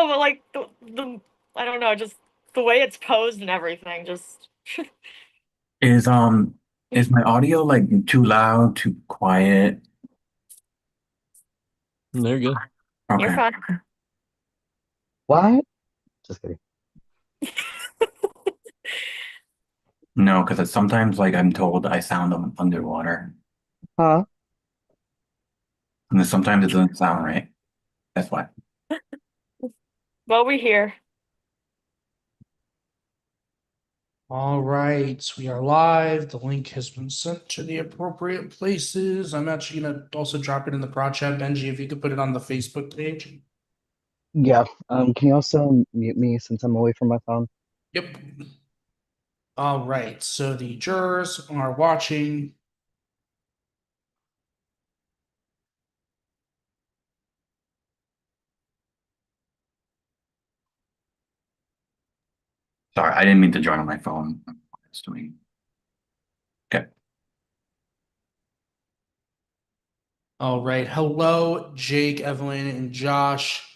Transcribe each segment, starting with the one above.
No, but like the I don't know, just the way it's posed and everything, just Is is my audio like too loud, too quiet? They're good. you're Okay. fine. What? Just kidding. No, because sometimes like I'm told I sound underwater, Huh? and then sometimes it doesn't sound right. That's why. But we're here. All right, we are live. The link has been sent to the appropriate places. I'm actually gonna also drop it in the prod chat, Benji, if you could put it on the Facebook page. Yeah. Can you also mute me since I'm away from my phone? Yep. All right, so the jurors are watching. Sorry, I didn't mean to join on my phone. It's doing. Okay. All right, hello, Jake, Evelyn, and Josh.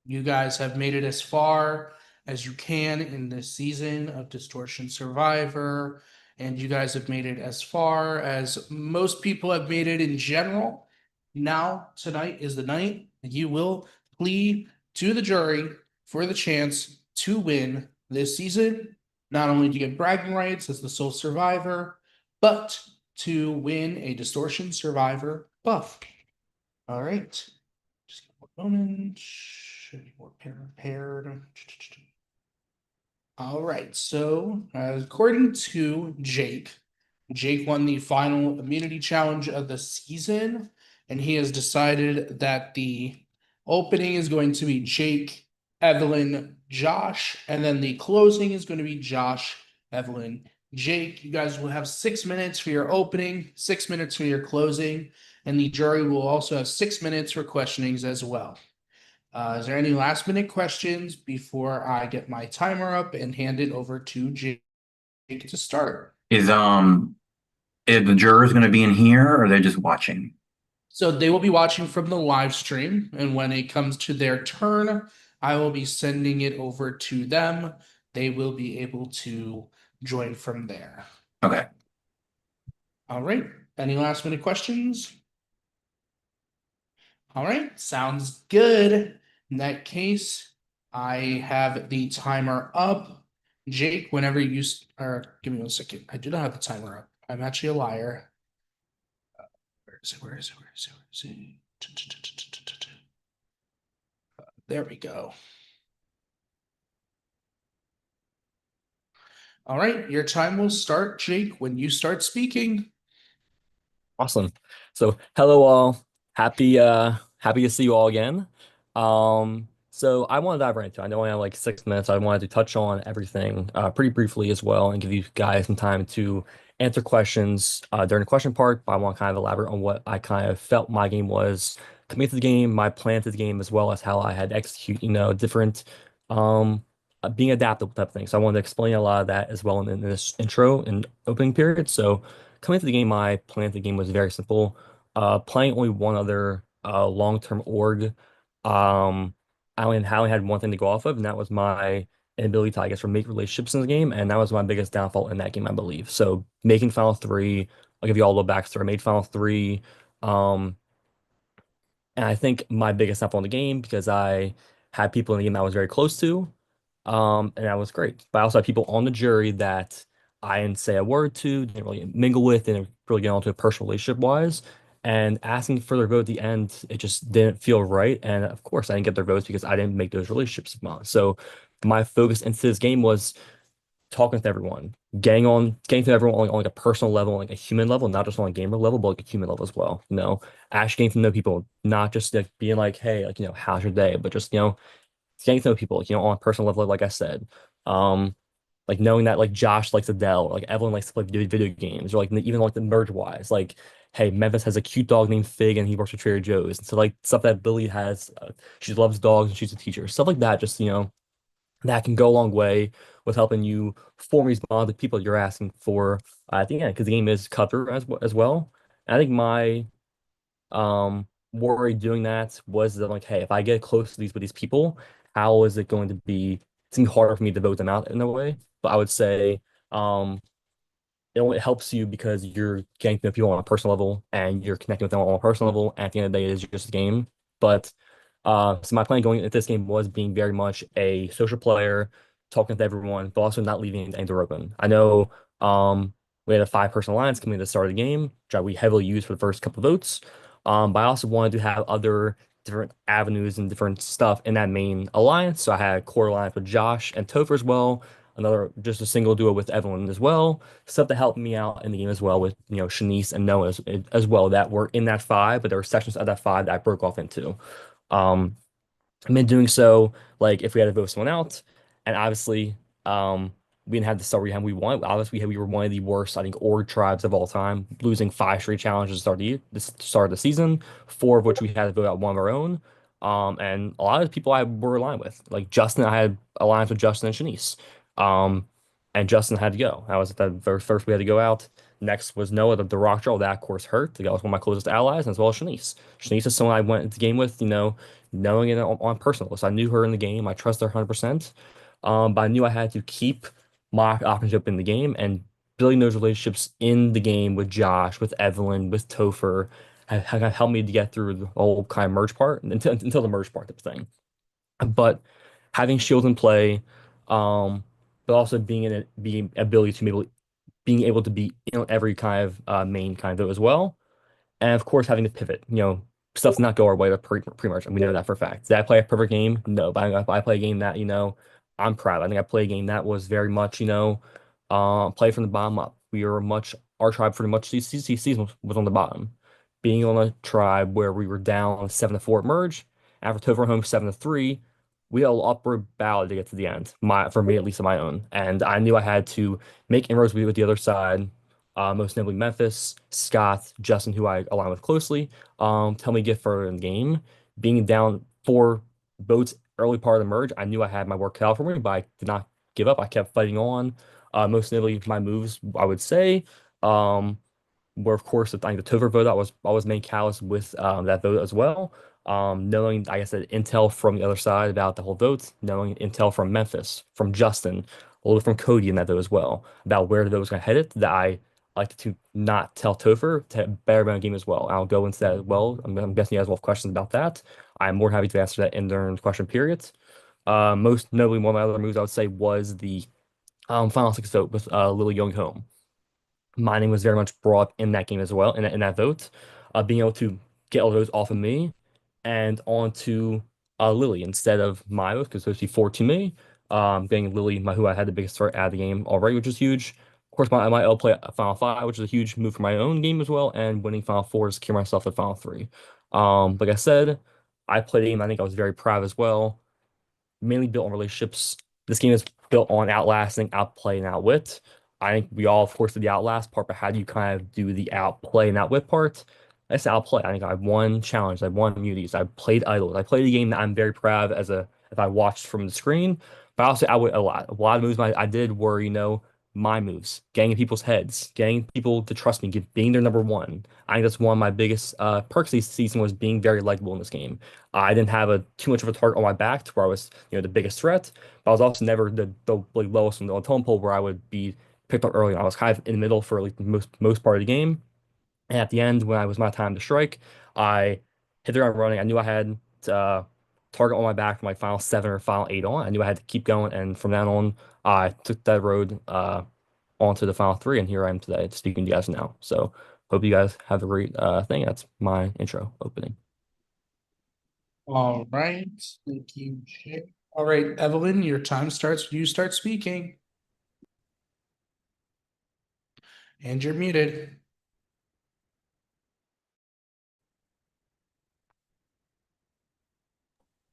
You guys have made it as far as you can in this season of Distortion Survivor, and you guys have made it as far as most people have made it in general. Now, tonight is the night that you will plead to the jury for the chance to win this season, not only to get bragging rights as the sole survivor, but to win a Distortion Survivor buff. All right. Just give me one moment. Should be more prepared. All right. So, according to Jake, Jake won the final immunity challenge of the season, and he has decided that the opening is going to be Jake, Evelyn, Josh, and then the closing is going to be Josh, Evelyn, Jake. You guys will have 6 minutes for your opening, 6 minutes for your closing, and the jury will also have 6 minutes for questionings as well. Is there any last minute questions before I get my timer up and hand it over to Jake to start? Is is the jurors going to be in here, or are they just watching? So they will be watching from the live stream, and when it comes to their turn, I will be sending it over to them. They will be able to join from there. Okay. All right. Any last minute questions? All right. Sounds good. In that case, I have the timer up. Jake, whenever you or give me 1 second. I do not have the timer up. I'm actually a liar. Where is it? Where is it? Where is it? Where is it? There we go. All right, your time will start, Jake, when you start speaking. Awesome. So hello all. Happy to see you all again. So I want to dive right into it. I know I have like 6 minutes. I wanted to touch on everything pretty briefly as well and give you guys some time to answer questions during the question part, but I want to kind of elaborate on what I kind of felt my game was coming into the game, my plan to the game, as well as how I had to execute, different being adaptable type of thing. So I wanted to explain a lot of that as well in this intro and opening period. So coming into the game, my plan to the game was very simple. Playing only one other long-term org. I only had one thing to go off of, and that was my inability to, I guess, make relationships in the game, and that was my biggest downfall in that game, I believe. So making Final Three, I'll give you all a little backstory. I made Final Three, um, and I think my biggest downfall in the game because I had people in the game I was very close to, and that was great. But I also had people on the jury that I didn't say a word to, didn't really mingle with, didn't really get onto a personal relationship wise. And asking for their vote at the end, it just didn't feel right. And of course, I didn't get their votes because I didn't make those relationships of mine. So my focus into this game was talking with everyone, getting to everyone on like a personal level, like a human level, not just on a gamer level, but like a human level as well. Actually getting to know people, not just like being like, hey, like, how's your day, but just, getting to know people, like, on a personal level, like I said. Like knowing that like Josh likes Adele, or like everyone likes to play video games, or like even like the merge wise, like hey, Memphis has a cute dog named Fig and he works for Trader Joe's. And so like stuff that Billy has, she loves dogs and she's a teacher, stuff like that. Just that can go a long way with helping you form these bonds with people you're asking for at the end, because the game is cutthroat as well. And I think my worry doing that was that, like, hey, if I get close to these with these people how is it going to be? It's gonna be harder for me to vote them out in a way. But I would say um, it only helps you because you're getting to know people on a personal level and you're connecting with them on a personal level. And at the end of the day, it is just a game. But so my plan going into this game was being very much a social player, talking to everyone, but also not leaving any door open. I know we had a 5-person alliance coming at the start of the game, which we heavily used for the first couple of votes. But I also wanted to have other different avenues and different stuff in that main alliance. So I had a core alliance with Josh and Topher as well, another just a single duo with Evelyn as well, stuff that helped me out in the game as well with Shanice and Noah as well that were in that 5, but there were sections of that 5 that I broke off into. Um, I mean, doing so, like if we had to vote someone out, and obviously, we didn't have the start we won. Obviously, we were one of the worst, I think, org tribes of all time, losing 5 straight challenges to start of the season, 4 of which we had to vote out one of our own. And a lot of people I were aligned with, like Justin, I had alliance with Justin and Shanice. And Justin had to go. That was the very first we had to go out. Next was Noah, the rock draw. That, of course, hurt. That was one of my closest allies, as well as Shanice. Shanice is someone I went into the game with, knowing it on personal. So I knew her in the game. I trust her 100%. But I knew I had to keep my options open in the game and building those relationships in the game with Josh, with Evelyn, with Topher have helped me to get through the whole kind of merge part until the merge part of the thing. But having shield in play, but also being ability to being able to be in every kind of main kind of vote as well. And of course, having to pivot, stuff's not go our way, but pretty much, and we know that for a fact. Did I play a perfect game? No, but I play a game that, I'm proud. I think I played a game that was very much, play from the bottom up. Our tribe pretty much this season was on the bottom. Being on a tribe where we were down 7-4 at merge, after Topher home 7-3, we had an upward battle to get to the end, for me, at least on my own. And I knew I had to make inroads with the other side, most notably Memphis, Scott, Justin, who I align with closely, tell me to get further in the game. Being down 4 votes early part of the merge, I knew I had my work cut out for me, but I did not give up. I kept fighting on. Most notably, my moves, I would say, were of course I think the Topher vote I was main callous with that vote as well. Knowing, like I said, intel from the other side about the whole vote, knowing intel from Memphis, from Justin, a little from Cody in that vote as well, about where the vote was going to head it, that I like to not tell Topher to better my game as well. I'll go into that as well. I'm guessing you guys will have questions about that. I'm more happy to answer that in during the question periods. Most notably, one of my other moves I would say was the final 6 vote with Lily going home. My name was very much brought up in that game as well, in that vote, being able to get all those off of me and onto Lily instead of my vote, because those 4 to me. Getting Lily, who I had the biggest start out of the game already, which is huge. Of course, my L play at Final 5, which is a huge move for my own game as well, and winning Final 4 to secure myself at Final 3. Like I said, I played a game I think I was very proud of as well, mainly built on relationships. This game is built on outlasting, outplay, and outwit. I think we all, of course, did the outlast part, but how do you kind of do the outplay and outwit part? I said outplay. I think I won challenges, I won immunities, I played idols. I played a game that I'm very proud of if I watched from the screen. But I also outwit a lot. A lot of moves I did were, my moves, getting in people's heads, getting people to trust me, being their number one. I think that's one of my biggest perks this season was being very likable in this game. I didn't have too much of a target on my back to where I was, the biggest threat, but I was also never the like, lowest on the totem pole where I would be picked up early. I was kind of in the middle for like the most part of the game. And at the end, when it was my time to strike, I hit the ground running. I knew I had target on my back from my final 7 or final 8 on. I knew I had to keep going, and from then on, I took that road onto the final 3, and here I am today speaking to you guys now. So hope you guys have a great thing. That's my intro opening. All right. Thank you, Jake. All right, Evelyn, your time starts. You start speaking. And you're muted.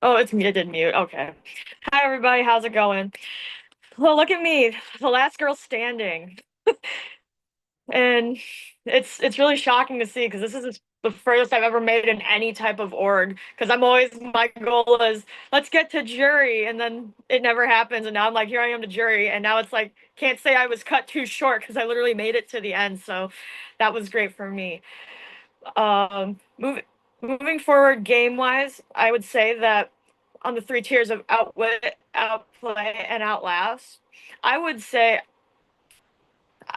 Oh, it's muted mute. Okay. Hi, everybody. How's it going? Well, look at me, the last girl standing. And it's really shocking to see because this is the furthest I've ever made in any type of org. Because my goal is let's get to jury, and then it never happens. And now I'm like, here I am to jury, and now it's like can't say I was cut too short because I literally made it to the end. So that was great for me. Moving forward game wise, I would say that on the three tiers of outwit, outplay, and outlast, I would say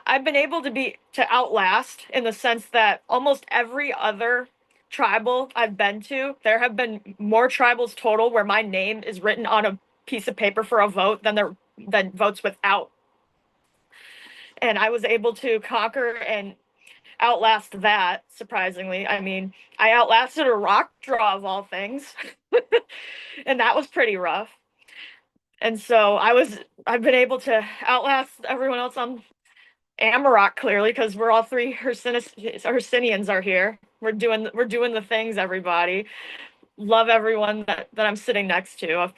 I've been able to outlast in the sense that almost every other tribal I've been to, there have been more tribals total where my name is written on a piece of paper for a vote than votes without. And I was able to conquer and outlast that, surprisingly. I mean, I outlasted a rock draw of all things. And that was pretty rough. And so I've been able to outlast everyone else on Amarok, clearly, because we're all three Hercynians are here. We're doing the things, everybody. Love everyone that I'm sitting next to.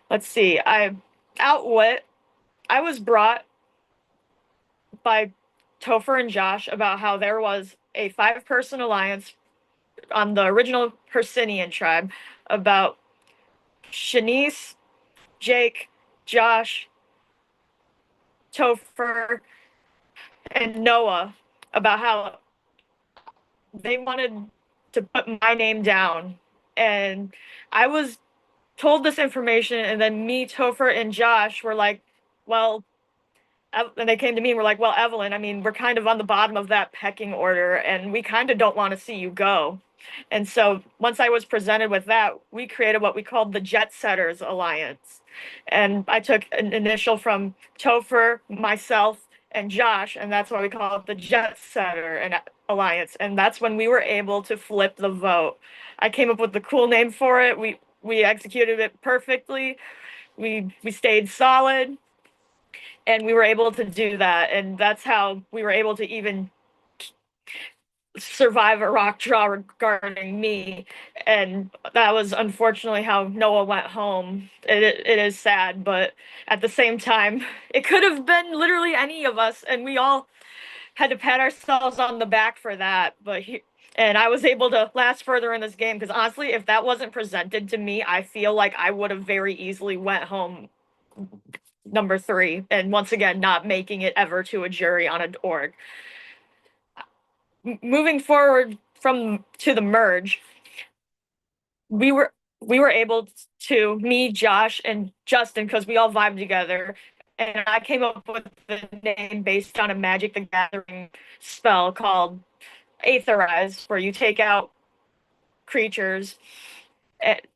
Let's see. I was brought by Topher and Josh about how there was a 5-person alliance on the original Hercynian tribe about Shanice, Jake, Josh, Topher, and Noah, about how they wanted to put my name down. And I was told this information, and then me, Topher, and Josh were like, well, and they came to me and were like, well, Evelyn, I mean, we're kind of on the bottom of that pecking order, and we kind of don't want to see you go. And so once I was presented with that, we created what we called the Jet Setters Alliance. And I took an initial from Topher, myself, and Josh, and that's why we call it the Jet Setter and Alliance. And that's when we were able to flip the vote. I came up with the cool name for it. We executed it perfectly. We stayed solid, and we were able to do that. And that's how we were able to even survive a rock draw regarding me. And that was unfortunately how Noah went home. It is sad, but at the same time, it could have been literally any of us, and we all had to pat ourselves on the back for that. And I was able to last further in this game, because honestly, if that wasn't presented to me, I feel like I would have very easily went home number 3, and once again not making it ever to a jury on an org. Moving forward to the merge, we were able to, me, Josh, and Justin, because we all vibed together, and I came up with the name based on a Magic the Gathering spell called Aetherize, where you take out creatures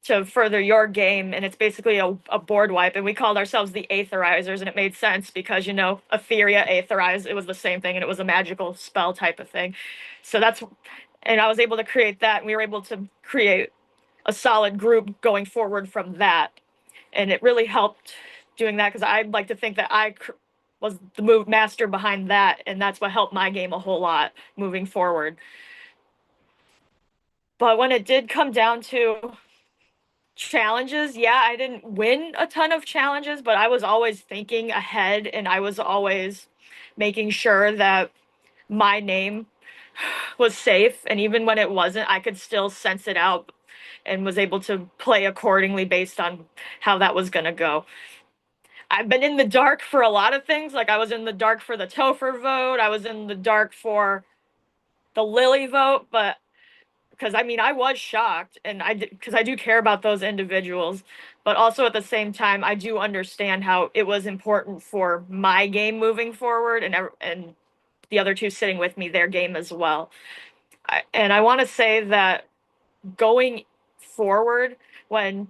to further your game, and it's basically a board wipe, and we called ourselves the Aetherizers, and it made sense because, you know, Aetheria, Aetherize, it was the same thing, and it was a magical spell type of thing. So and I was able to create that, and we were able to create a solid group going forward from that, and it really helped doing that, because I'd like to think that I was the move master behind that, and that's what helped my game a whole lot moving forward. But when it did come down to challenges, yeah, I didn't win a ton of challenges, but I was always thinking ahead, and I was always making sure that my name was safe, and even when it wasn't, I could still sense it out and was able to play accordingly based on how that was going to go. I've been in the dark for a lot of things. Like, I was in the dark for the Topher vote, I was in the dark for the Lily vote, but because I mean, I was shocked, and because I do care about those individuals, but also at the same time, I do understand how it was important for my game moving forward, and the other two sitting with me, their game as well. And I want to say that going forward, when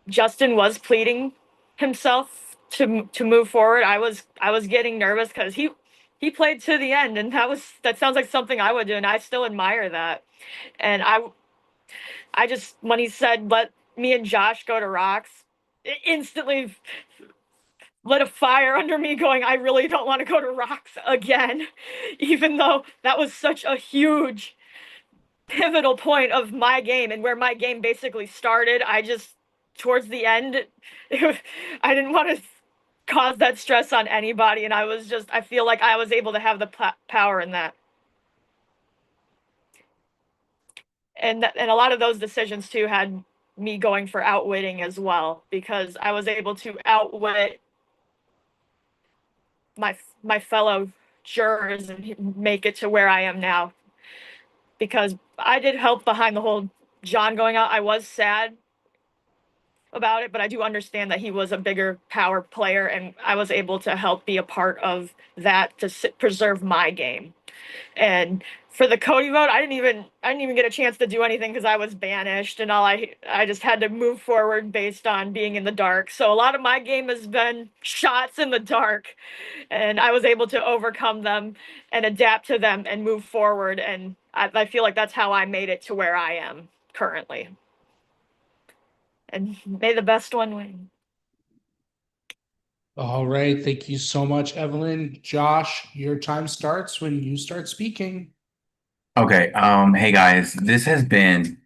Justin was pleading himself to move forward, I was getting nervous, because he played to the end, and that sounds like something I would do, and I still admire that. And I just, when he said, let me and Josh go to rocks, it instantly lit a fire under me, going, I really don't want to go to rocks again, even though that was such a huge pivotal point of my game and where my game basically started. Towards the end, I didn't want to cause that stress on anybody, and I feel like I was able to have the power in that. And a lot of those decisions too had me going for outwitting as well, because I was able to outwit my fellow jurors and make it to where I am now. Because I did help behind the whole John going out. I was sad about it, but I do understand that he was a bigger power player, and I was able to help be a part of that to preserve my game. And for the Cody vote, I didn't even get a chance to do anything because I was banished, and I just had to move forward based on being in the dark. So a lot of my game has been shots in the dark, and I was able to overcome them and adapt to them and move forward. And I feel like that's how I made it to where I am currently. And may the best one win. All right. Thank you so much, Evelyn. Josh, your time starts when you start speaking. Okay, hey guys, this has been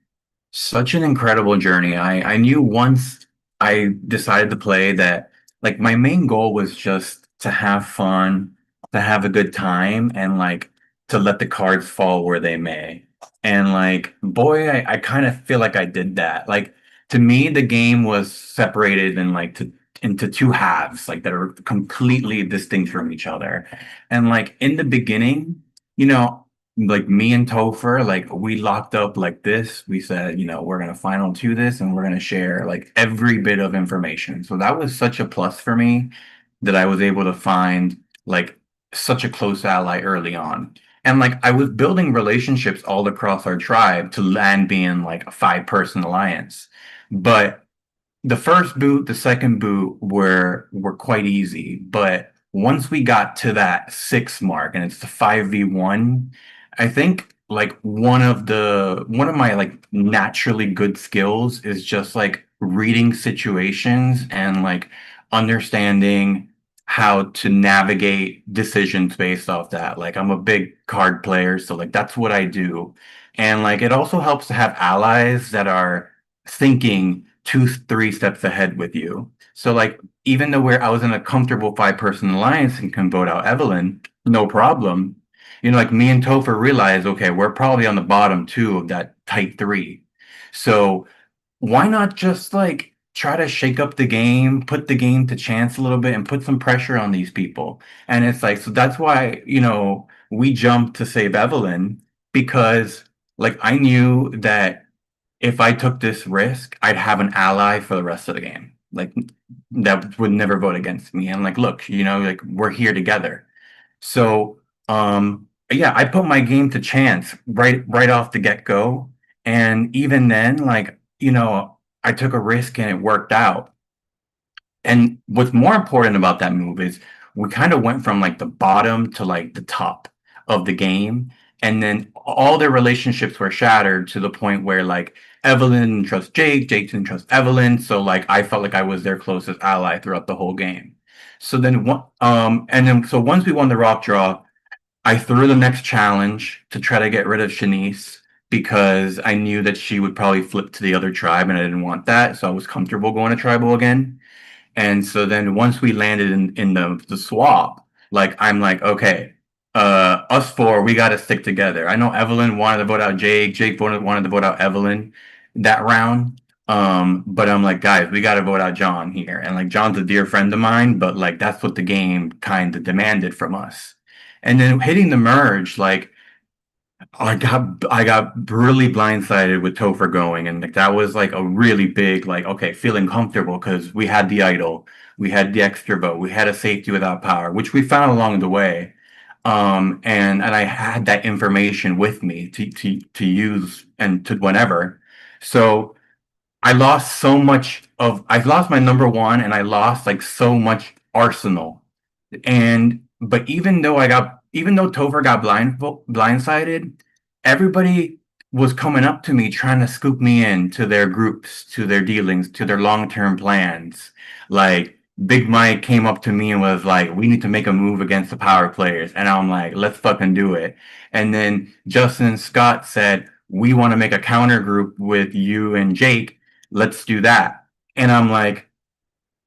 such an incredible journey. I knew once I decided to play that like my main goal was just to have fun, to have a good time, and like to let the cards fall where they may. And like, boy, I kind of feel like I did that. Like to me, the game was separated in like into two halves, like that are completely distinct from each other. And like in the beginning, you know, like me and Topher, like we locked up like this. We said, you know, we're gonna final two this and we're gonna share like every bit of information. So that was such a plus for me that I was able to find like such a close ally early on. And like I was building relationships all across our tribe to land being like a 5-person alliance. But the first boot, the second boot were quite easy, but once we got to that 6 mark and it's the 5v1, I think like one of my like naturally good skills is just like reading situations and like understanding how to navigate decisions based off that. Like I'm a big card player, so like that's what I do. And like it also helps to have allies that are thinking 2, 3 steps ahead with you. So like even though I was in a comfortable 5-person alliance and can vote out Evelyn, no problem. You know, like me and Topher realized, okay, we're probably on the bottom two of that tight three. So why not just like try to shake up the game, put the game to chance a little bit and put some pressure on these people? And it's like, so that's why, you know, we jumped to save Evelyn because like I knew that if I took this risk, I'd have an ally for the rest of the game. Like that would never vote against me. And like, look, you know, like we're here together. So, yeah, I put my game to chance right off the get-go. And even then, like, you know, I took a risk and it worked out. And what's more important about that move is we kind of went from like the bottom to like the top of the game. And then all their relationships were shattered to the point where like Evelyn didn't trust Jake, Jake didn't trust Evelyn. So like I felt like I was their closest ally throughout the whole game. So then so once we won the rock draw, I threw the next challenge to try to get rid of Shanice because I knew that she would probably flip to the other tribe and I didn't want that. So I was comfortable going to tribal again. And so then once we landed in the swap, like I'm like, okay, us four, we got to stick together. I know Evelyn wanted to vote out Jake. Jake wanted to vote out Evelyn that round. But I'm like, guys, we got to vote out John here. And like John's a dear friend of mine, but like that's what the game kind of demanded from us. And then hitting the merge, like I got really blindsided with Topher going, and like that was like a really big like okay, feeling comfortable because we had the idol, we had the extra vote, we had a safety without power, which we found along the way. And I had that information with me to use and to whenever. So I lost my number one and I lost like so much arsenal. And but even though Topher got blindsided, everybody was coming up to me trying to scoop me in to their groups, to their dealings, to their long-term plans. Like Big Mike came up to me and was like, "We need to make a move against the power players." And I'm like, "Let's fucking do it." And then Justin and Scott said, "We want to make a counter group with you and Jake. Let's do that." And I'm like,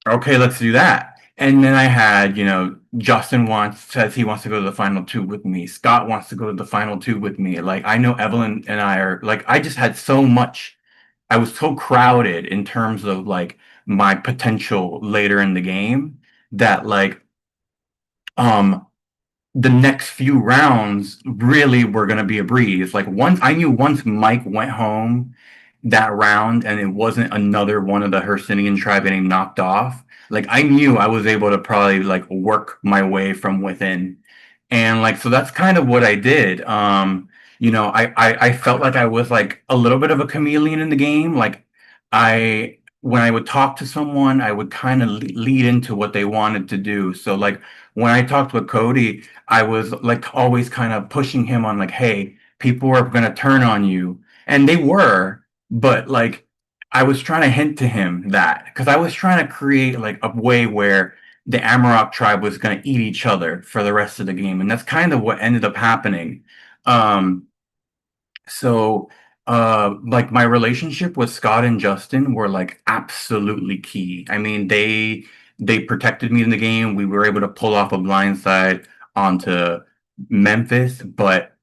"Okay, let's do that." And then I had, you know, says he wants to go to the final two with me. Scott wants to go to the final two with me. Like I know Evelyn and I are like I just had so much. I was so crowded in terms of like my potential later in the game that like um the next few rounds really were gonna be a breeze. Like once Mike went home that round and it wasn't another one of the Hercynian tribe getting knocked off, like I knew I was able to probably like work my way from within. And like so that's kind of what I did. I felt like I was like a little bit of a chameleon in the game. Like I when I would talk to someone, I would kind of lead into what they wanted to do. So like when I talked with Cody, I was like always kind of pushing him on like, hey, people are gonna turn on you. And they were, but like I was trying to hint to him that because I was trying to create like a way where the Amarok tribe was going to eat each other for the rest of the game, and that's kind of what ended up happening. Um, so, like my relationship with Scott and Justin were like absolutely key. I mean, they protected me in the game. We were able to pull off a blindside onto Memphis, but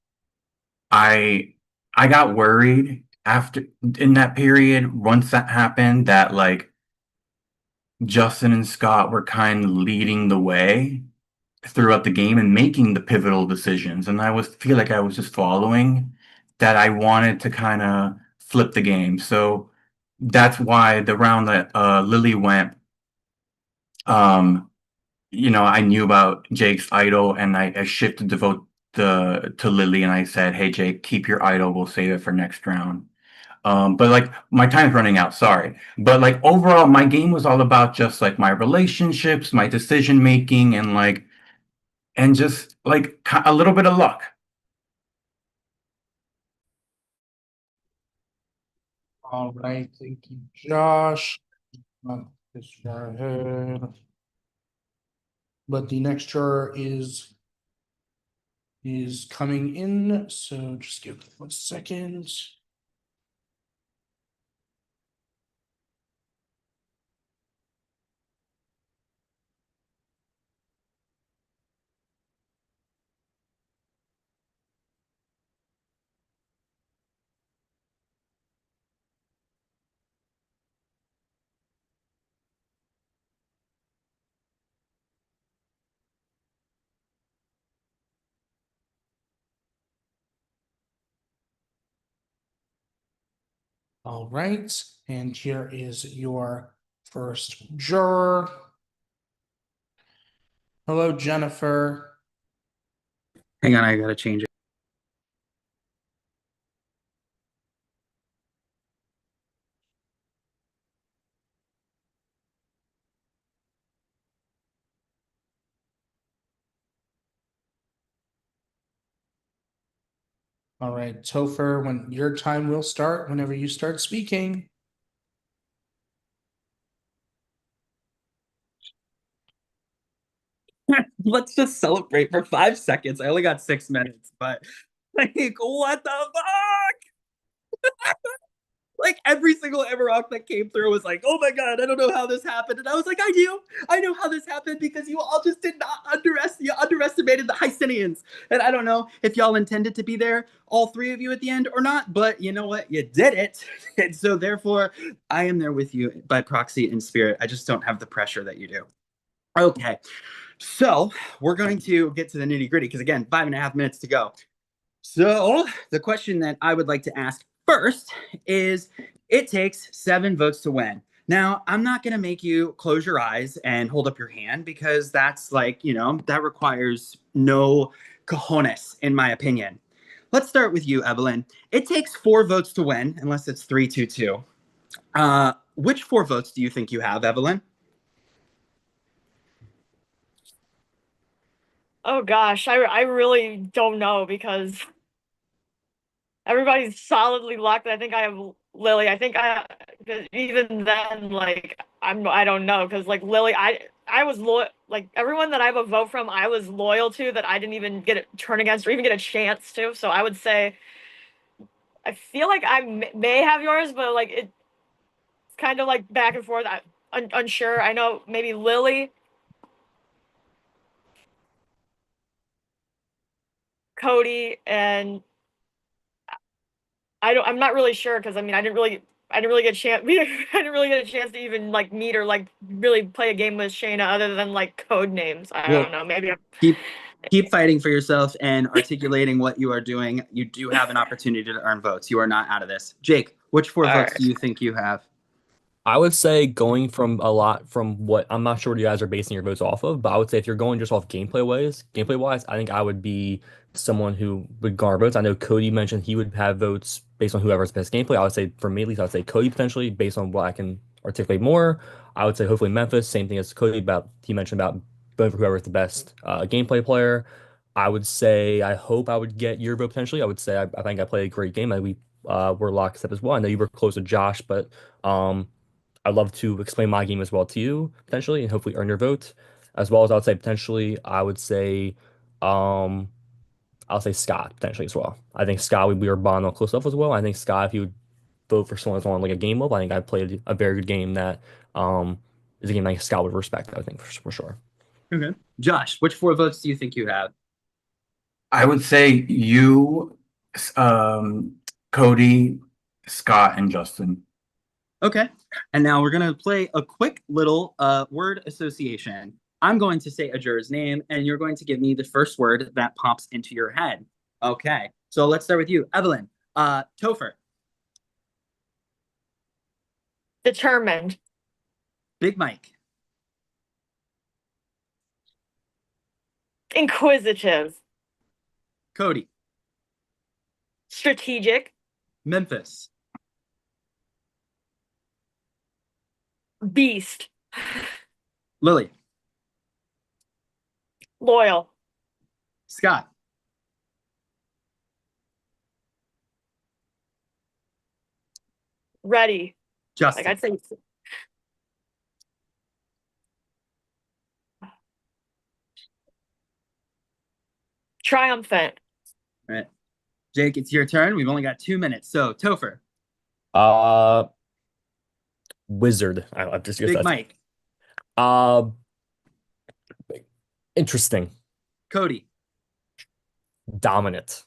I I got worried after in that period once that happened that like Justin and Scott were kind of leading the way throughout the game and making the pivotal decisions. And I was feel like I was just following that I wanted to kind of flip the game. So that's why the round that Lily went, um, I knew about Jake's idol and I shifted the vote to Lily and I said, hey Jake, keep your idol, we'll save it for next round. But like my time's running out, sorry. But like overall, my game was all about just like my relationships, my decision making, and like and just like a little bit of luck. All right, thank you, Josh. This far ahead. But the next juror is coming in, so just give it 1 second. All right, and here is your first juror. Hello, Jennifer. Hang on, I gotta change it. All right, Topher, when your time will start whenever you start speaking. Let's just celebrate for 5 seconds. I only got 6 minutes, but like, what the fuck? Like every single Everrock that came through was like, oh my god, I don't know how this happened. And I was like, I know how this happened because you all just did not underestimated the Hycinians. And I don't know if y'all intended to be there, all three of you at the end or not, but you know what? You did it. And so therefore, I am there with you by proxy in spirit. I just don't have the pressure that you do. Okay. So we're going to get to the nitty gritty because again, 5.5 minutes to go. So the question that I would like to ask first is, it takes 7 votes to win. Now, I'm not going to make you close your eyes and hold up your hand because that's like, that requires no cojones, in my opinion. Let's start with you, Evelyn. It takes 4 votes to win, unless it's 3-2-2. Which 4 votes do you think you have, Evelyn? Oh gosh, I really don't know because everybody's solidly locked. I think I have Lily. I think even then, like I don't know because like Lily, I was loyal. Like everyone that I have a vote from, I was loyal to that I didn't even get a turn against or even get a chance to. So I would say I feel like I may have yours, but like it's kind of like back and forth. I'm unsure. I know maybe Lily, Cody, and I'm not really sure because I mean I didn't really get a chance. I didn't really get a chance to even like meet or like really play a game with Shayna other than like code names. I don't know. Maybe keep fighting for yourself and articulating what you are doing. You do have an opportunity to earn votes. You are not out of this. Jake, Which four All votes right. do you think you have? I would say going from a lot from what I'm not sure what you guys are basing your votes off of, but I would say if you're going just off gameplay wise, I think I would be someone who would garner votes. I know Cody mentioned he would have votes based on whoever's best gameplay. I would say for me at least, I would say Cody potentially based on what I can articulate more. I would say hopefully Memphis, same thing as Cody about he mentioned about voting for whoever's the best gameplay player. I would say I hope I would get your vote potentially. I would say I think I played a great game. We were lockstep as well. I know you were close to Josh, but I'd love to explain my game as well to you potentially and hopefully earn your vote. As well as I would say potentially, um, I'll say Scott potentially as well. I think Scott we were bonding on close stuff as well. I think Scott, if you would vote for someone that's on like a game level, I think I played a very good game that is a game like Scott would respect, I think for sure. Okay. Josh, which four votes do you think you have? I would say you, Cody, Scott, and Justin. Okay. And now we're going to play a quick little word association. I'm going to say a juror's name, and you're going to give me the first word that pops into your head. Okay. So let's start with you. Evelyn, Topher, Determined. Big Mike, Inquisitive. Cody, Strategic. Memphis, Beast. Lily, Loyal. Scott, Ready. Justin. Like I'd say triumphant. All right. Jake, it's your turn. We've only got 2 minutes. So, Topher, Uh, Wizard. I just guess Big that's Mike, uh interesting, Cody, dominant,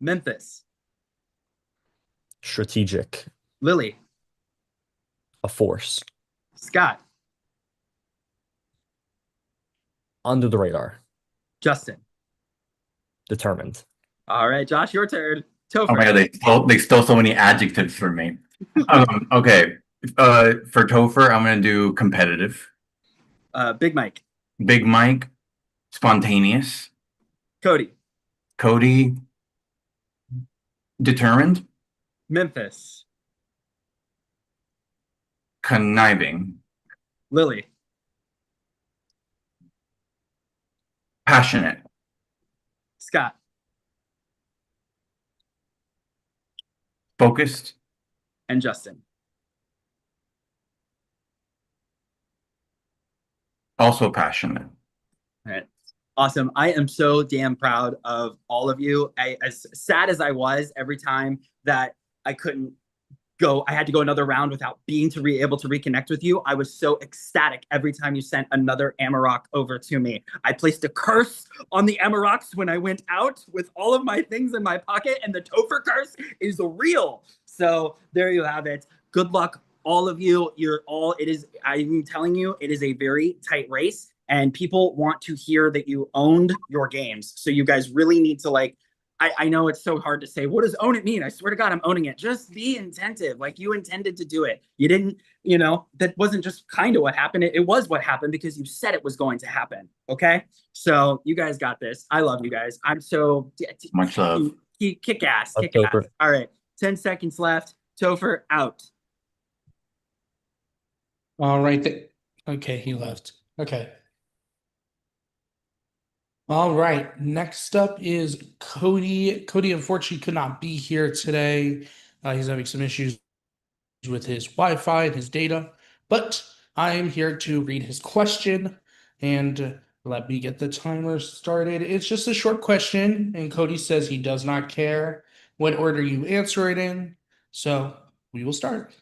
Memphis, strategic, Lily, a force, Scott, under the radar, Justin. determined. All right, Josh, your turn. Oh my Topher, God, they stole so many adjectives from me. Okay. For Topher, I'm gonna do competitive. Big Mike, Big Mike, spontaneous. Cody, Cody, determined. Memphis, Conniving. Lily, Passionate. Scott, Focused. and Justin. Also passionate. All right. Awesome. I am so damn proud of all of you. As sad as I was every time that I couldn't go, I had to go another round without being able to reconnect with you. I was so ecstatic every time you sent another Amarok over to me. I placed a curse on the Amaroks when I went out with all of my things in my pocket, and the Topher curse is real. So there you have it. Good luck, all of you. I'm telling you, it is a very tight race, and people want to hear that you owned your games. So you guys really need to I know it's so hard to say, what does own it mean? I swear to God, I'm owning it. Just be intentive. Like you intended to do it. You didn't, that wasn't just kind of what happened. It was what happened because you said it was going to happen. Okay. So you guys got this. I love you guys. I'm so Much love. Kick ass. Love Kick ass. Topher. All right. 10 seconds left. Topher out. All right. Okay, he left. Okay. All right. Next up is Cody. Cody unfortunately could not be here today. He's having some issues with his Wi-Fi and his data, but I am here to read his question and let me get the timer started. It's just a short question, and Cody says he does not care what order you answer it in, so we will start.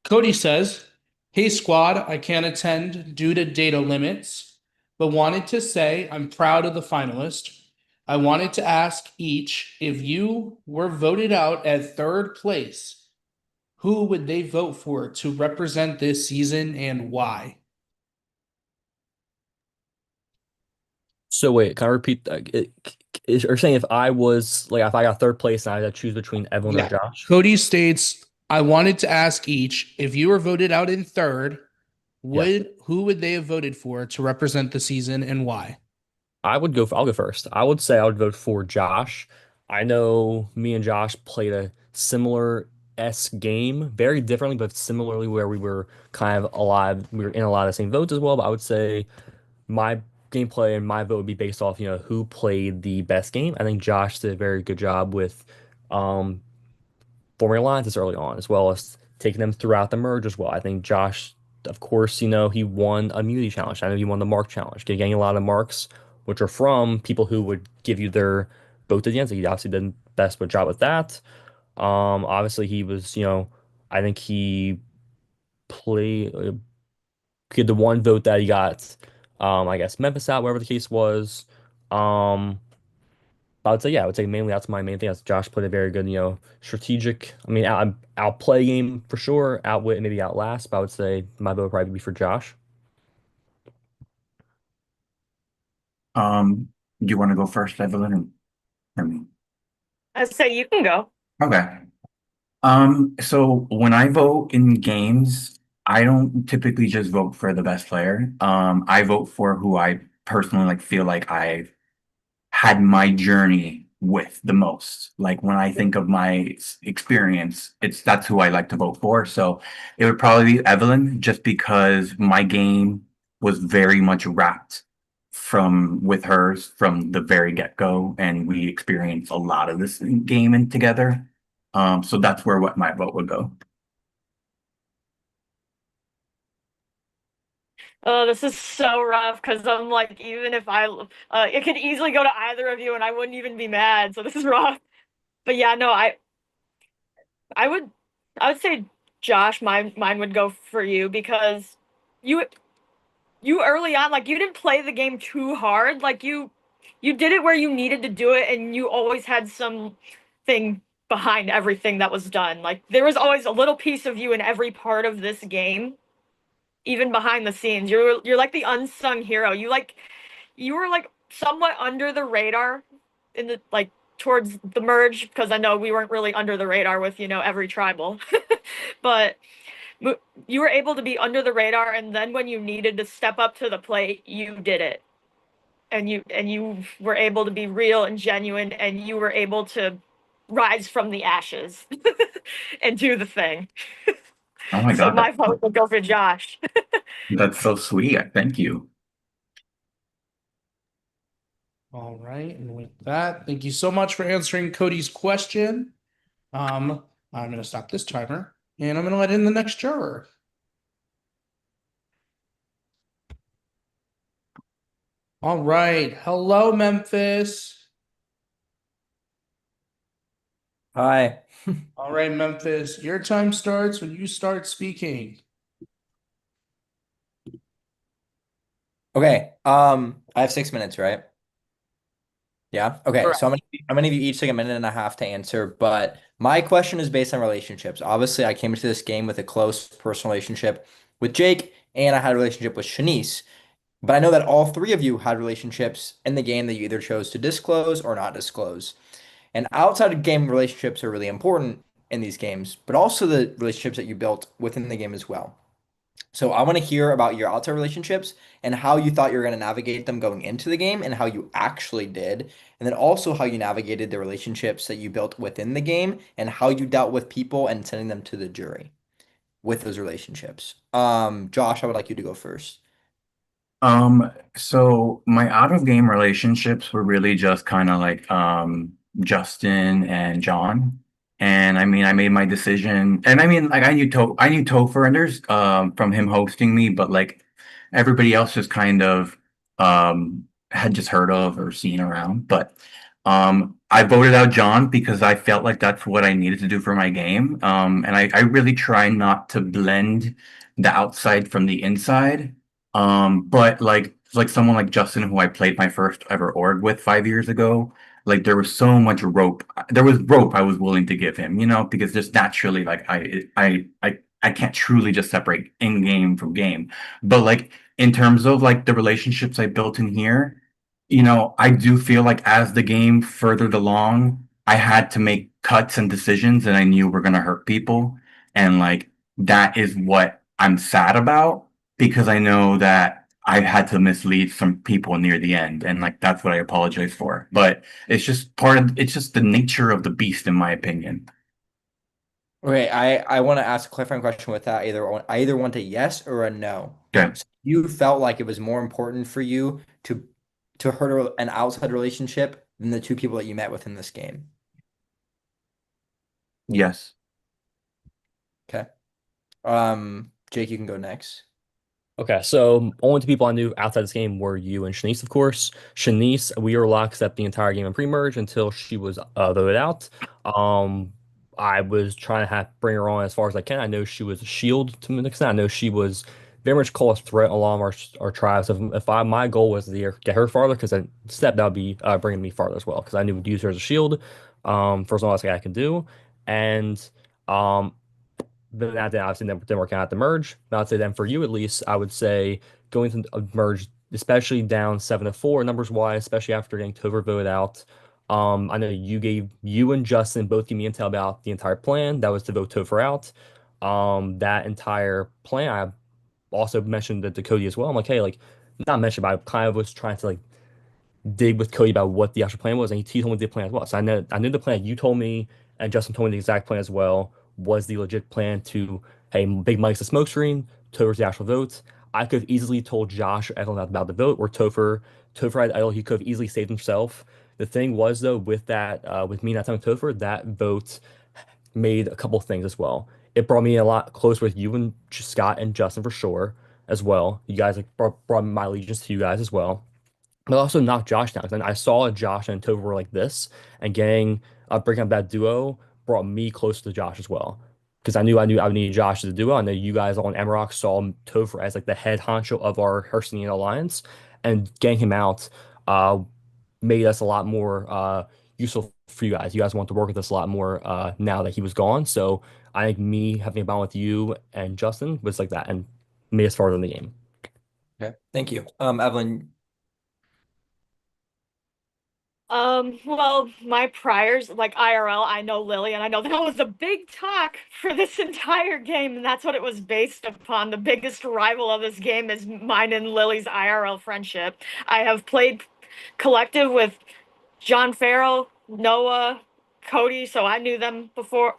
Cody says, "Hey squad, I can't attend due to data limits, but wanted to say I'm proud of the finalist. I wanted to ask each, if you were voted out at third place, who would they vote for to represent this season and why?" So wait, can I repeat that? You're saying if I got third place and I had to choose between Evelyn or Yeah. Josh? Cody states I wanted to ask each, if you were voted out in third, who would they have voted for to represent the season and why? I'll go first. I would say I would vote for Josh. I know me and Josh played a similar game, very differently, but similarly where we were kind of alive. We were in a lot of the same votes as well, but I would say my gameplay and my vote would be based off, who played the best game. I think Josh did a very good job with um forming alliances early on, as well as taking them throughout the merge as well. I think Josh, of course, he won a immunity challenge. I know he won the mark challenge, getting a lot of marks, which are from people who would give you their vote at the end. So he obviously did the best job with that. Obviously he was, I think played, he had the one vote that he got, I guess Memphis out, whatever the case was. Um, I would say, yeah, I would say mainly that's my main thing. That's Josh played a very good, strategic. I mean, outplay game for sure, outwit and maybe outlast. But I would say my vote would probably be for Josh. Do you want to go first, Evelyn, or me? I say you can go. Okay. So when I vote in games, I don't typically just vote for the best player. I vote for who I personally feel like I've had my journey with the most. Like when I think of my experience, that's who I like to vote for. So it would probably be Evelyn, just because my game was very much wrapped from with hers from the very get-go, and we experienced a lot of this game in together. So that's where what my vote would go. Oh, this is so rough because I'm like, even if it could easily go to either of you and I wouldn't even be mad. So this is rough. But yeah, no, I would, I would say Josh, mine would go for you because you, you early on, like you didn't play the game too hard. Like you did it where you needed to do it, and you always had something behind everything that was done. Like there was always a little piece of you in every part of this game, even behind the scenes. You're like the unsung hero. You were like somewhat under the radar in the like towards the merge, because I know we weren't really under the radar with, every tribal. But you were able to be under the radar, and then when you needed to step up to the plate, you did it. And you were able to be real and genuine, and you were able to rise from the ashes and do the thing. Oh my So God, my vote will go for Josh. that's so sweet. Thank you. All right, and with that, thank you so much for answering Cody's question. I'm going to stop this timer, and I'm going to let in the next juror. All right, hello, Memphis. Hi. All right, Memphis, your time starts when you start speaking. Okay. I have 6 minutes, right? Yeah. Okay. Correct. So I'm gonna give you each like a minute and a half to answer, but my question is based on relationships. Obviously, I came into this game with a close personal relationship with Jake, and I had a relationship with Shanice. But I know that all three of you had relationships in the game that you either chose to disclose or not disclose. And outside of game relationships are really important in these games, but also the relationships that you built within the game as well. So I want to hear about your outside relationships and how you thought you were going to navigate them going into the game and how you actually did. And then also how you navigated the relationships that you built within the game and how you dealt with people and sending them to the jury with those relationships. Josh, I would like you to go first. So my out of game relationships were really just kind of like Justin and John. And I mean I made my decision, and I mean like I knew Topher and there's from him hosting me, but like everybody else just kind of had just heard of or seen around. But I voted out John because I felt like that's what I needed to do for my game. And I really try not to blend the outside from the inside. But like someone like Justin, who I played my first ever org with 5 years ago, like there was so much rope. There was rope I was willing to give him, because just naturally, like I can't truly just separate in game from game. But like in terms of like the relationships I built in here, I do feel like as the game furthered along, I had to make cuts and decisions that I knew were gonna hurt people. And like that is what I'm sad about because I know that I had to mislead some people near the end, and like that's what I apologize for. But it's just the nature of the beast, in my opinion. Okay, I want to ask a clarifying question with that. I either want a yes or a no. Okay. So you felt like it was more important for you to hurt an outside relationship than the two people that you met with in this game. Yes. Okay. Jake, you can go next. Okay, so only two people I knew outside this game were you and Shanice, of course. Shanice, we were lockstep the entire game in pre-merge until she was voted out. Um, I was trying to bring her on as far as I can. I know she was a shield to an extent. I know she was very much called a threat along our tribes. If my goal was to get her farther, because that would be bringing me farther as well, because I knew we'd use her as a shield. For as long as I can do, and um, then that then obviously didn't work out at the merge. But I'd say then for you at least, I would say going to a merge, especially down 7-4 numbers wise, especially after getting Tover voted out. I know you and Justin both gave me intel about the entire plan. That was to vote Topher out. That entire plan, I also mentioned that to Cody as well. I'm like, hey, like not mentioned, but I kind of was trying to like dig with Cody about what the actual plan was, and he told me the plan as well. So I knew the plan you told me, and Justin told me the exact plan as well was the legit plan to, hey, Big Mike's the smokescreen, Topher's the actual vote. I could have easily told Josh or Evelyn about the vote, or Topher had idle, he could have easily saved himself. The thing was though, with that, with me not telling Topher, that vote made a couple things as well. It brought me a lot closer with you and Scott and Justin for sure as well. You guys like brought my allegiance to you guys as well, but also knocked Josh down. 'Cause then I saw Josh and Tova were like this, and getting breaking up that duo brought me closer to Josh as well. Because I knew I would need Josh as a duo. I know you guys on Emerald saw Topher as like the head honcho of our Hercynian alliance, and getting him out made us a lot more useful for you guys. You guys want to work with us a lot more now that he was gone. So I think me having a bond with you and Justin was like that and made us farther in the game. Okay, thank you. Evelyn, Well, my priors, like IRL, I know Lily, and I know that was a big talk for this entire game, and that's what it was based upon. The biggest rival of this game is mine and Lily's IRL friendship. I have played collective with John Farrell, Noah, Cody, so I knew them before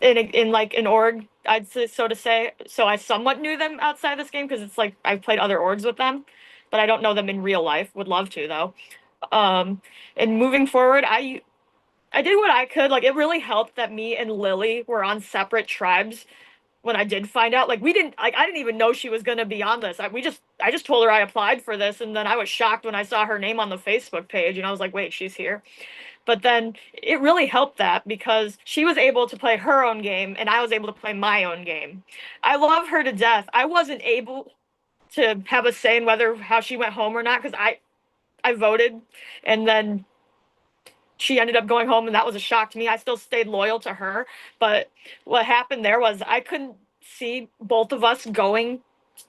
in like an org, I'd say so to say. So I somewhat knew them outside this game because it's like I've played other orgs with them, but I don't know them in real life. Would love to though. Um, and moving forward, I did what I could. Like it really helped that me and Lily were on separate tribes when I did find out. Like we didn't like I didn't even know she was gonna be on this. I just told her I applied for this, and then I was shocked when I saw her name on the Facebook page, and I was like, wait, she's here. But then it really helped that because she was able to play her own game and I was able to play my own game. I love her to death. I wasn't able to have a say in whether how she went home or not because I voted and then she ended up going home and that was a shock to me. I still stayed loyal to her, but what happened there was I couldn't see both of us going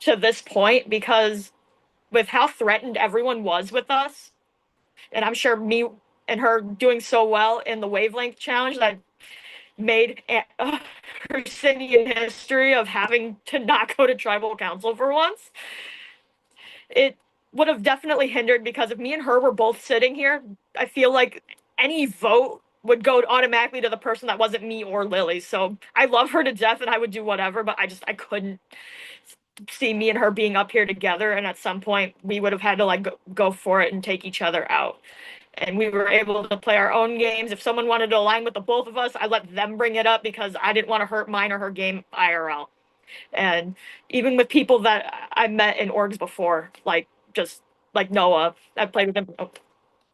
to this point because with how threatened everyone was with us, and I'm sure me and her doing so well in the wavelength challenge that made her city in history of having to not go to tribal council for once. It would have definitely hindered because if me and her were both sitting here, I feel like any vote would go automatically to the person that wasn't me or Lily. So I love her to death and I would do whatever, but I couldn't see me and her being up here together. And at some point we would have had to like go for it and take each other out. And we were able to play our own games. If someone wanted to align with the both of us, I let them bring it up because I didn't want to hurt mine or her game IRL. And even with people that I met in orgs before, like just like Noah, I played with him. Oh,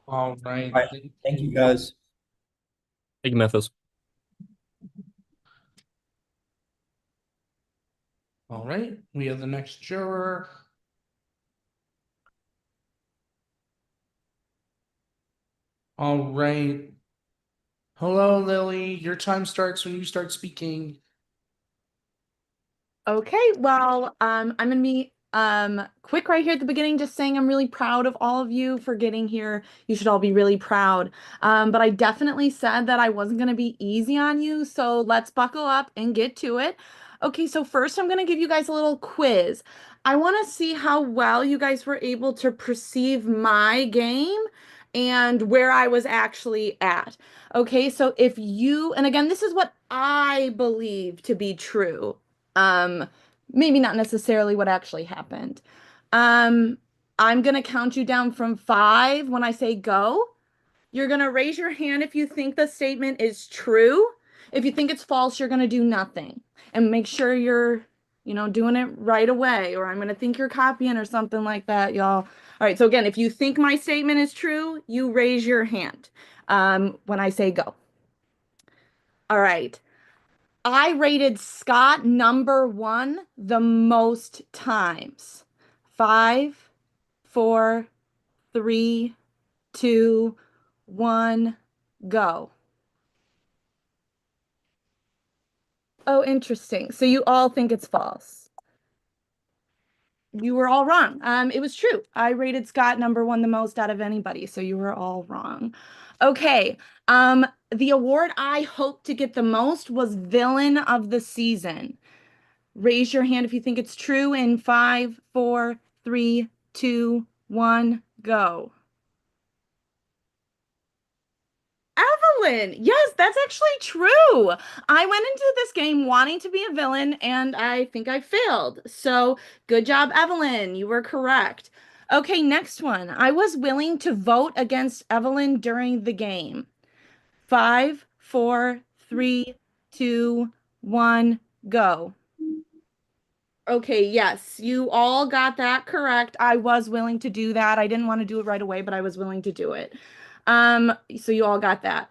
All right. all right, thank you guys. Thank you, Memphis. All right, we have the next juror. All right. Hello, Lily. Your time starts when you start speaking. Okay, well, I'm gonna be Quick right here at the beginning, just saying I'm really proud of all of you for getting here. You should all be really proud. But I definitely said that I wasn't going to be easy on you, so let's buckle up and get to it. Okay, so first I'm going to give you guys a little quiz. I want to see how well you guys were able to perceive my game and where I was actually at. Okay, so if you, and again, this is what I believe to be true. Maybe not necessarily what actually happened. Um, I'm gonna count you down from 5 when I say go. You're gonna raise your hand if you think the statement is true. If you think it's false, you're gonna do nothing. And make sure you're, doing it right away, or I'm gonna think you're copying or something like that, y'all. All right, so again, if you think my statement is true, you raise your hand when I say go. All right. I rated Scott number 1 the most times. 5, 4, 3, 2, 1, go. Oh, interesting. So you all think it's false. You were all wrong. It was true. I rated Scott number 1 the most out of anybody, so you were all wrong. Okay. The award I hoped to get the most was Villain of the Season. Raise your hand if you think it's true in 5, 4, 3, 2, 1, go. Evelyn, yes, that's actually true. I went into this game wanting to be a villain, and I think I failed. So good job, Evelyn. You were correct. Okay, next one. I was willing to vote against Evelyn during the game. 5, 4, 3, 2, 1, go. Okay, yes, you all got that correct. I was willing to do that. I didn't want to do it right away, but I was willing to do it. So you all got that.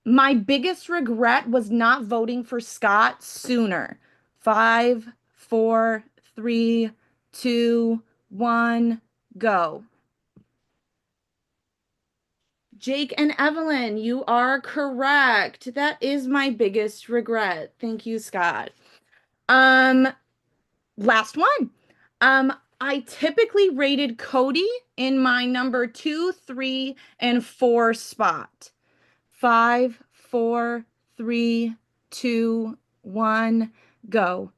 My biggest regret was not voting for Scott sooner. 5, 4, 3, 2, 1, go. Jake and Evelyn, you are correct. That is my biggest regret. Thank you, Scott. Last one. I typically rated Cody in my number 2, 3, and 4 spot. 5, 4, 3, 2, 1, go.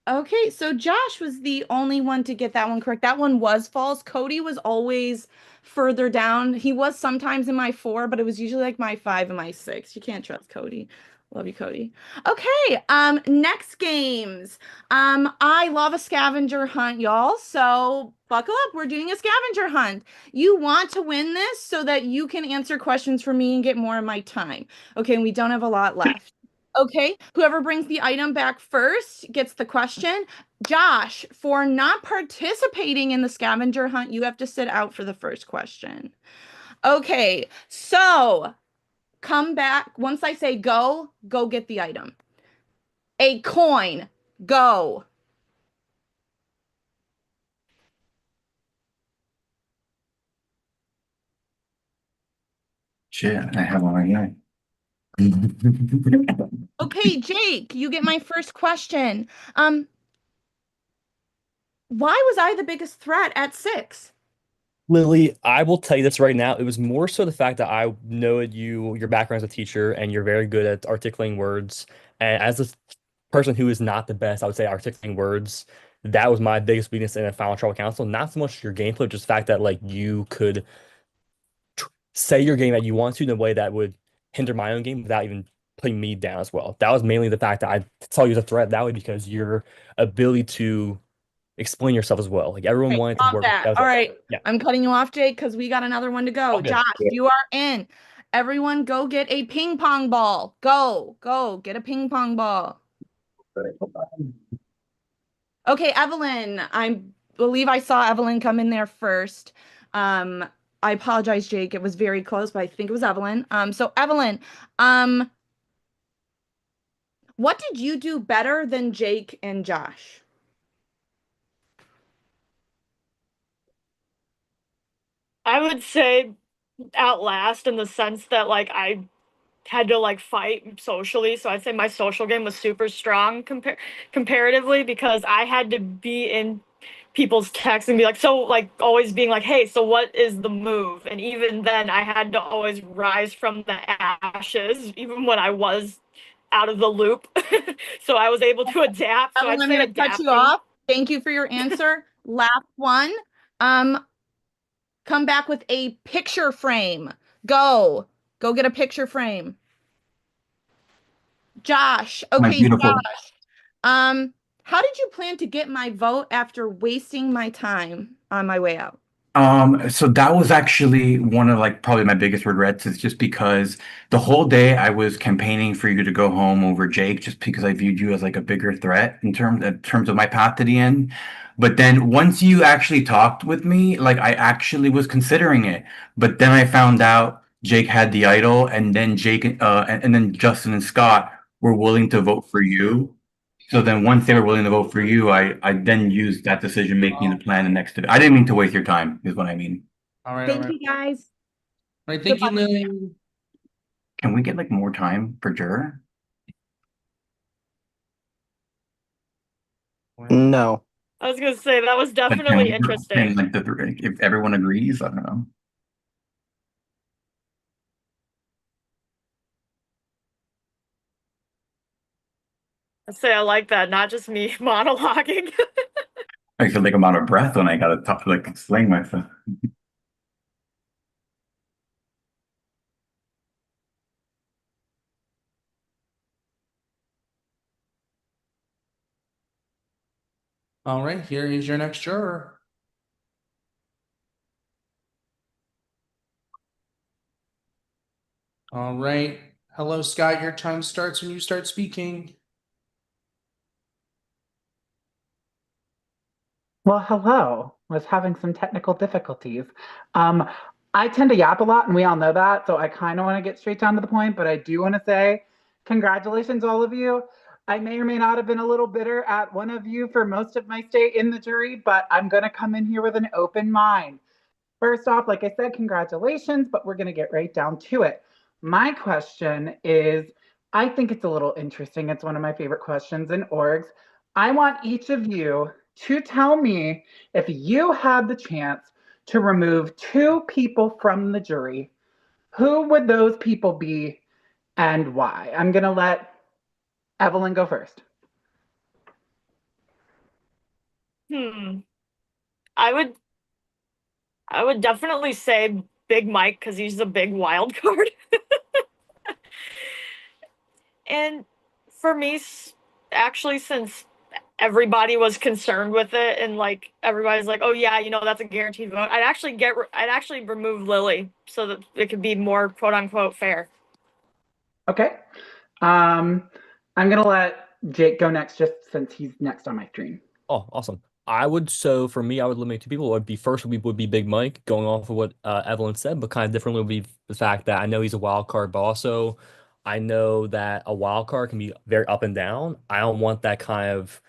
Okay, so Josh was the only one to get that one correct. That one was false. Cody was always further down. He was sometimes in my 4, but it was usually like my 5 and my 6. You can't trust Cody. Love you, Cody. Okay, next games. I love a scavenger hunt, y'all. So buckle up. We're doing a scavenger hunt. You want to win this so that you can answer questions for me and get more of my time. Okay, and we don't have a lot left. Okay, whoever brings the item back first gets the question. Josh, for not participating in the scavenger hunt, you have to sit out for the first question. Okay, so come back. Once I say go, go get the item. A coin, go. Shit, I have one right here. Okay, Jake, you get my first question. Why was I the biggest threat at 6? Lily, I will tell you this right now. It was more so the fact that I know your background as a teacher, and you're very good at articulating words. And as a person who is not the best, I would say articulating words, that was my biggest weakness in a Final Trouble Council. Not so much your gameplay, just the fact that like you could say your game that you want to in a way that would hinder my own game without even putting me down as well. That was mainly the fact that I saw you as a threat that way because your ability to explain yourself as well. Like everyone Okay, wanted to love work. that. Was All it. right, Yeah. I'm cutting you off, Jake, because we got another one to go. All good. Josh, you are in. Everyone go get a ping pong ball. Go, get a ping pong ball. Okay, Evelyn, I believe I saw Evelyn come in there first. I apologize, Jake. It was very close, but I think it was Evelyn. So Evelyn, what did you do better than Jake and Josh? I would say Outlast in the sense that like I had to like fight socially. So I'd say my social game was super strong comparatively, because I had to be in people's texts and be like, so like always being like, hey, so what is the move? And even then I had to always rise from the ashes, even when I was out of the loop. So I was able to adapt. So I'd I'm say going to cut you adapting. off. Thank you for your answer. Last one. Come back with a picture frame. Go get a picture frame. Josh. My Okay, beautiful. Josh. How did you plan to get my vote after wasting my time on my way out? So that was actually one of like probably my biggest regrets, is just because the whole day I was campaigning for you to go home over Jake, just because I viewed you as like a bigger threat in terms of my path to the end. But then once you actually talked with me, like I actually was considering it. But then I found out Jake had the idol, and then and then Justin and Scott were willing to vote for you. So then once they were willing to vote for you, I then used that decision making to plan the next I didn't mean to waste your time, is what I mean. All right, all Thank right. you, guys. All right, thank you, Goodbye. Lily. Can we get like more time for juror? No. I was gonna say that was Like, definitely can interesting. like if everyone agrees, I don't know. I'd say I like that, not just me monologuing. I feel like I'm out of breath when I gotta talk, like explain myself. All right, here is your next juror. All right. Hello, Scott. Your time starts when you start speaking. Well, hello. Was having some technical difficulties. I tend to yap a lot, and we all know that, so I kind of want to get straight down to the point, but I do want to say congratulations, all of you. I may or may not have been a little bitter at one of you for most of my stay in the jury, but I'm going to come in here with an open mind. First off, like I said, congratulations, but we're going to get right down to it. My question is, I think it's a little interesting. It's one of my favorite questions in orgs. I want each of you to tell me, if you had the chance to remove 2 people from the jury, who would those people be and why? I'm going to let Evelyn go first. I would definitely say Big Mike, because he's a big wild card. And for me, actually, since everybody was concerned with it and like everybody's like, oh yeah, that's a guaranteed vote, I'd actually remove Lily so that it could be more quote unquote fair. Okay. I'm going to let Jake go next, just since he's next on my screen. Oh, awesome. So for me, I would limit 2 people. Would be first would be Big Mike, going off of what Evelyn said, but kind of differently would be the fact that I know he's a wild card, but also I know that a wild card can be very up and down. I don't want that kind of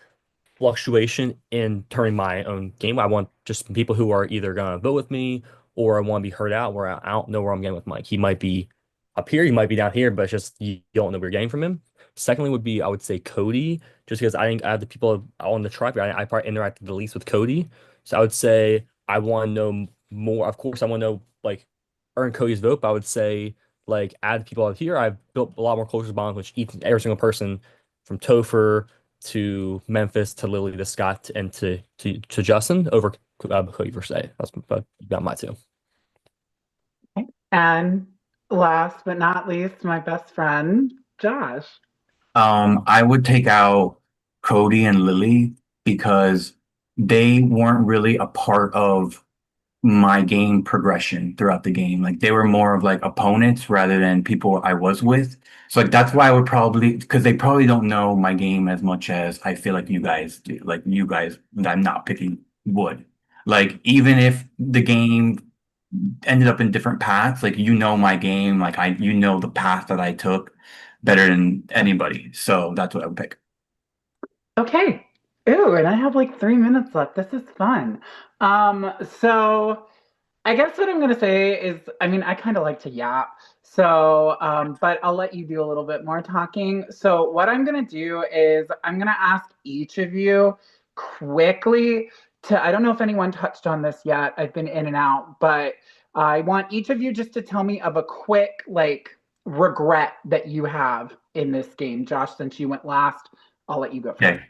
fluctuation in turning my own game. I want just people who are either gonna vote with me or I want to be heard out, where I don't know where I'm getting with Mike. He might be up here, he might be down here, but it's just you don't know where you're getting from him. Secondly, would be I would say Cody, just because I think I have the people on the tribe. I probably interacted the least with Cody, so I would say I want to know more. Of course, I want to know like earn Cody's vote, but I would say like add people out here. I've built a lot more closer bonds with every single person from Topher to Memphis to Lily to Scott and to Justin over Cody per se. That's about my 2. And last but not least, my best friend, Josh. I would take out Cody and Lily because they weren't really a part of my game progression throughout the game. Like they were more of like opponents rather than people I was with. So like that's why I would probably, because they probably don't know my game as much as I feel like you guys do. Like you guys that I'm not picking would. Like even if the game ended up in different paths, like my game, like the path that I took better than anybody. So that's what I would pick. Okay. Ooh, and I have like 3 minutes left. This is fun. So I guess what I'm gonna say is, I mean, I kind of like to yap. So, but I'll let you do a little bit more talking. So, what I'm going to do is I'm going to ask each of you quickly to, I don't know if anyone touched on this yet. I've been in and out, but I want each of you just to tell me of a quick, like, regret that you have in this game. Josh, since you went last, I'll let you go first. Okay.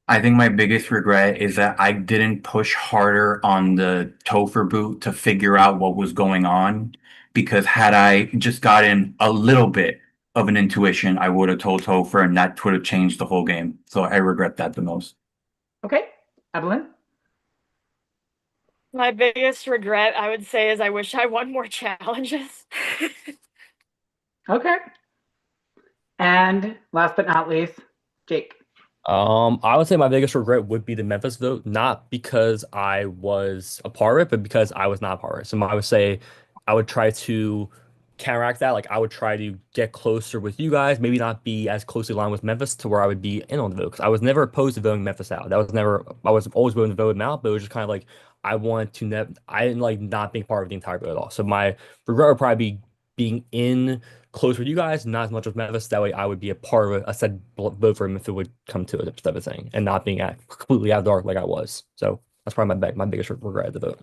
I think my biggest regret is that I didn't push harder on the Topher boot to figure out what was going on. Because had I just gotten a little bit of an intuition, I would have told Topher, and that would have changed the whole game. So I regret that the most. Okay, Evelyn? My biggest regret, I would say, is I wish I won more challenges. Okay. And last but not least, Jake. I would say my biggest regret would be the Memphis vote, not because I was a part of it, but because I was not a part of it. So I would say I would try to counteract that. Like I would try to get closer with you guys, maybe not be as closely aligned with Memphis to where I would be in on the vote. Because I was never opposed to voting Memphis out. That was never, I was always willing to vote him out, but it was just kind of like I wanted to I didn't like not being part of the entire vote at all. So my regret would probably be being in close with you guys, not as much with Memphis. That way, I would be a part of a said vote for him if it would come to it, type of thing, and not being completely out of the dark like I was. So that's probably my biggest regret of the vote.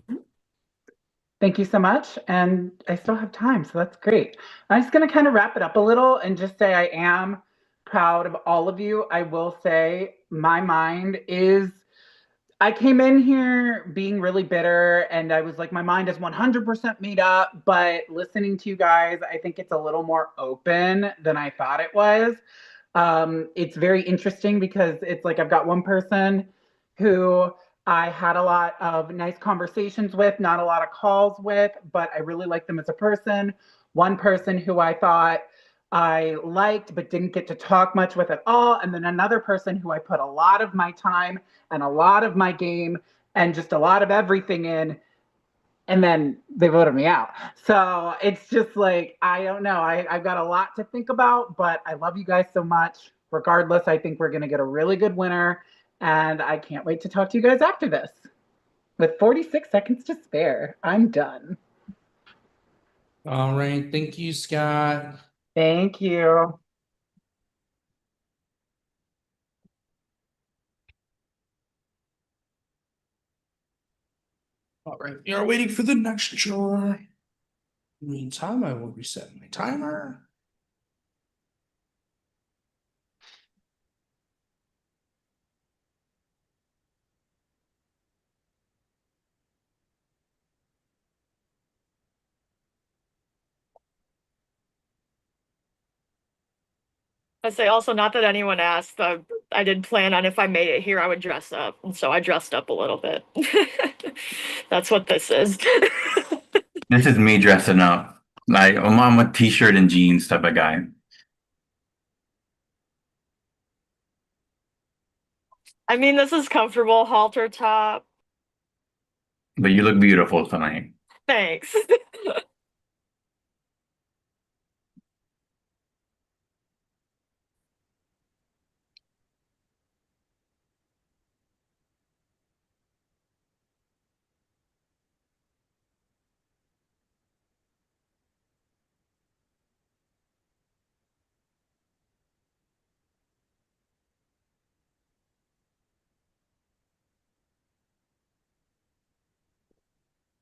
Thank you so much. And I still have time, so that's great. I'm just going to kind of wrap it up a little and just say I am proud of all of you. I will say my mind is, I came in here being really bitter and I was like, my mind is 100% made up. But listening to you guys, I think it's a little more open than I thought it was. It's very interesting because it's like I've got one person who I had a lot of nice conversations with, not a lot of calls with, but I really like them as a person. One person who I thought I liked but didn't get to talk much with at all. And then another person who I put a lot of my time and a lot of my game and just a lot of everything in. And then they voted me out. So it's just like, I don't know. I've got a lot to think about, but I love you guys so much. Regardless, I think we're going to get a really good winner. And I can't wait to talk to you guys after this. With 46 seconds to spare, I'm done. All right. Thank you, Scott. Thank you. All right. We are waiting for the next juror. In the meantime, I will reset my timer. I say also, not that anyone asked, I did plan on if I made it here, I would dress up. And so I dressed up a little bit. That's what this is. This is me dressing up. Like I'm a t-shirt and jeans type of guy. I mean, this is comfortable, halter top. But you look beautiful tonight. Thanks.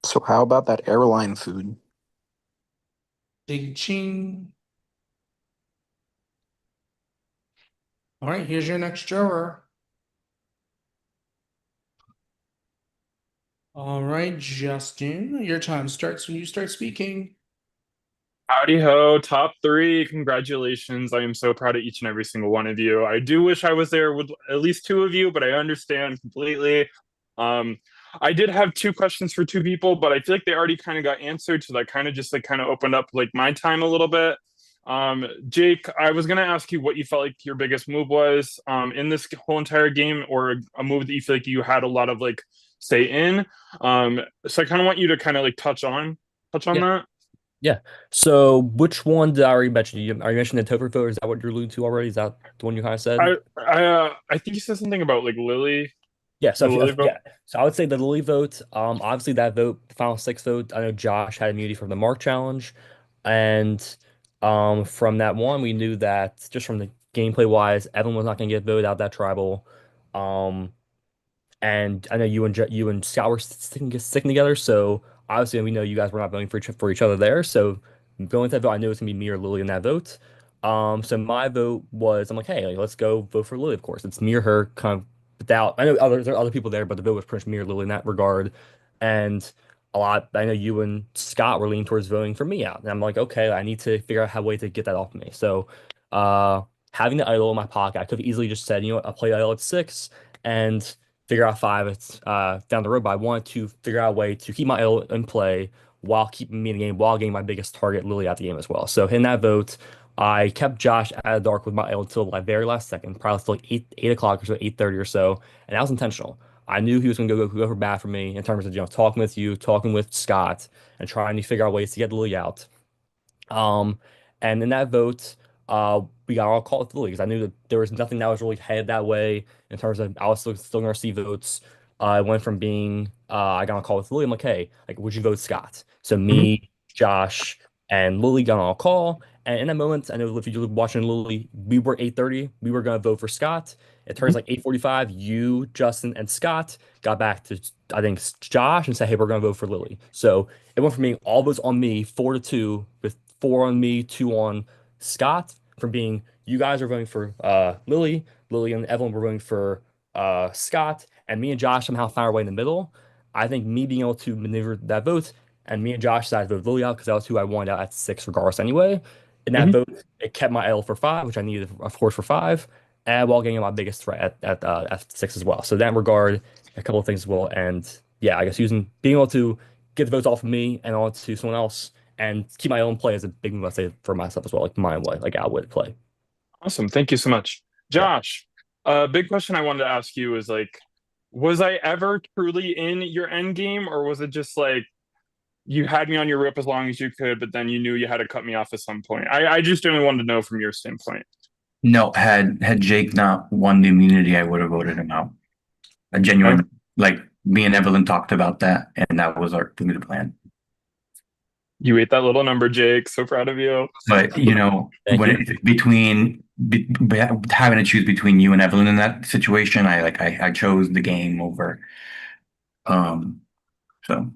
So how about that airline food? Big ching. All right, here's your next juror. All right, Justin, your time starts when you start speaking. Howdy ho, top three. Congratulations. I am so proud of each and every single one of you. I do wish I was there with at least two of you, but I understand completely. I did have two questions for two people, but I feel like they already kind of got answered. So that kind of just like kind of opened up like my time a little bit. Jake, I was gonna ask you what you felt like your biggest move was in this whole entire game, or a move that you feel like you had a lot of like say in. So I kind of want you to kind of like touch on that. Yeah. So which one did I already mention? Are you mentioning the Topher vote? Is that what you're alluding to already? Is that the one you kind of said? I think you said something about like Lily. Yeah, so The Lily vote? yeah, so I would say the Lily vote. Obviously that vote, the final six vote. I know Josh had immunity from the Mark challenge, and From that one, we knew that just from the gameplay wise, Evan was not going to get voted out that tribal. Um, and I know you and Scott were sticking together, so obviously we know you guys were not voting for each other there. So going to that vote, I knew it was gonna be me or Lily in that vote. So my vote was I'm like, hey, like, let's go vote for Lily. Of course, it's me or her. Kind of without I know there are other people there, but the vote was pretty much me or Lily in that regard. And a lot, I know you and Scott were leaning towards voting for me out, and I'm like, okay, I need to figure out how way to get that off of me. So, having the idol in my pocket, I could have easily just said, you know what, I'll play idol at 6 and figure out 5 it's down the road, but I wanted to figure out a way to keep my idol in play while keeping me in the game, while getting my biggest target, Lily, out the game as well. So in that vote, I kept Josh out of the dark with my idol until my very last second, probably till like 8 o'clock or so, 8:30 or so, and that was intentional. I knew he was going to go for bad for me in terms of, talking with you, talking with Scott, and trying to figure out ways to get Lily out. Um, and in that vote, we got all called to the league because I knew that there was nothing that was really headed that way in terms of I was still going to receive votes. I went from being I got on a call with Lily. I'm like, hey, like, would you vote Scott? So Mhm. me, Josh, and Lily got on a call. And in that moment, I know if you're watching Lily, we were 8:30. We were going to vote for Scott. It turns like 8:45. You, Justin, and Scott got back to I think Josh and said, hey, we're going to vote for Lily. So it went from being all votes on me, 4-2, with 4 on me, 2 on Scott, from being you guys are voting for Lily, Lily and Evelyn were voting for Scott, and me and Josh somehow found our way in the middle. I think me being able to maneuver that vote, and me and Josh decided to vote Lily out because that was who I wanted out at 6 regardless anyway. In that Mhm. vote, it kept my L for 5, which I needed, of course, for 5, and while getting my biggest threat at 6 as well. So in that regard, a couple of things as well. And yeah, I guess being able to get the votes off of me and onto someone else and keep my own play is a big move I say for myself as well, like my way, like I would play. Awesome. Thank you so much. Yeah. Josh, a big question I wanted to ask you is like, was I ever truly in your end game, or was it just like you had me on your rope as long as you could, but then you knew you had to cut me off at some point? I just only wanted to know from your standpoint. No, had Jake not won the immunity, I would have voted him out. A Okay. genuine, like me and Evelyn talked about that, and that was our the plan. You ate that little number, Jake. So proud of you. But Thank when you. having to choose between you and Evelyn in that situation, I chose the game over. So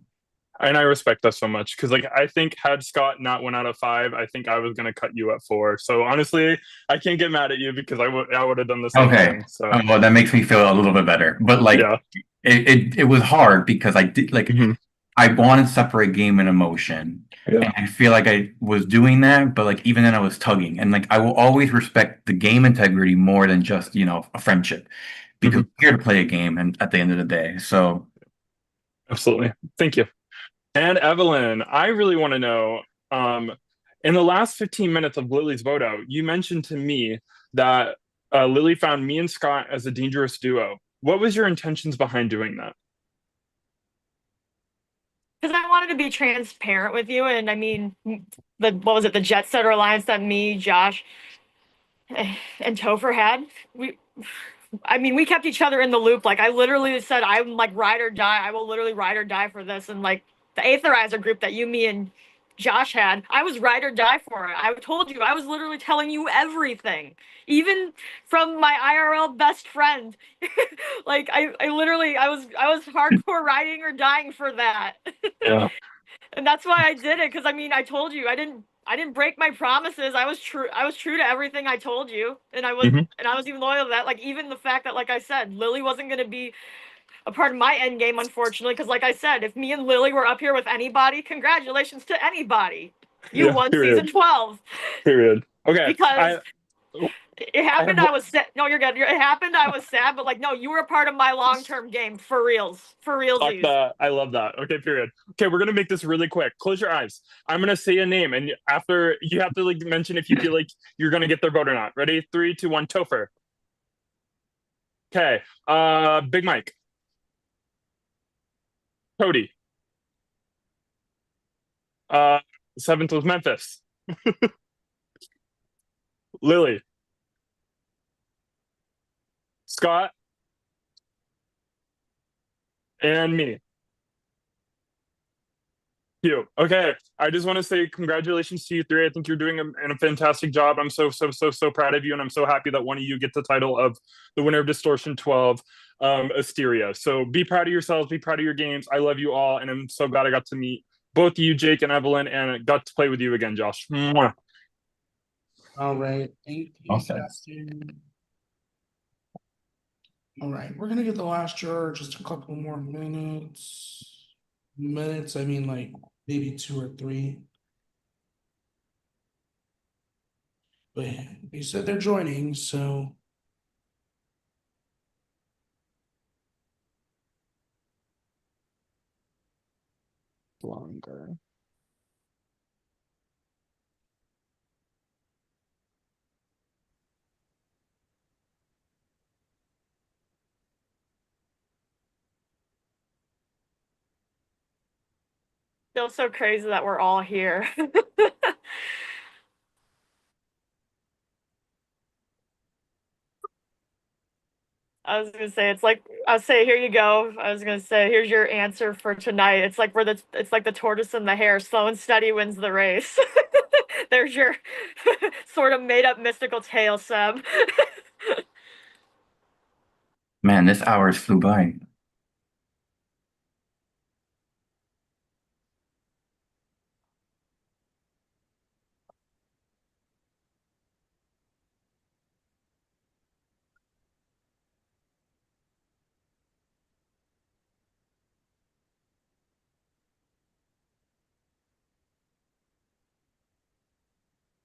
And I respect that so much because, like, I think had Scott not went out of 5, I think I was gonna cut you at 4. So honestly, I can't get mad at you because I would have done the same okay, thing. So well that makes me feel a little bit better. But like yeah. it was hard because I did like Mhm. I wanted to separate game and emotion. Yeah. And I feel like I was doing that, but like even then I was tugging. And like I will always respect the game integrity more than just, a friendship. Because Mhm. we're here to play a game and at the end of the day. So Absolutely. Thank you. And Evelyn, I really want to know, um, in the last 15 minutes of Lily's vote out, you mentioned to me that Lily found me and Scott as a dangerous duo. What was your intentions behind doing that? Because I wanted to be transparent with you, and I mean, what was it, the Jet Setter Alliance that me, Josh, and Topher had? I mean, we kept each other in the loop. Like, I literally said, I'm like ride or die. I will literally ride or die for this. And like the Aetherizer group that you, me, and Josh had, I was ride or die for it. I told you, I was literally telling you everything, even from my IRL best friend. Like, I was hardcore riding or dying for that. Yeah. And that's why I did it. Because I mean, I told you, I didn't break my promises. I was true to everything I told you, and Mhm. I was even loyal to that. Like, even the fact that, like I said, Lily wasn't going to be a part of my end game, unfortunately, because like I said, if me and Lily were up here with anybody, congratulations to anybody. You Yeah. won season Period. 12 Period. Okay. because it I have happened. I was sad. No, you're good. It happened. I was sad, but like, no, you were a part of my long-term game for reals, for Fuck realsies. that. I love that. Okay, period. Okay, we're gonna make this really quick. Close your eyes. I'm gonna say a name, and after you have to like mention if you feel like you're gonna get their vote or not. Ready? 3, 2, 1. Topher. Okay. Big Mike. Cody. Uh, Seventh was Memphis. Lily. Scott. And me. You. Okay. I just want to say congratulations to you three. I think you're doing a fantastic job. I'm so proud of you, and I'm so happy that one of you get the title of the winner of Distortion 12, Asteria. So be proud of yourselves. Be proud of your games. I love you all, and I'm so glad I got to meet both you, Jake and Evelyn, and I got to play with you again, Josh. Mwah. All right. Thank you, Okay. Justin. All right, we're gonna get the last juror just a couple more minutes. Minutes, I mean like maybe 2 or 3. But they said they're joining, so Longer. Feels so crazy that we're all here. I was gonna say it's like I'll say here you go. I was gonna say here's your answer for tonight. It's like the tortoise and the hare. Slow and steady wins the race. There's your sort of made up mystical tale, Seb. Man, this hours flew by.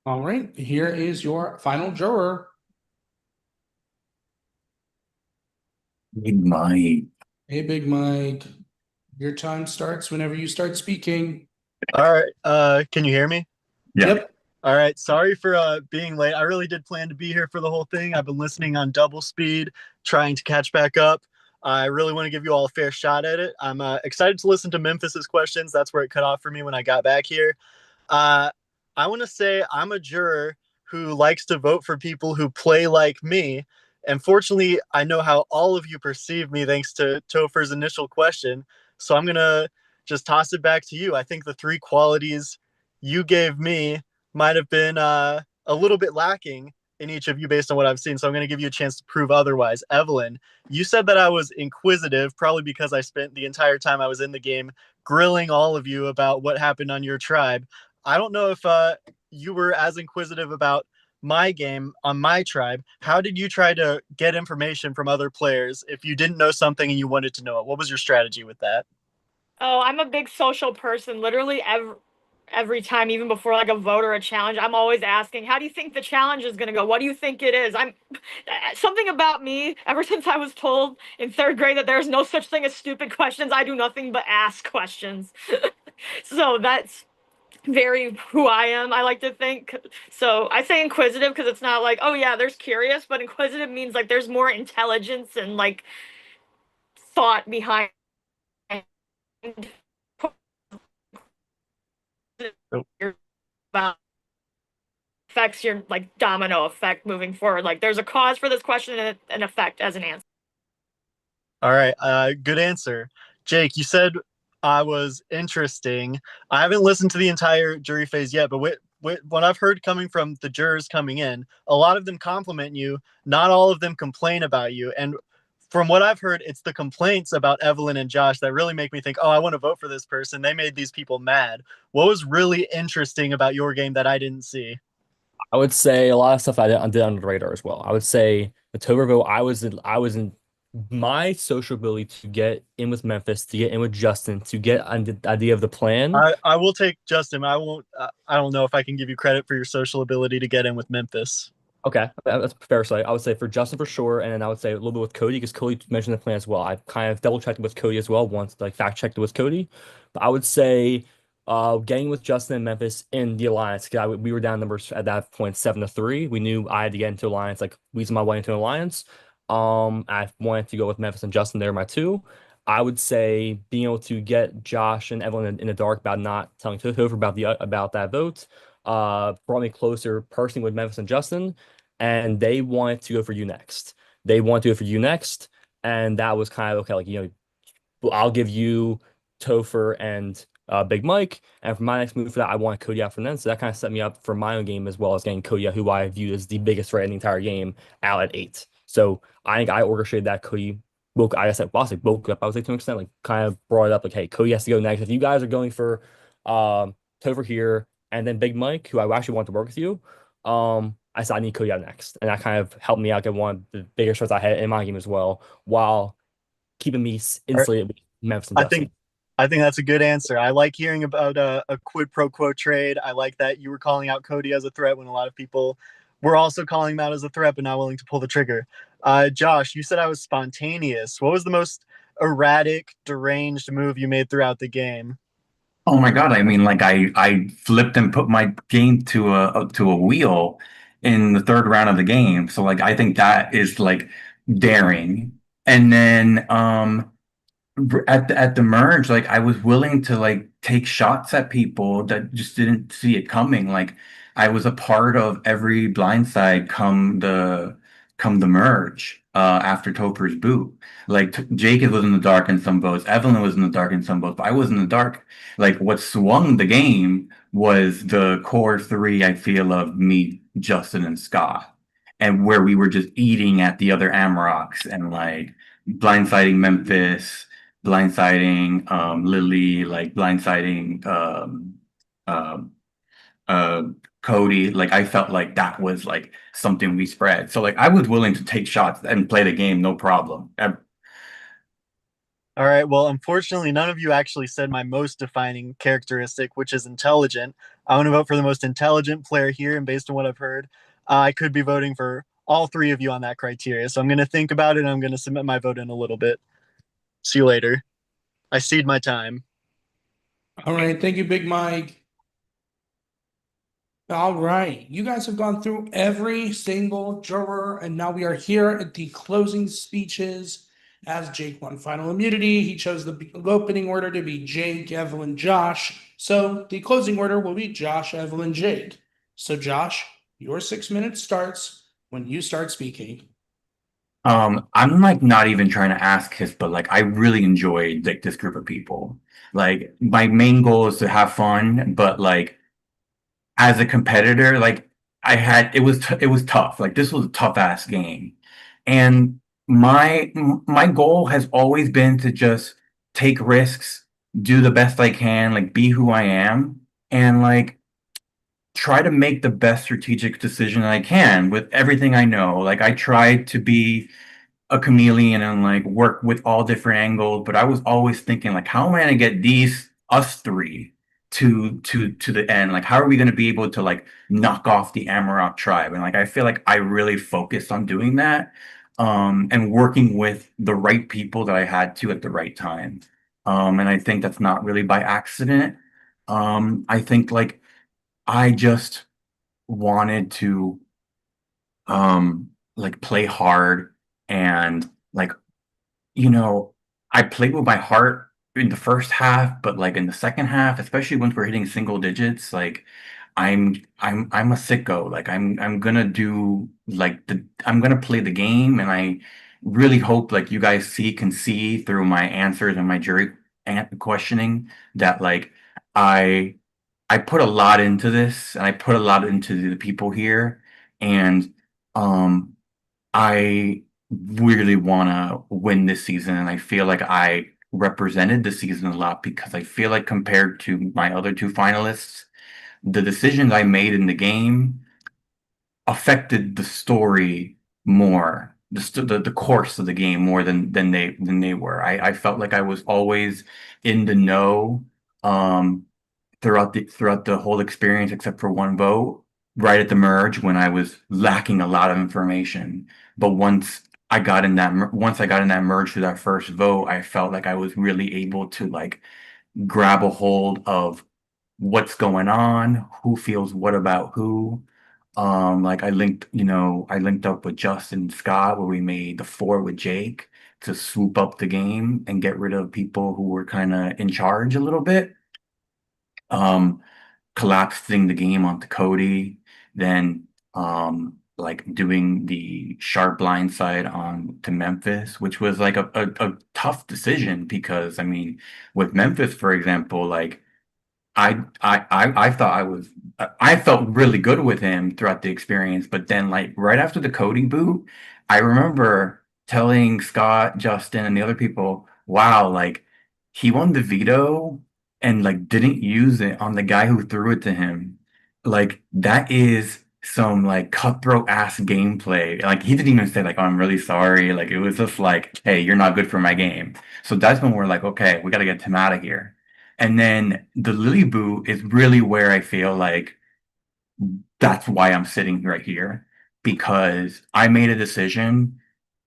all right, here is your final juror. Big Mike. Hey, Big Mike. Your time starts whenever you start speaking. All right. Can you hear me? Yeah. Yep. All right. Sorry for being late. I really did plan to be here for the whole thing. I've been listening on double speed, trying to catch back up. I really want to give you all a fair shot at it. I'm excited to listen to Memphis's questions. That's where it cut off for me when I got back here. I want to say I'm a juror who likes to vote for people who play like me. And fortunately, I know how all of you perceive me thanks to Topher's initial question. So I'm going to just toss it back to you. I think the 3 qualities you gave me might have been a little bit lacking in each of you based on what I've seen. So I'm going to give you a chance to prove otherwise. Evelyn, you said that I was inquisitive, probably because I spent the entire time I was in the game grilling all of you about what happened on your tribe. I don't know if you were as inquisitive about my game on my tribe. How did you try to get information from other players if you didn't know something and you wanted to know it? What was your strategy with that? Oh, I'm a big social person. Literally every time, even before like a vote or a challenge, I'm always asking, how do you think the challenge is going to go? What do you think it is? I'm something about me ever since I was told in 3rd grade that there's no such thing as stupid questions. I do nothing but ask questions. So that's very who I am, I like to think. So I say inquisitive because it's not like, oh yeah, there's curious, but inquisitive means like there's more intelligence and like thought behind about affects your like domino effect moving forward. Like there's a cause for this question and an effect as an answer. All right. Good answer. Jake, you said I was interesting. I haven't listened to the entire jury phase yet, but what I've heard coming from the jurors coming in, a lot of them compliment you. Not all of them complain about you. And from what I've heard, it's the complaints about Evelyn and Josh that really make me think, oh, I want to vote for this person. They made these people mad. What was really interesting about your game that I didn't see? I would say a lot of stuff I did under the radar as well. I would say the Tober vote, I was in my social ability to get in with Memphis, to get in with Justin, to get an idea of the plan. I will take Justin. I won't. I don't know if I can give you credit for your social ability to get in with Memphis. Okay, that's fair. So I would say for Justin for sure, and then I would say a little bit with Cody because Cody mentioned the plan as well. I kind of double checked it with Cody as well once, like fact checked it with Cody. But I would say, getting with Justin and Memphis in the alliance because we were down numbers at that point 7-3. We knew I had to get into alliance, like weasel my way into an alliance. I wanted to go with Memphis and Justin. They're my 2. I would say being able to get Josh and Evelyn in the dark about not telling Topher about that vote, brought me closer personally with Memphis and Justin and they wanted to go for you next. They want to go for you next, and that was kind of okay. Like I'll give you Topher and Big Mike. And for my next move for that, I wanted Cody out from then. So that kind of set me up for my own game as well as getting Cody, who I viewed as the biggest threat in the entire game, out at 8. So I think I orchestrated that. Cody woke, I guess, woke up, I would say, to an extent, like kind of brought it up, like, hey, Cody has to go next. If you guys are going for Topher here and then Big Mike, who I actually want to work with you, I said I need Cody out next. And that kind of helped me out get one of the biggest threats I had in my game as well, while keeping me insulated with Memphis and I Justin. think I think that's a good answer. I like hearing about a quid pro quo trade. I like that you were calling out Cody as a threat when a lot of people were also calling him out as a threat but not willing to pull the trigger. Josh, you said I was spontaneous. What was the most erratic, deranged move you made throughout the game? Oh my God. I mean, like I flipped and put my game to a wheel in the third round of the game. So like I think that is like daring. And then at the merge, like I was willing to like take shots at people that just didn't see it coming. Like I was a part of every blindside come the merge after Topher's boot. Like Jake was in the dark in some votes, Evelyn was in the dark in some votes, but I was in the dark. Like what swung the game was the core three, I feel, of me, Justin, and Scott. And where we were just eating at the other Amaroks and like blindsiding Memphis, blindsiding Lily, like blindsiding um, uh, Cody. Like I felt like that was like something we spread. So like I was willing to take shots and play the game, no problem. All right. Well, unfortunately, none of you actually said my most defining characteristic, which is intelligent. I want to vote for the most intelligent player here, and based on what I've heard, I could be voting for all three of you on that criteria. So I'm going to think about it, and I'm going to submit my vote in a little bit. See you later. I cede my time. All right, thank you, Big Mike. All right, you guys have gone through every single juror, and now we are here at the closing speeches. As Jake won final immunity, he chose the opening order to be Jake, Evelyn, Josh. So the closing order will be Josh, Evelyn, Jake. So Josh, your 6 minutes starts when you start speaking. I'm like not even trying to ask this, but like I really enjoyed like this group of people. Like my main goal is to have fun, but like as a competitor, like it was tough. Like this was a tough ass game, and my goal has always been to just take risks, do the best I can, like be who I am, and like try to make the best strategic decision I can with everything I know. Like I tried to be a chameleon and like work with all different angles, but I was always thinking like, how am I gonna get us three to the end? Like, how are we gonna be able to like knock off the Amarok tribe? And like, I feel like I really focused on doing that, and working with the right people that I had to at the right time. And I think that's not really by accident. I think like I just wanted to like play hard and like I played with my heart in the first half, but like in the second half, especially once we're hitting single digits, like I'm a sicko. Like I'm gonna do like I'm gonna play the game, and I really hope like you guys can see through my answers and my jury questioning that like I I put a lot into this, and I put a lot into the people here, and um I really want to win this season, and I feel like I represented the season a lot because I feel like compared to my other two finalists, the decisions I made in the game affected the story more, the course of the game more than they were. I felt like I was always in the know throughout the whole experience except for one vote right at the merge when I was lacking a lot of information. But once I got in that merge through that first vote, I felt like I was really able to like grab a hold of what's going on, who feels what about who. Like I linked up with Justin and Scott where we made the four with Jake to swoop up the game and get rid of people who were kind of in charge a little bit. Um, Collapsing the game onto Cody, then like doing the sharp blind side on to Memphis, which was like a tough decision because I mean with Memphis, for example, like I thought I felt really good with him throughout the experience, but then like right after the Cody boot, I remember telling Scott, Justin, and the other people, wow, like he won the veto and like didn't use it on the guy who threw it to him. Like that is some like cutthroat ass gameplay. Like he didn't even say like, oh, I'm really sorry. Like it was just like, hey, you're not good for my game. So that's when we're like, okay, we got to get Tim out of here. And then the Lily Boo is really where I feel like that's why I'm sitting right here because I made a decision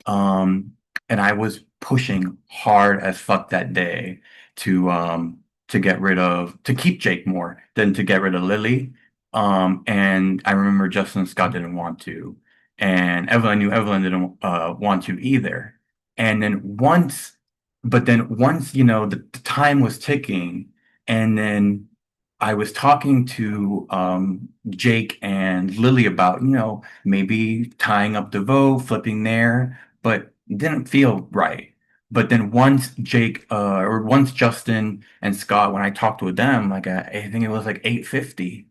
um, and I was pushing hard as fuck that day to get rid of to keep Jake more than to get rid of Lily. And I remember Justin and Scott didn't want to, and Evelyn knew Evelyn didn't want to either. And then once, the time was ticking, and then I was talking to Jake and Lily about, maybe tying up the vote, flipping there, but it didn't feel right. But then once Justin and Scott, when I talked with them, like I think it was like 8:50,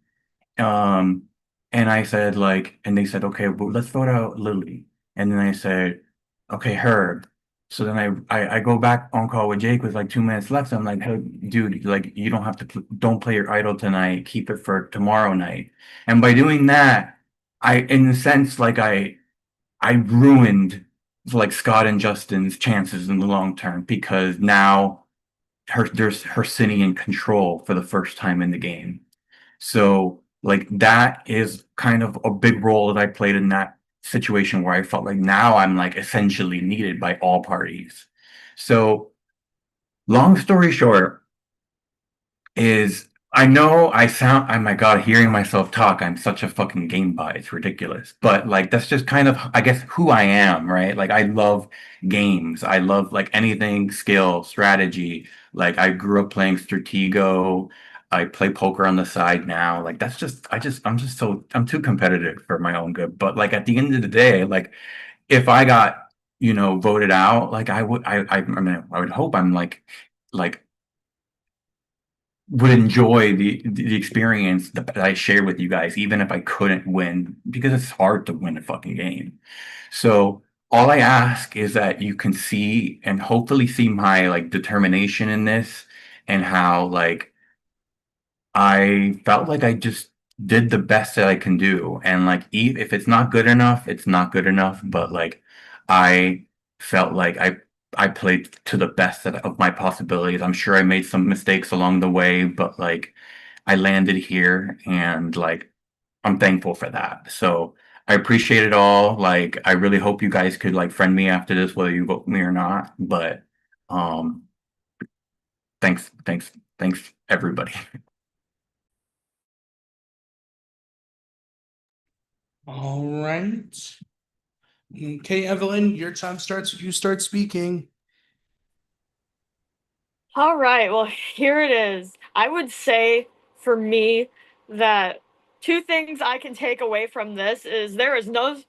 um, and I said like, and they said, okay, well, let's vote out Lily. And then I said, okay, her. So then I go back on call with Jake with like 2 minutes left. I'm like, hey, dude, like you don't have to, don't play your idol tonight. Keep it for tomorrow night. And by doing that, in a sense, like I ruined like Scott and Justin's chances in the long term because now there's her sitting in control for the first time in the game. So like that is kind of a big role that I played in that situation where I felt like now I'm like essentially needed by all parties. So long story short is I know I sound, oh my God, hearing myself talk, I'm such a fucking game bot. It's ridiculous. But like that's just kind of, I guess, who I am, right? Like I love games. I love like anything skill, strategy. Like I grew up playing Stratego. I play poker on the side now. Like that's just, I'm too competitive for my own good. But like at the end of the day, like if I got, voted out, like I mean, I would hope I'm like would enjoy the experience that I shared with you guys, even if I couldn't win, because it's hard to win a fucking game. So all I ask is that you can see and hopefully see my like determination in this and how like I felt like I just did the best that I can do. And like, if it's not good enough, it's not good enough. But like, I felt like I played to the best of my possibilities. I'm sure I made some mistakes along the way, but like, I landed here and like, I'm thankful for that. So I appreciate it all. Like, I really hope you guys could like friend me after this, whether you vote me or not. But um, thanks, everybody. All right. Okay, Evelyn, your time starts if you start speaking. All right, well, here it is. I would say for me that two things I can take away from this is there is no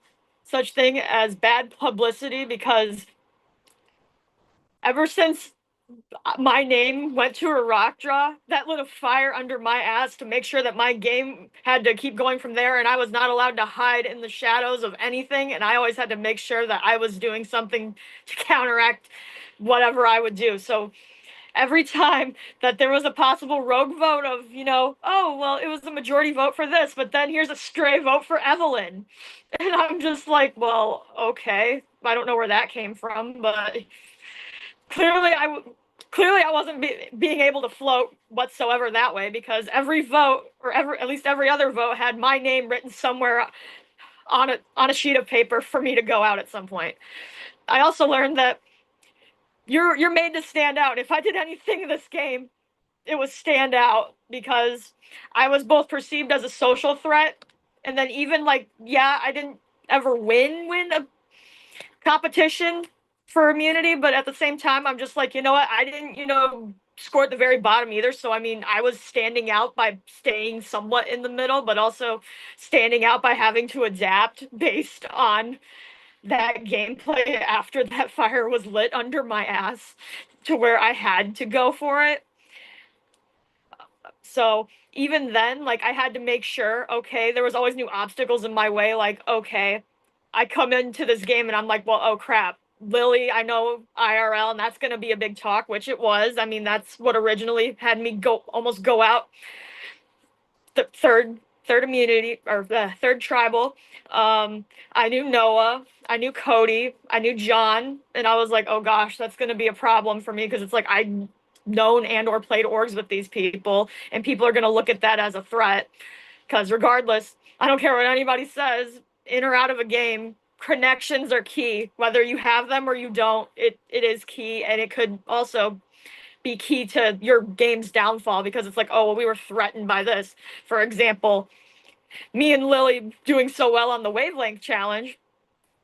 such thing as bad publicity because ever since my name went to a rock draw, that lit a fire under my ass to make sure that my game had to keep going from there, and I was not allowed to hide in the shadows of anything, and I always had to make sure that I was doing something to counteract whatever I would do. So every time that there was a possible rogue vote of, oh, well, it was a majority vote for this, but then here's a stray vote for Evelyn. And I'm just like, well, okay. I don't know where that came from, but clearly I wasn't being able to float whatsoever that way because every vote, or at least every other vote, had my name written somewhere on a sheet of paper for me to go out at some point. I also learned that you're made to stand out. If I did anything in this game, it was stand out because I was both perceived as a social threat, and then even like, yeah, I didn't ever win a competition for immunity, but at the same time, I'm just like, you know what? I didn't, score at the very bottom either. So I mean, I was standing out by staying somewhat in the middle, but also standing out by having to adapt based on that gameplay after that fire was lit under my ass to where I had to go for it. So even then, like I had to make sure, okay, there was always new obstacles in my way. Like, okay, I come into this game and I'm like, well, oh crap, Lily, I know IRL, and that's going to be a big talk, which it was. I mean, that's what originally had me almost go out the third immunity or the third tribal. I knew Noah, I knew Cody, I knew John, and I was like, oh gosh, that's going to be a problem for me because it's like I known and or played orgs with these people, and people are going to look at that as a threat. Because regardless, I don't care what anybody says, in or out of a game, connections are key. Whether you have them or you don't, it is key, and it could also be key to your game's downfall because it's like, oh, well, we were threatened by this. For example, me and Lily doing so well on the wavelength challenge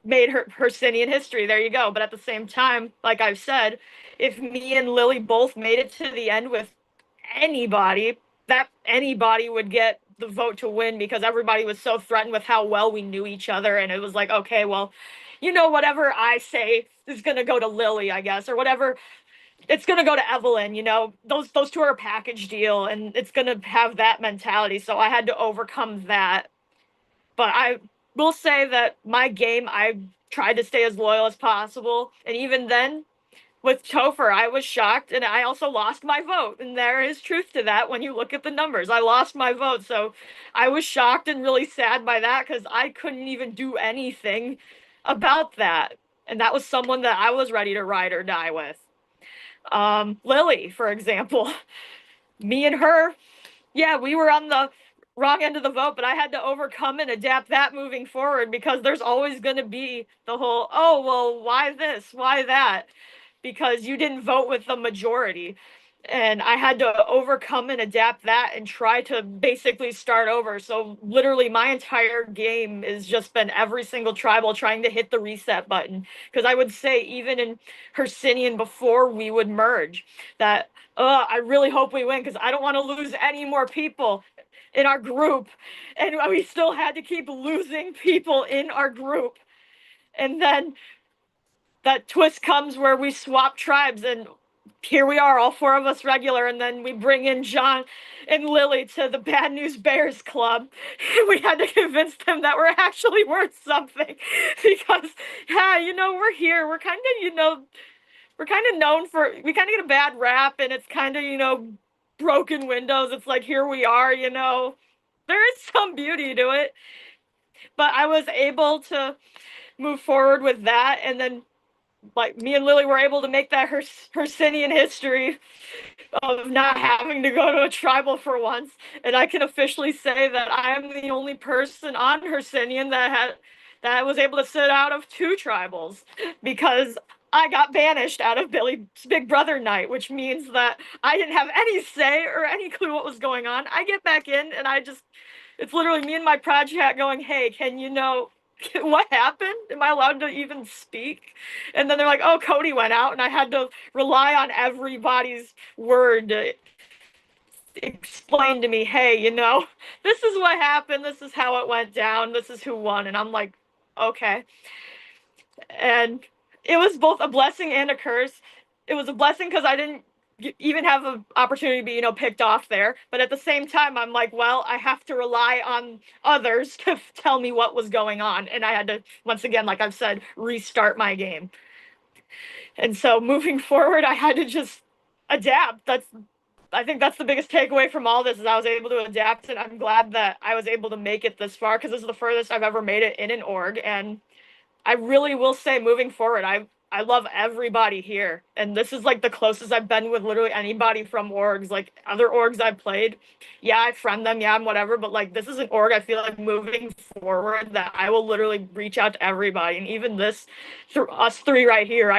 made her Hercynian history. There you go. But at the same time, like I've said, if me and Lily both made it to the end with anybody, that anybody would get the vote to win because everybody was so threatened with how well we knew each other. And it was like, okay, well, you know, whatever I say is going to go to Lily, I guess, or whatever. It's going to go to Evelyn, you know, those two are a package deal and it's going to have that mentality. So I had to overcome that. But I will say that my game, I tried to stay as loyal as possible. And even then, with Topher, I was shocked, and I also lost my vote. And there is truth to that when you look at the numbers. I lost my vote, so I was shocked and really sad by that because I couldn't even do anything about that. And that was someone that I was ready to ride or die with. Lily, for example, me and her, yeah, we were on the wrong end of the vote, but I had to overcome and adapt that moving forward because there's always going to be the whole, oh, well, why this? Why that? Because you didn't vote with the majority. And I had to overcome and adapt that and try to basically start over. So literally my entire game has just been every single tribal trying to hit the reset button. Because I would say even in Hercynian before we would merge that, I really hope we win because I don't want to lose any more people in our group. And we still had to keep losing people in our group. And then that twist comes where we swap tribes and here we are, all four of us regular, and then we bring in John and Lily to the Bad News Bears Club. We had to convince them that we're actually worth something because, yeah, you know, we're here. We're kind of, you know, we're kind of known for, we kind of get a bad rap, and it's kind of, you know, broken windows. It's like, here we are, you know. There is some beauty to it. But I was able to move forward with that, and then like me and Lily were able to make that Hercynian history of not having to go to a tribal for once. And I can officially say that I am the only person on Hercynian that was able to sit out of two tribals because I got banished out of Billy's Big Brother night, which means that I didn't have any say or any clue what was going on. I get back in and it's literally me and my project going, hey, can you know what happened? Am I allowed to even speak? And then they're like, oh, Cody went out, and I had to rely on everybody's word to explain to me, hey, you know, this is what happened, this is how it went down, this is who won. And I'm like, okay. And it was both a blessing and a curse. It was a blessing because I didn't even have an opportunity to be, you know, picked off there. But at the same time, I'm like, well, I have to rely on others to tell me what was going on. And I had to, once again, like I've said, restart my game. And so moving forward, I had to just adapt. I think that's the biggest takeaway from all this is I was able to adapt, and I'm glad that I was able to make it this far because this is the furthest I've ever made it in an org. And I really will say moving forward, I love everybody here. And this is like the closest I've been with literally anybody from orgs. Like other orgs I've played, yeah, I friend them, yeah, I'm whatever. But like this is an org I feel like moving forward that I will literally reach out to everybody. And even this, through us three right here,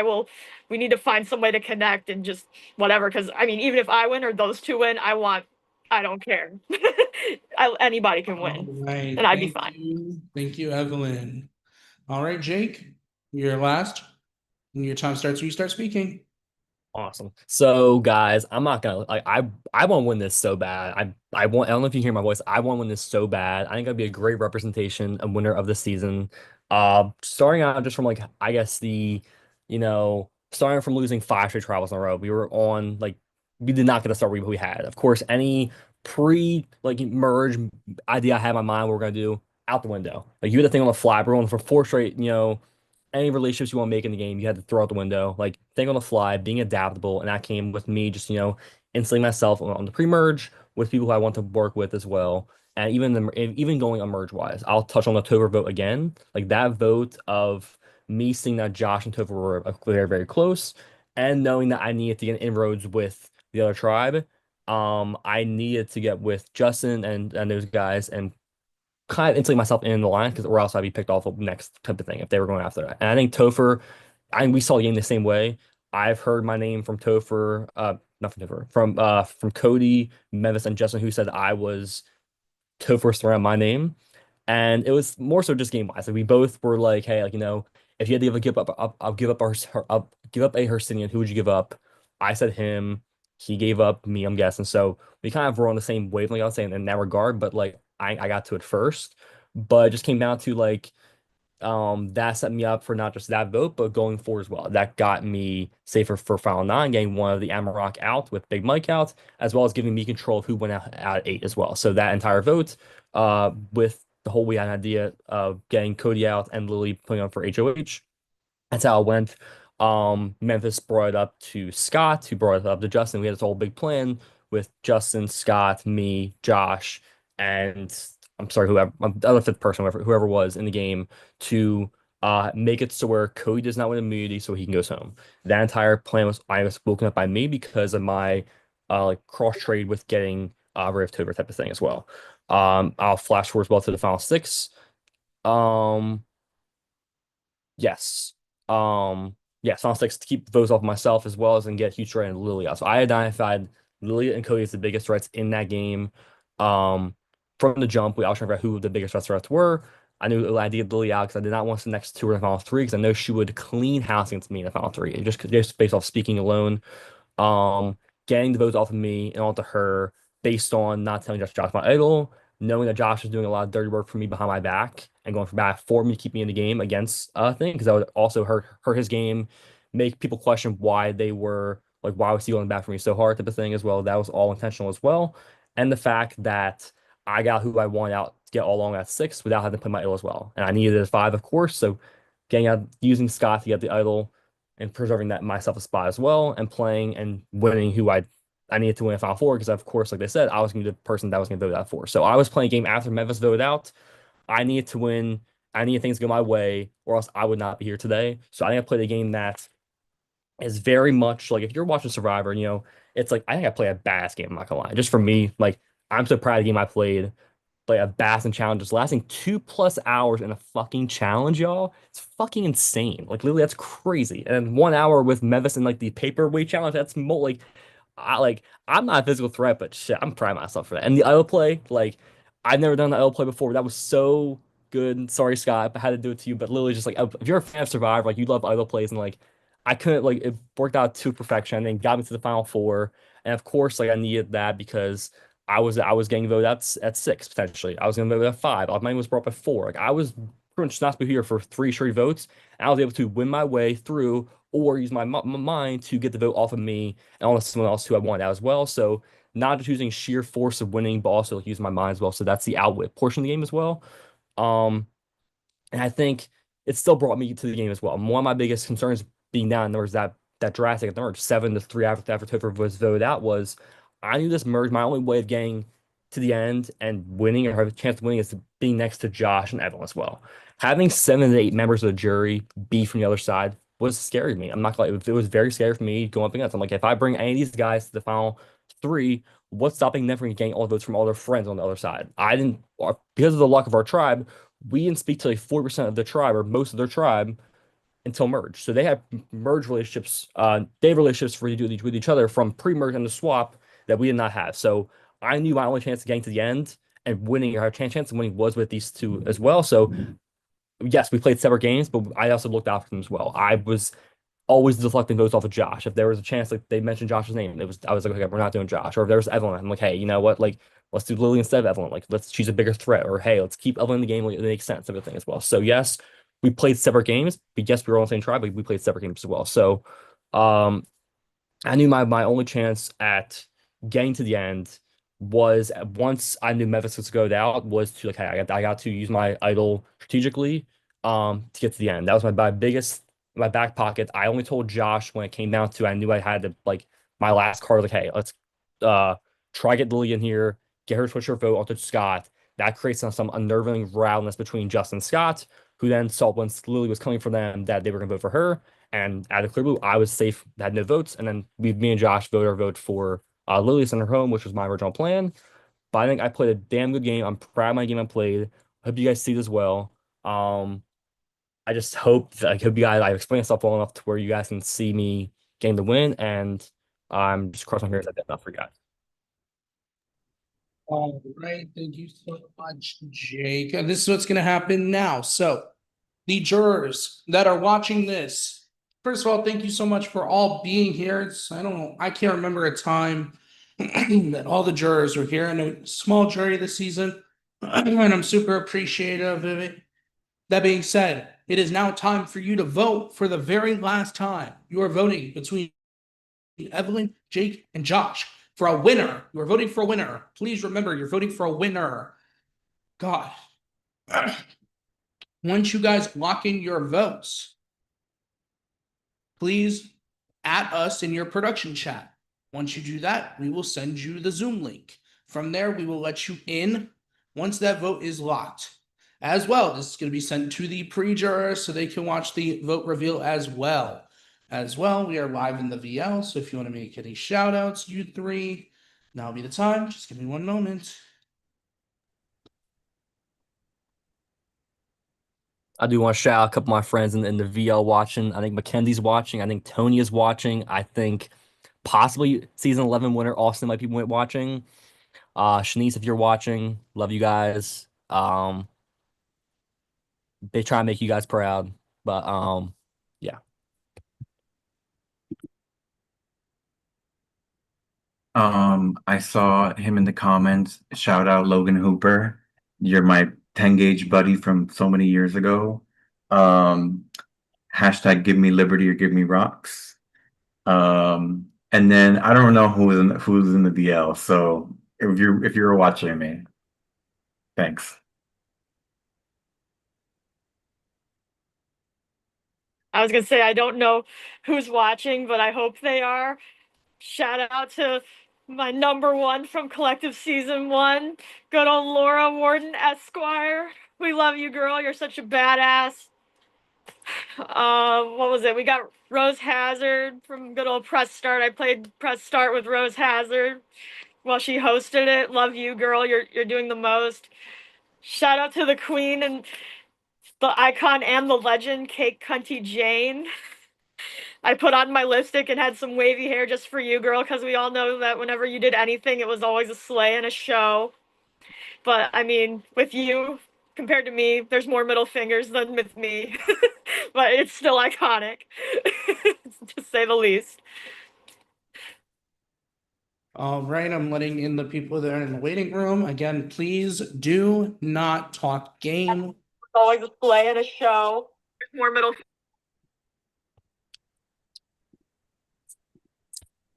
we need to find some way to connect and just whatever. Because I mean, even if I win or those two win, I don't care. Anybody can win, Right. and I'd be fine. Thank you, Evelyn. All right, Jake, you're last. When your time starts, you start speaking. Awesome. So guys, I'm not gonna like I want to win this so bad. I want, I don't know if you hear my voice. I want to win this so bad. I think I'd be a great representation, a winner of the season. Starting out just from like I guess starting from losing 5 straight travels in a row. We were on like we did not get the start we had. Of course, any merge idea I had in my mind what we're gonna do out the window. Like you had the thing on the fly, we're going for 4 straight, any relationships you want to make in the game, you had to throw out the window. Like think on the fly, being adaptable, and that came with me just, instilling myself on the pre-merge with people who I want to work with as well. And even going on merge wise, I'll touch on the Topher vote again. Like that vote of me seeing that Josh and Topher were very, very close, and knowing that I needed to get inroads with the other tribe. I needed to get with Justin and those guys and kind of insulate myself in the line because or else I'd be picked off next type of thing if they were going after that. And I think Topher, we saw the game the same way. I've heard my name from Topher, not from Topher, from Cody, Mevis, and Justin, who said I was Topher's throwing out my name. And it was more so just game wise. Like we both were like, hey, if you had to I'll give up I'll give up a Hercynian, who would you give up? I said him. He gave up me, I'm guessing. So we kind of were on the same wavelength, I would say, in that regard. But like I got to it first. But it just came down to that set me up for not just that vote, but going forward as well. That got me safer for Final 9, getting one of the Amarok out with Big Mike out, as well as giving me control of who went out at 8 as well. So that entire vote, with the whole we had an idea of getting Cody out and Lily putting up for HOH. That's how it went. Memphis brought it up to Scott, who brought it up to Justin. We had this whole big plan with Justin, Scott, me, Josh, and I'm sorry, whoever the other fifth person, whoever was in the game, to make it so where Cody does not win immunity, so he can go home. That entire plan was woken up by me because of my cross trade with getting Ray of Tober type of thing as well. I'll flash forward as well to the final 6. Yes. Yes, final 6 to keep those off myself as well as and get huge threat and Lily out. So I identified Lily and Cody as the biggest threats in that game. From the jump, I was trying to figure out who the biggest threats were. I knew I did Lily out because I did not want the next 2 in the final 3 because I know she would clean house against me in the final 3. Just based off speaking alone. Getting the votes off of me and onto her based on not telling Josh my idol, knowing that Josh was doing a lot of dirty work for me behind my back and going for back for me to keep me in the game against thing because that would also hurt his game, make people question why they were why was he going back for me so hard type of thing as well. That was all intentional as well. And the fact that I got who I wanted out to get all along at 6 without having to play my idol as well. And I needed a 5, of course. So getting out using Scott to get the idol and preserving that myself a spot as well and playing and winning who I needed to win a final 4 because of course, like they said, I was gonna be the person that was gonna vote out for. So I was playing a game after Memphis voted out. I needed to win. I needed things to go my way, or else I would not be here today. So I think I played a game that is very much like if you're watching Survivor, it's like I think I play a badass game, I'm not gonna lie. Just for me, I'm so proud of the game I played. Like a bass and challenges lasting 2+ hours in a fucking challenge, y'all. It's fucking insane. Literally, that's crazy. And 1 hour with Mevis and the paperweight challenge, that's more I'm not a physical threat, but shit, I'm proud of myself for that. And the idle play, I've never done the idle play before. That was so good. Sorry, Scott, I had to do it to you. But literally, just if you're a fan of Survivor, you love idle plays, and I couldn't it worked out to perfection, and then got me to the final 4. And of course, I needed that because I was getting voted at 6 potentially. I was gonna vote at 5. Mine was brought up at 4. I was pretty much not to be here for 3 straight votes, and I was able to win my way through or use my mind to get the vote off of me and on someone else who I wanted out as well. So not just using sheer force of winning, but also using my mind as well. So that's the outwit portion of the game as well. And I think it still brought me to the game as well. One of my biggest concerns being down there was that drastic merge 7-3 after Topher was voted out was I knew this merge. My only way of getting to the end and winning or have a chance of winning is being next to Josh and Evelyn as well. Having 7 to 8 members of the jury be from the other side was scary to me. I'm not gonna lie, it was very scary for me going up against. I'm like, if I bring any of these guys to the final 3, what's stopping them from getting all the votes from all their friends on the other side? I didn't, because of the luck of our tribe, we didn't speak to 40% of the tribe or most of their tribe until merge. So they have merge relationships, they have relationships with each other from pre-merge and the swap that we did not have. So I knew my only chance of getting to the end and winning, our chance of winning was with these 2 as well. So yes, we played separate games, but I also looked out for them as well. I was always deflecting votes off of Josh. If there was a chance, they mentioned Josh's name, I was like, okay, we're not doing Josh. Or if there was Evelyn, I'm like, hey, you know what? Let's do Lily instead of Evelyn. She's a bigger threat. Or hey, let's keep Evelyn in the game. It makes sense, type of thing as well. So yes, we played separate games. But yes, we were on the same tribe, but we played separate games as well. So I knew my only chance at getting to the end was once I knew Memphis was going out was to like, hey, I got to use my idol strategically to get to the end. That was my biggest my back pocket. I only told Josh when it came down to I knew I had to like my last card, like, hey, let's uh try get Lily in here, get her to switch her vote onto Scott. That creates some unnerving roundness between Justin and Scott, who then saw once Lily was coming for them that they were gonna vote for her. And out of clear blue, I was safe, had no votes, and then me and Josh voted our vote for Lily sent her home, which was my original plan. But I think I played a damn good game. I'm proud of my game I played. Hope you guys see it as well. I just hope that I hope you guys I explained myself well enough to where you guys can see me getting the win, and I'm just crossing my fingers I did not forget. All right, thank you so much, Jake. This is what's going to happen now. So, the jurors that are watching this, first of all, thank you so much for all being here. I can't remember a time that all the jurors were here. I know it's a small jury this season, and I'm super appreciative of it. That being said, it is now time for you to vote for the very last time. You are voting between Evelyn, Jake, and Josh for a winner. You are voting for a winner. Please remember, you're voting for a winner. God. Once you guys lock in your votes, please add us in your production chat. Once you do that, we will send you the Zoom link. From there, we will let you in once that vote is locked. As well, this is going to be sent to the pre-jurors so they can watch the vote reveal as well. As well, we are live in the VL, so if you want to make any shout outs, you three, now will be the time. Just give me one moment. I do want to shout out a couple of my friends in the VL watching. I think Mackenzie's watching. I think Tony is watching. I think possibly season 11 winner Austin might be watching. Shanice, if you're watching, love you guys. They try and make you guys proud, but yeah. I saw him in the comments. Shout out Logan Hooper. You're my 10 gauge buddy from so many years ago. Um, Hashtag give me liberty or give me rocks. And then I don't know who's in the BL. So if you're watching me, thanks. I was gonna say I don't know who's watching, but I hope they are. Shout out to my number one from Collective Season 1, good old Laura Warden Esquire. We love you, girl. You're such a badass. What was it? We got Rose Hazard from good old Press Start. I played Press Start with Rose Hazard while she hosted it. Love you, girl. You're doing the most. Shout out to the queen and the icon and the legend, Cake Cunty Jane. I put on my lipstick and had some wavy hair just for you, girl, because we all know that whenever you did anything, it was always a slay and a show. But I mean, with you, compared to me, there's more middle fingers than with me. But it's still iconic, to say the least. All right, I'm letting in the people that are in the waiting room. Again, please do not talk game. It's always a slay and a show. There's more middle.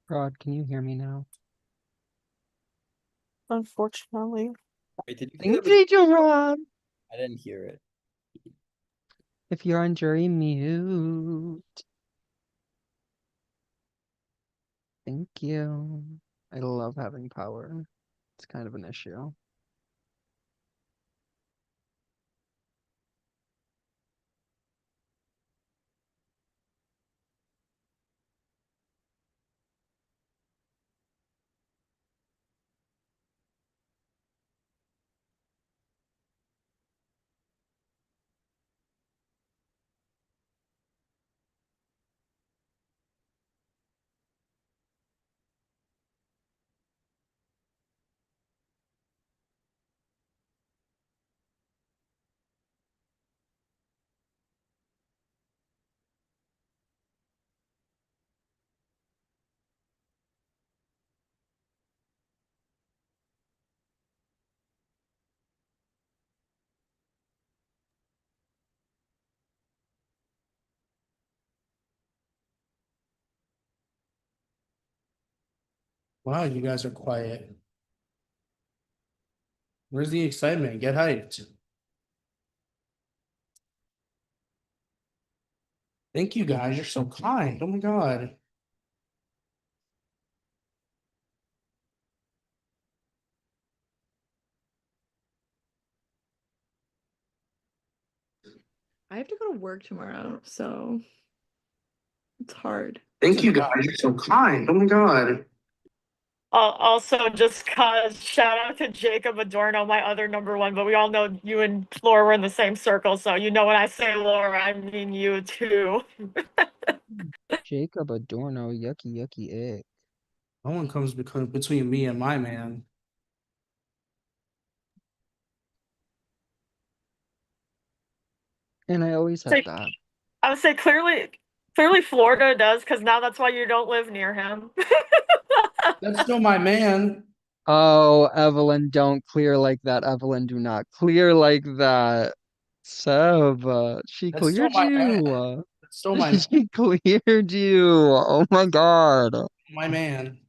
Rod, can you hear me now? Unfortunately. Wait, did you Thank hear you, Rod. I didn't hear it. If you're on jury, mute. Thank you. I love having power. It's kind of an issue. Wow, you guys are quiet. Where's the excitement? Get hyped. Thank you guys. You're so kind. Oh my God. I have to go to work tomorrow, so it's hard. Thank you guys. You're so kind. Oh my God. Also, just cause shout out to Jacob Adorno, my other number one, but we all know you and Laura were in the same circle, so you know when I say Laura, I mean you too. Jacob Adorno, yucky ick. No one comes between me and my man. And I always Say- have that. I would say clearly Florida does, because now that's why you don't live near him. That's still my man. Oh, Evelyn, don't clear like that. Evelyn, do not clear like that. Seb, she That's still cleared my you. That's still my She cleared you. Oh my God. man.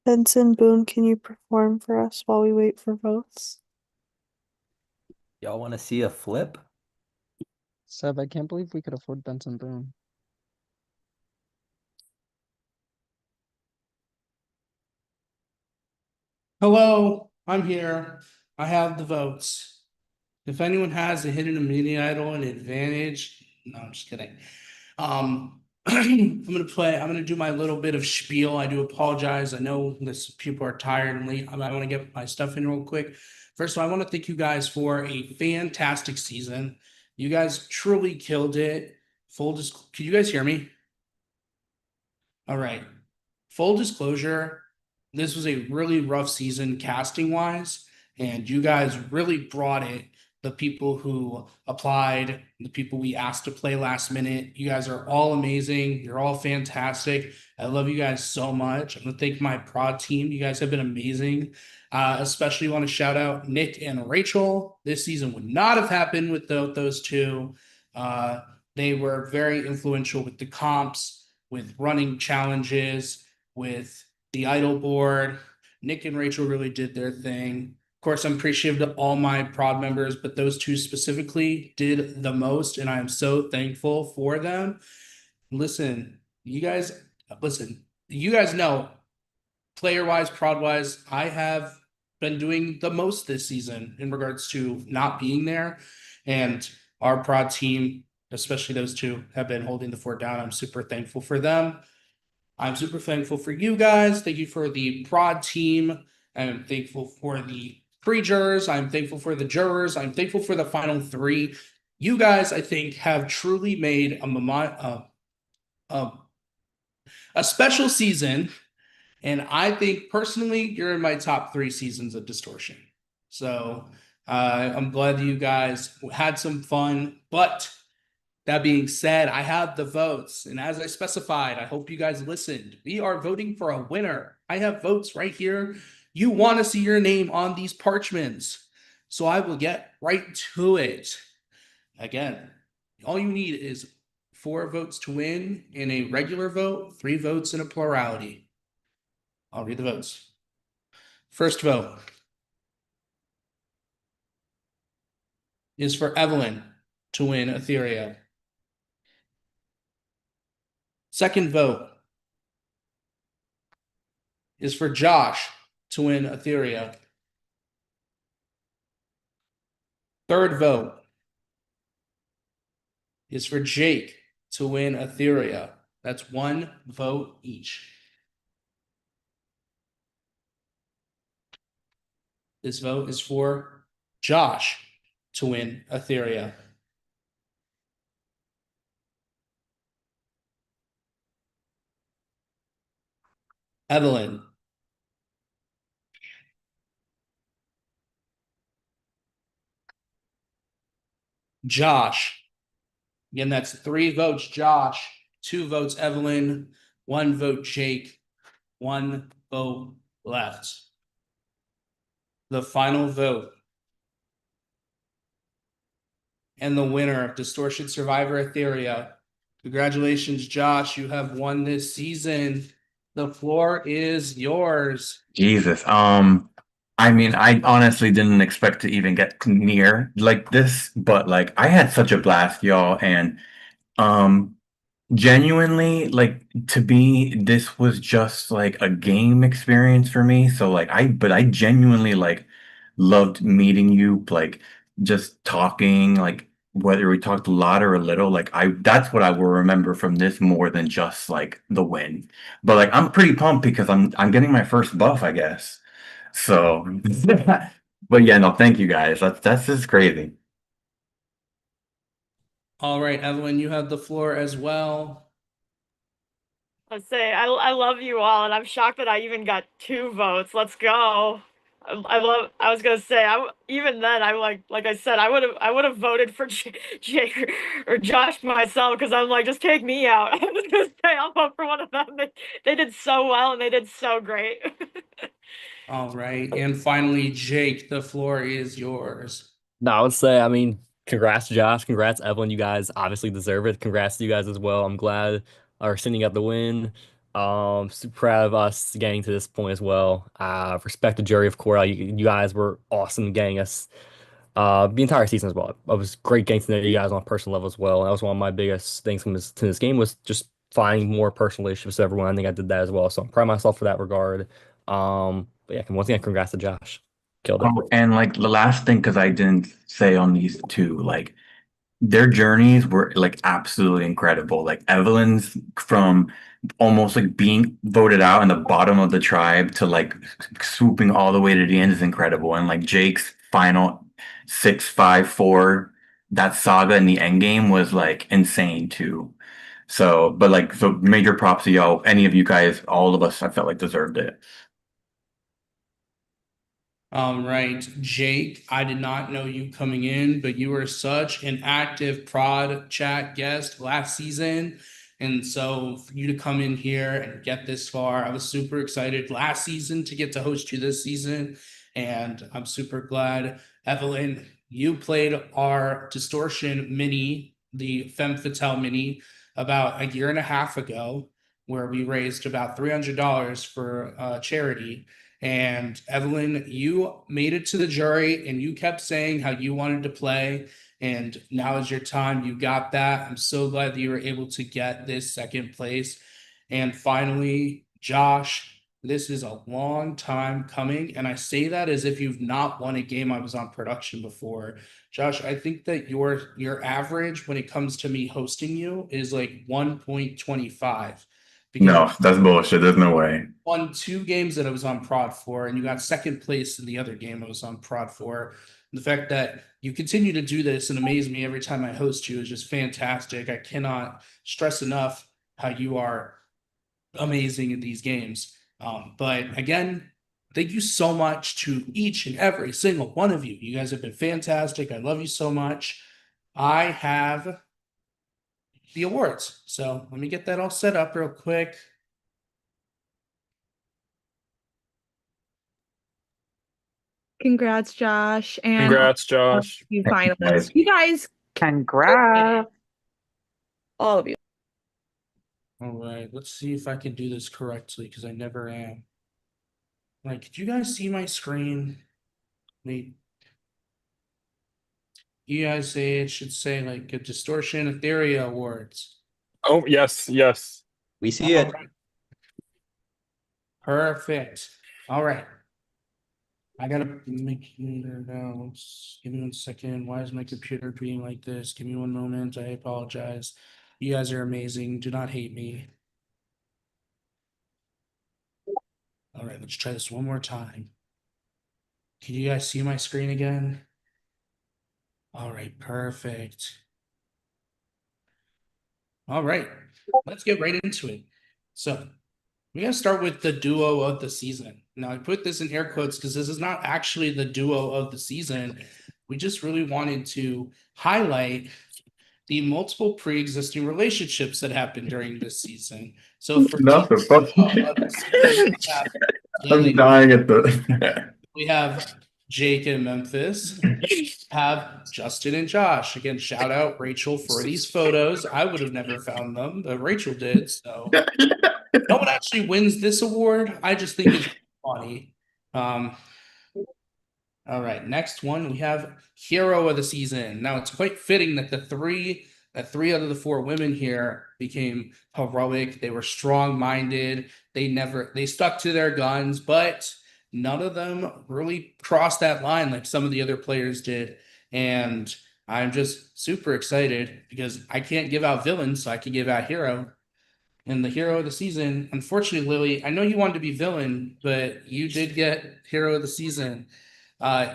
Benson Boone, can you perform for us while we wait for votes? Y'all want to see a flip? Seb, I can't believe we could afford Benson Boone. Hello, I'm here. I have the votes. If anyone has a hidden immunity idol and advantage, no, I'm just kidding. I'm gonna do my little bit of spiel. I do apologize. I know this people are tired and late. I want to get my stuff in real quick. First of all, I want to thank you guys for a fantastic season. You guys truly killed it. Can you guys hear me? All right. Full disclosure, this was a really rough season casting wise, and you guys really brought it. The people who applied, the people we asked to play last minute, you guys are all amazing. You're all fantastic. I love you guys so much. I'm gonna thank my prod team. You guys have been amazing. Especially want to shout out Nick and Rachel. This season would not have happened without those two. They were very influential with the comps, with running challenges, with the idol board. Nick and Rachel really did their thing. Of course, I'm appreciative of all my prod members, but those two specifically did the most, and I am so thankful for them. Listen, you guys know, player wise, prod wise, I have been doing the most this season in regards to not being there, and our prod team, especially those two, have been holding the fort down. I'm super thankful for them. I'm super thankful for you guys. Thank you for the prod team. I'm thankful for the pre-jurors. I'm thankful for the jurors. I'm thankful for the final three. You guys, I think, have truly made a special season. And I think personally, you're in my top 3 seasons of Distortion. So I'm glad you guys had some fun. But that being said, I have the votes. And as I specified, I hope you guys listened. We are voting for a winner. I have votes right here. You want to see your name on these parchments. So I will get right to it. Again, all you need is 4 votes to win in a regular vote, 3 votes in a plurality. I'll read the votes. First vote. is for Evelyn to win Aetheria. Second vote is for Josh to win Aetheria. Third vote is for Jake to win Aetheria. That's one vote each. This vote is for Josh to win Aetheria. Evelyn. Josh. Again, that's 3 votes Josh, 2 votes Evelyn, 1 vote Jake, 1 vote left. The final vote. And the winner of Distortion Survivor Aetheria. Congratulations, Josh. You have won this season. The floor is yours. Jesus. I mean, I honestly didn't expect to even get near like this, but like I had such a blast, y'all, and um genuinely, like to me, this was just like a game experience for me. So like but I genuinely like loved meeting you, like just talking, like whether we talked a lot or a little, like that's what I will remember from this more than just like the win. But like I'm pretty pumped because I'm getting my first buff, I guess. So, but yeah, no, thank you guys. That's just crazy. All right, Evelyn, you have the floor as well. Let's say I love you all, and I'm shocked that I even got 2 votes. Let's go. I was gonna say even then I like I said I would have voted for Jake or Josh myself because I'm like, just take me out. I was gonna say I'll vote for one of them. They did so well and they did so great. All right, and finally, Jake, the floor is yours. No, I would say, I mean, congrats, Josh. Congrats, Evelyn. You guys obviously deserve it. Congrats to you guys as well. I'm glad our Cindy got the win. Super proud of us getting to this point as well. Respect the jury, of course. You guys were awesome getting us the entire season as well. It was great getting to know you guys on a personal level as well. And that was one of my biggest things from to this game was just finding more personal relationships with everyone. I think I did that as well. So I'm proud of myself for that regard. But yeah, once again, congrats to Josh. Killed it. Oh, and like the last thing, because I didn't say on these two, like their journeys were like absolutely incredible. Like Evelyn's from almost like being voted out in the bottom of the tribe to like swooping all the way to the end is incredible. And like Jake's final 6-5-4, that saga in the end game was like insane too. So, but like, so major props to y'all. Any of you guys, all of us, I felt like deserved it. Right, Jake, I did not know you coming in, but you were such an active prod chat guest last season. And so for you to come in here and get this far, I was super excited last season to get to host you this season. And I'm super glad, Evelyn, you played our Distortion mini, the Femme Fatale mini, about a year and a half ago, where we raised about $300 for charity. And Evelyn, you made it to the jury and you kept saying how you wanted to play. And now is your time. You got that. I'm so glad that you were able to get this second place. And finally, Josh, this is a long time coming. And I say that as if you've not won a game I was on production before. Josh, I think that your average when it comes to me hosting you is like 1.25. No, that's bullshit. There's no way. Won 2 games that I was on prod for, and you got second place in the other game I was on prod for. And the fact that you continue to do this and amaze me every time I host you is just fantastic. I cannot stress enough how you are amazing in these games. But again, thank you so much to each and every single one of you. You guys have been fantastic. I love you so much. I have the awards. So let me get that all set up real quick. Congrats, Josh. And Congrats, Josh. you Thank you, finalists. guys. You guys, Congrats. all of you. All right, let's see if I can do this correctly because I never am. Like, could you guys see my screen? Wait. You guys say it should say like a Distortion Aetheria Awards. Oh, yes, yes. We see it. Alright. Perfect. All right. I gotta make it else. Give me 1 second. Why is my computer being like this? Give me 1 moment. I apologize. You guys are amazing. Do not hate me. All right, let's try this one more time. Can you guys see my screen again? All right, perfect. All right, let's get right into it. So, we're gonna start with the duo of the season. Now, I put this in air quotes because this is not actually the duo of the season. We just really wanted to highlight the multiple pre-existing relationships that happened during this season. So for Not the fuck. we have Lily, I'm dying at the. we have Jake and Memphis, have Justin and Josh. Again, shout out Rachel for these photos. I would have never found them, but Rachel did. So no one actually wins this award. I just think it's funny. All right, next one we have Hero of the Season. Now it's quite fitting that three out of the 4 women here became heroic. They were strong-minded. They stuck to their guns, but none of them really crossed that line like some of the other players did. And I'm just super excited because I can't give out villains, so I can give out hero. And the hero of the season, unfortunately, Lily, I know you wanted to be villain, but you did get hero of the season.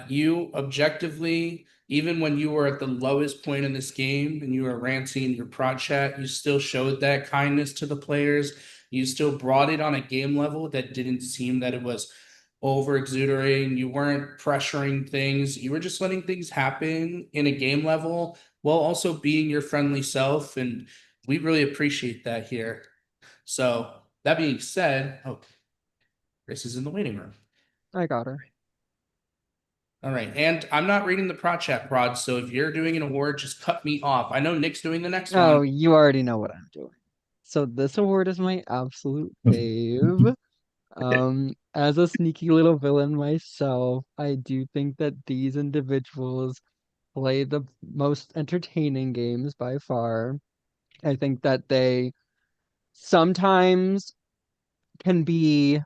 You objectively, even when you were at the lowest point in this game and you were ranting in your prod chat, you still showed that kindness to the players. You still brought it on a game level that didn't seem that it was over exuderating. You weren't pressuring things. You were just letting things happen in a game level while also being your friendly self. And we really appreciate that here. So that being said, Grace is in the waiting room. I got her. All right, and I'm not reading the prod chat, Prod, so if you're doing an award, just cut me off. I know Nick's doing the next Oh, one. you already know what I'm doing. So this award is my absolute fave. As a sneaky little villain myself, I do think that these individuals play the most entertaining games by far. I think that they sometimes can be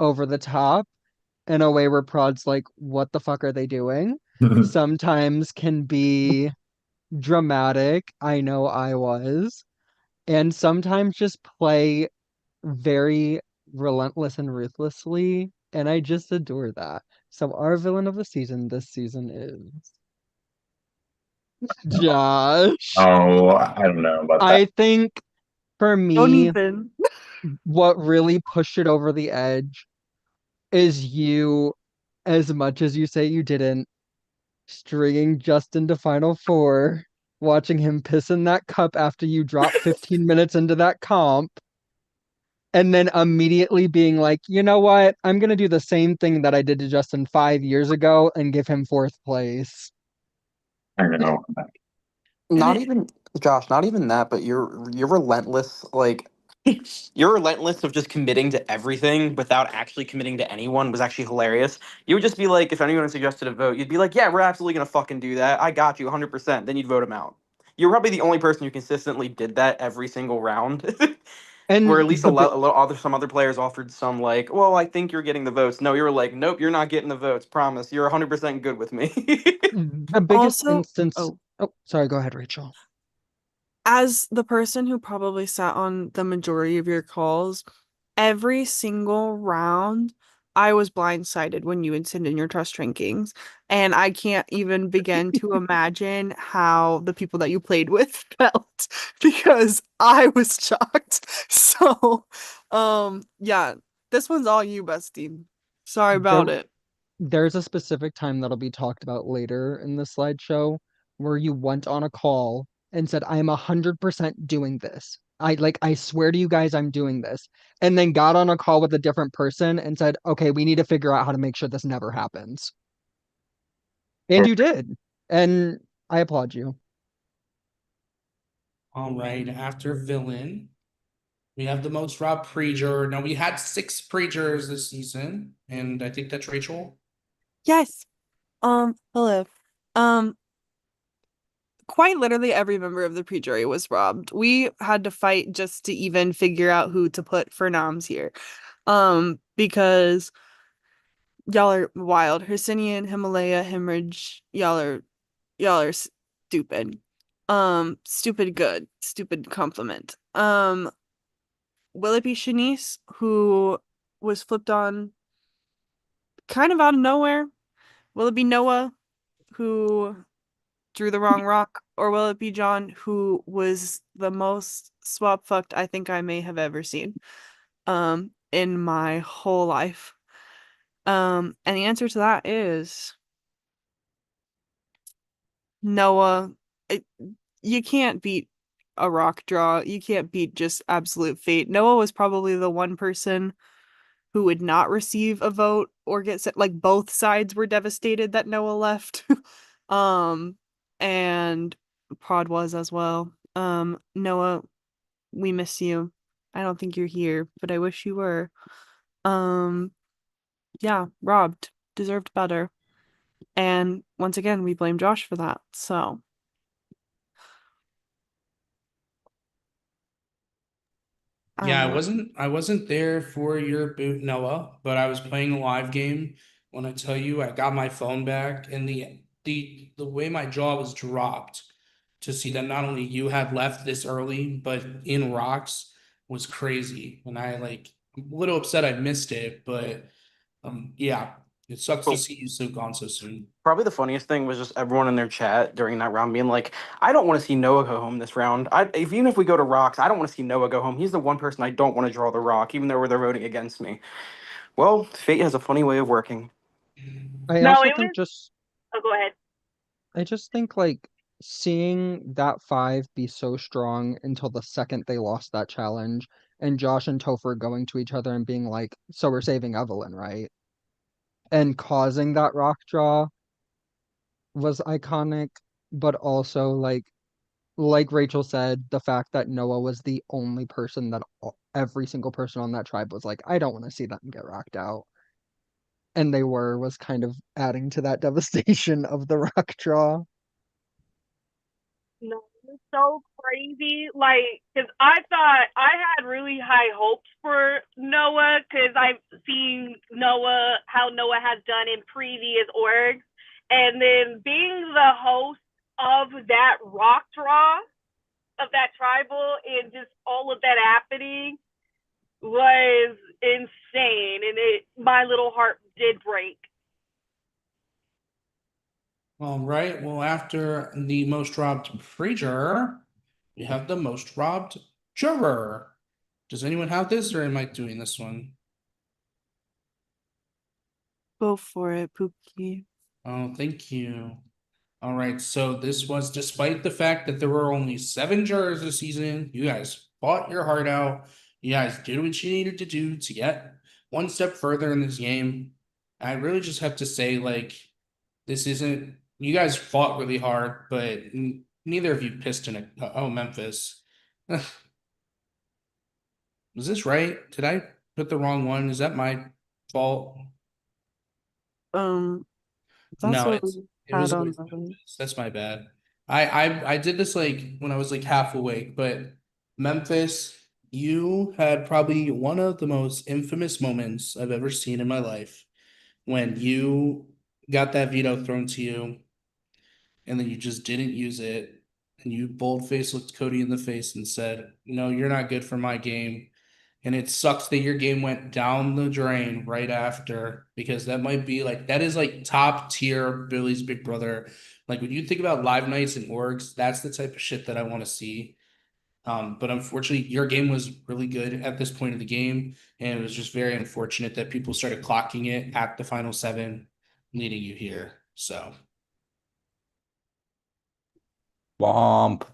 over the top in a way where Prod's like, what the fuck are they doing? Sometimes can be dramatic. I know I was. And sometimes just play very relentless and ruthlessly. And I just adore that. So our villain of the season this season is Josh. Oh, I don't know about that. I think for Don't me, even. what really pushed it over the edge is you, as much as you say you didn't, stringing Justin to Final Four, watching him piss in that cup after you drop 15 minutes into that comp, and then immediately being like, you know what? I'm going to do the same thing that I did to Justin 5 years ago and give him 4th place. I know. Not even Josh, not even that, but you're relentless. Like you're relentless of just committing to everything without actually committing to anyone was actually hilarious. You would just be like, if anyone suggested a vote, you'd be like, yeah, we're absolutely gonna fucking do that. I got you 100%. Then you'd vote him out. You're probably the only person who consistently did that every single round. And Where at least the bi- some other players offered some like, well, I think you're getting the votes. No, you were like, nope, you're not getting the votes. Promise, you're 100% good with me. the biggest Also, instance. oh, Oh, sorry, go ahead, Rachel. as the person who probably sat on the majority of your calls, every single round, I was blindsided when you would send in your trust rankings. And I can't even begin to imagine how the people that you played with felt because I was shocked. So, yeah, this one's all you, bestie. Sorry about There, it. there's a specific time that'll be talked about later in the slideshow where you went on a call and said, I'm 100% doing this. I swear to you guys, I'm doing this. And then got on a call with a different person and said, okay, we need to figure out how to make sure this never happens. And you did. And I applaud you. All right, after villain, we have the most Rob Preager. Now we had 6 Preagers this season, and I think that's Rachel. Yes. Hello. Um, quite literally every member of the pre-jury was robbed. We had to fight just to even figure out who to put for noms here. Because y'all are wild. Hercynian, Himalaya, Hemorrhage, y'all are stupid. Stupid good. Stupid compliment. Will it be Shanice, who was flipped on kind of out of nowhere? Will it be Noah, who drew the wrong rock? Or will it be John, who was the most swap fucked I think I may have ever seen in my whole life? And the answer to that is Noah. You can't beat a rock draw. You can't beat just absolute fate. Noah was probably the one person who would not receive a vote or get set. Like both sides were devastated that Noah left. And Pod was as well. Noah, we miss you. I don't think you're here, but I wish you were. Yeah, robbed, deserved better. And once again, we blame Josh for that. So Yeah, um I wasn't there for your boot, Noah, but I was playing a live game. When I tell you I got my phone back and the way my jaw was dropped to see that not only you had left this early, but in rocks was crazy. And I'm a little upset I missed it, but yeah, it sucks to Well, see you so gone so soon. probably the funniest thing was just everyone in their chat during that round being like, "I don't want to see Noah go home this round. Even if we go to rocks, I don't want to see Noah go home. He's the one person I don't want to draw the rock, even though they're voting against me." Well, fate has a funny way of working. I No, also it think was. just Oh, go ahead. I just think like seeing that five be so strong until the second they lost that challenge, and Josh and Topher going to each other and being like, "So we're saving Evelyn, right?" And causing that rock draw was iconic, but also like Rachel said, the fact that Noah was the only person that every single person on that tribe was like, "I don't want to see them get rocked out." And they were was kind of adding to that devastation of the rock draw. No, it's so crazy. Like, because I thought I had really high hopes for Noah because I've seen Noah, how Noah has done in previous orgs. And then being the host of that rock draw, of that tribal, and just all of that happening was insane. And my little heart did break. All right. Well, after the most robbed pre-juror, we have the most robbed juror. Does anyone have this, or am I doing this one? go for it, Pookie. Oh, thank you. All right. So this was despite the fact that there were only 7 jurors this season. You guys fought your heart out. You guys did what you needed to do to get one step further in this game. I really just have to say, this isn't. You guys fought really hard, but neither of you pissed in it. Oh, Memphis. Was this right? Did I put the wrong one? Is that my fault? That's No, what it we had was on always the Memphis. That's my bad. I did this when I was half awake, but Memphis, you had probably one of the most infamous moments I've ever seen in my life when you got that veto thrown to you and then you just didn't use it and you bold-faced looked Cody in the face and said, "No, you're not good for my game." And it sucks that your game went down the drain right after because that might be that is top tier Billy's Big Brother. Like when you think about live nights and orgs, that's the type of shit that I want to see. But unfortunately, your game was really good at this point of the game, and it was just very unfortunate that people started clocking it at the final 7, leading you here. So Womp.